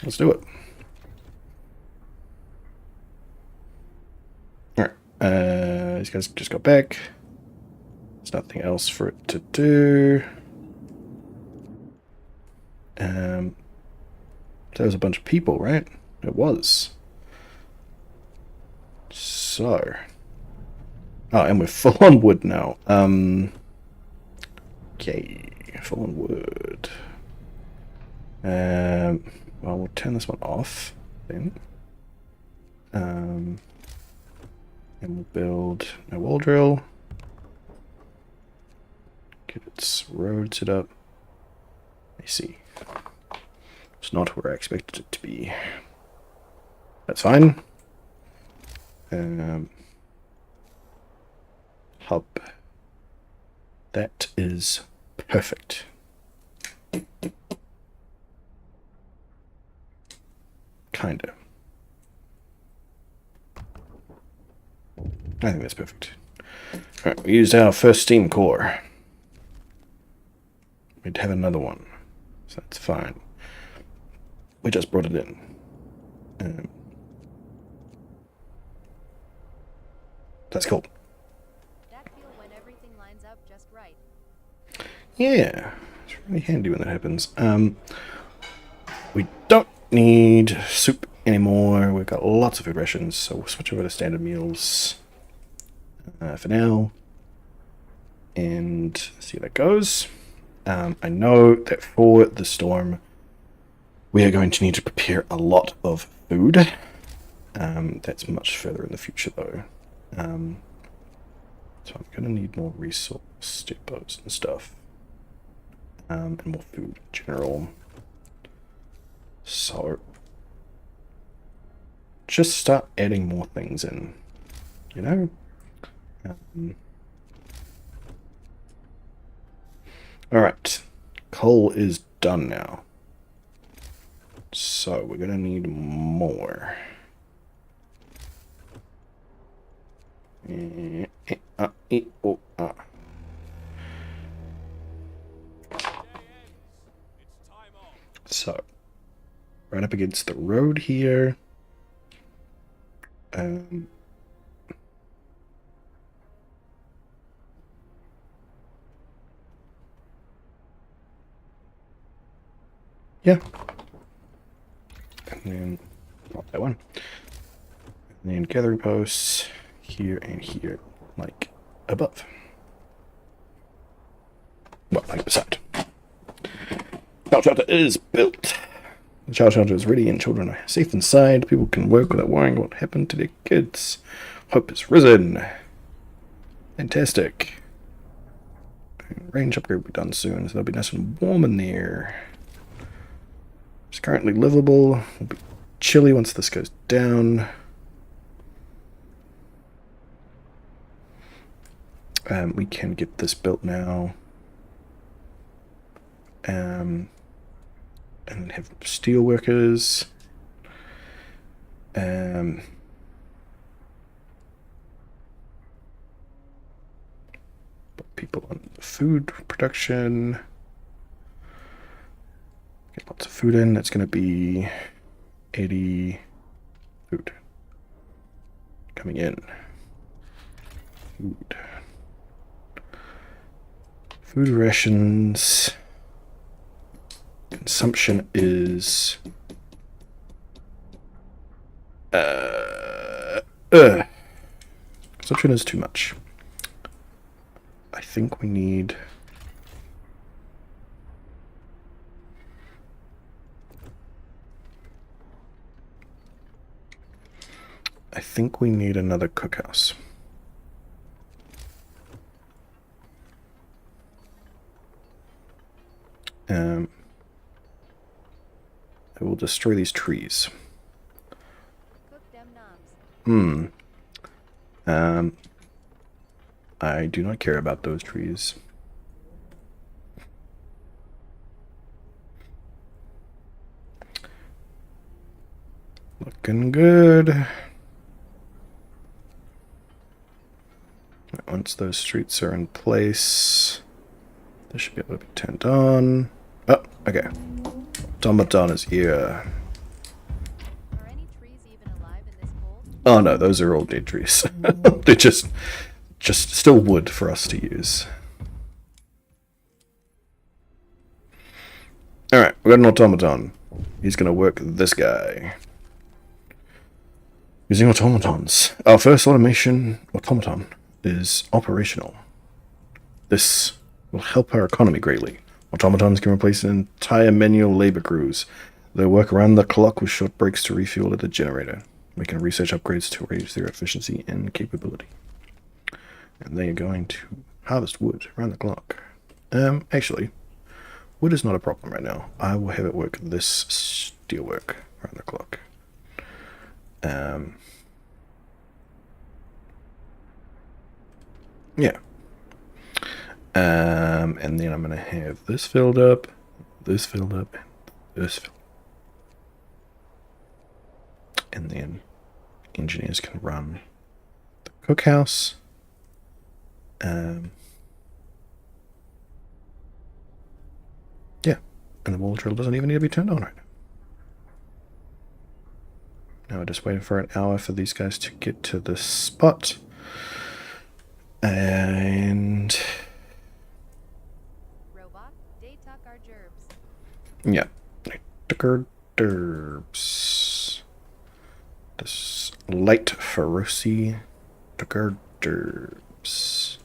Let's do it. Alright. These guys just got back. There's nothing else for it to do. There was a bunch of people, right? It was. So. Oh, and we're full on wood now. Okay, full on wood. Well, we'll turn this one off then. And we'll build a wall drill. Get its road set up. I see. It's not where I expected it to be. That's fine. Hub. That is perfect. Kinda. I think that's perfect. Alright, we used our first steam core. We'd have another one, so that's fine. We just brought it in. That's cool. That feel when everything lines up just right. Yeah, it's really handy when that happens. We don't need soup anymore. We've got lots of food rations, so we'll switch over to standard meals for now. And see how that goes. I know that for the storm, we are going to need to prepare a lot of food. That's much further in the future, though. So I'm going to need more resource depots and stuff. And more food in general. So, just start adding more things in, you know? Alright, coal is done now. So, we're going to need more. So, right up against the road here. Yeah. And then, not that one. And then gathering posts here and here, like above. Well, like beside. Child shelter is built. The child shelter is ready and children are safe inside. People can work without worrying what happened to their kids. Hope is risen. Fantastic. Range upgrade will be done soon, so they'll be nice and warm in there. It's currently livable. It'll be chilly once this goes down. We can get this built now. And then have steel workers. Put people on food production. Get lots of food in. That's going to be 80 food coming in. Food rations. Consumption is consumption is too much. I think we need another cookhouse. I will destroy these trees. Cook them knobs. I do not care about those trees. Looking good. Once those streets are in place, they should be able to be turned on. Oh, okay. Automaton is here. Are any trees even alive in this cold? Oh no, those are all dead trees. They're just still wood for us to use. Alright, we got an automaton. He's gonna work this guy. Using automatons. Our first automaton is operational. This will help our economy greatly. Automatons can replace an entire manual labor crews. They work around the clock with short breaks to refuel at the generator. We can research upgrades to raise their efficiency and capability. And they are going to harvest wood around the clock. Actually, wood is not a problem right now. I will have it work this steelwork around the clock. Yeah. And then I'm going to have this filled up, and this filled up. And then engineers can run the cookhouse. Yeah, and the wall drill doesn't even need to be turned on right now. Now we're just waiting for an hour for these guys to get to the spot. And Robot, they tuck our gerbs. yeah, they took our derbs. This light ferocy took our derbs.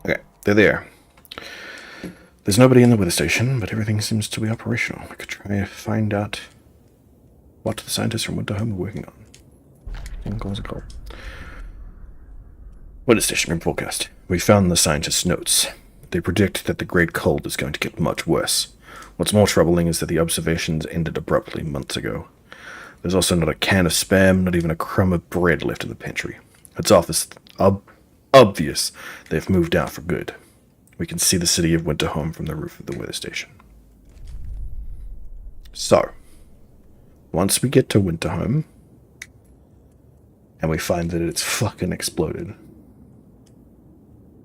Okay, they're there. There's nobody in the weather station, but everything seems to be operational. We could try to find out what the scientists from Winterhome are working on. Calls a call. Weather station forecast. We found the scientists' notes. They predict that the Great Cold is going to get much worse. What's more troubling is that the observations ended abruptly months ago. There's also not a can of Spam, not even a crumb of bread left in the pantry. It's obvious they've moved out for good. We can see the city of Winterhome from the roof of the weather station. So, once we get to Winterhome, and we find that it's fucking exploded,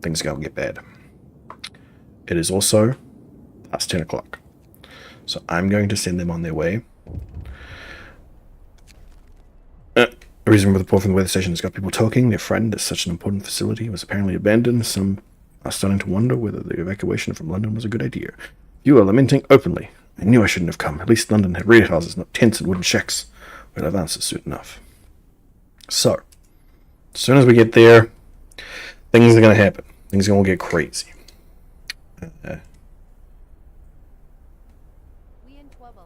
things are gonna get bad. It is also past 10 o'clock. So I'm going to send them on their way. A reasonable report from the weather station has got people talking. They're frightened that such an important facility was apparently abandoned. Some are starting to wonder whether the evacuation from London was a good idea. You are lamenting openly. I knew I shouldn't have come. At least London had red houses, not tents and wooden shacks. We'll have answers soon enough. So, as soon as we get there, things are going to happen. Things are going to get crazy.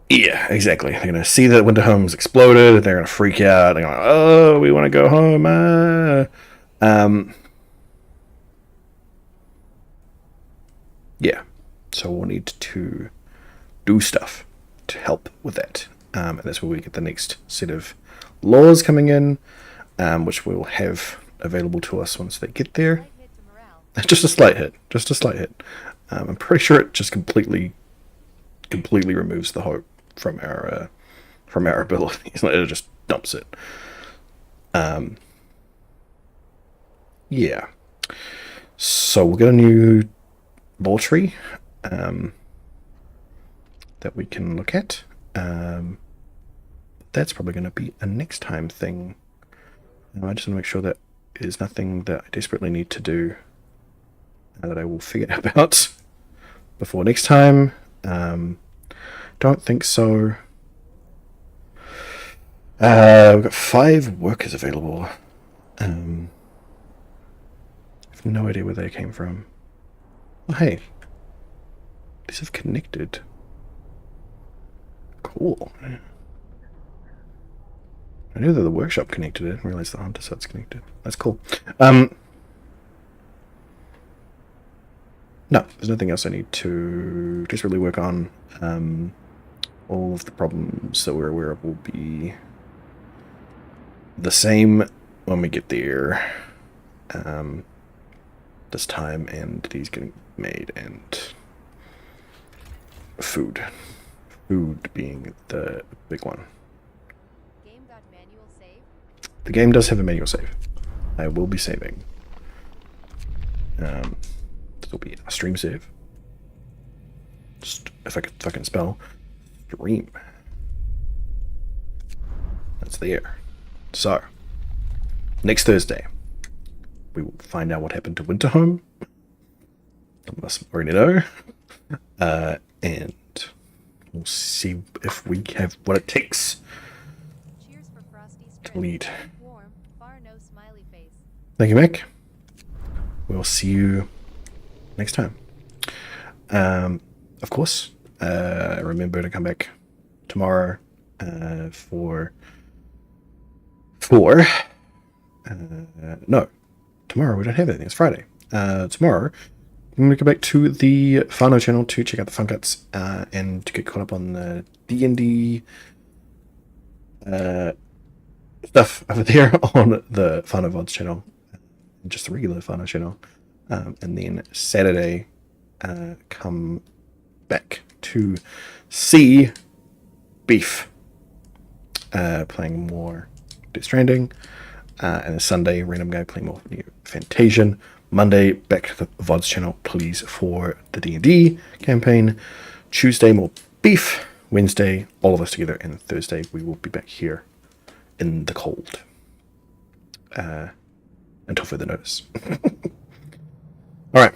Yeah, exactly. They're going to see that Winterhome's exploded. They're going to freak out. They're going, oh, we want to go home. Yeah. So we'll need to do stuff to help with that. And that's where we get the next set of laws coming in, which we'll have available to us once they get there. Just a slight hit. Just a slight hit. I'm pretty sure it just completely removes the hope from our abilities. It just dumps it. Yeah. So we'll get a new laboratory that we can look at. That's probably going to be a next time thing. I just want to make sure that there's nothing that I desperately need to do that I will figure out before next time. Don't think so. We've got 5 workers available. I have no idea where they came from. Oh, hey. These have connected. Cool. I knew that the workshop connected. I didn't realize the hunter site's connected. That's cool. No, there's nothing else I need to just really work on. All of the problems that we're aware of will be the same when we get there this time, and these getting made, and food being the big one. Game got manual save? The game does have a manual save. I will be saving. This will be a stream save. Just, if I could fucking spell stream. That's there. So, next Thursday, we will find out what happened to Winterhome. Some of us already know. And we'll see if we have what it takes Cheers for Frosty's to lead. warm, far no smiley face. Thank you, Mick. we'll see you next time. Of course, remember to come back tomorrow no, tomorrow we don't have anything. It's Friday. Tomorrow I'm going to go back to the Whānau channel to check out the Fun Cuts and to get caught up on the D&D stuff over there on the Whānau VODs channel, just the regular Whānau channel. And then Saturday, come back to see Beef playing more Death Stranding. And then Sunday, random guy playing more new Fantasian. Monday, back to the VODs channel, please, for the D&D campaign. Tuesday, more Beef. Wednesday, all of us together. And Thursday, we will be back here in the cold. Until further notice. All right.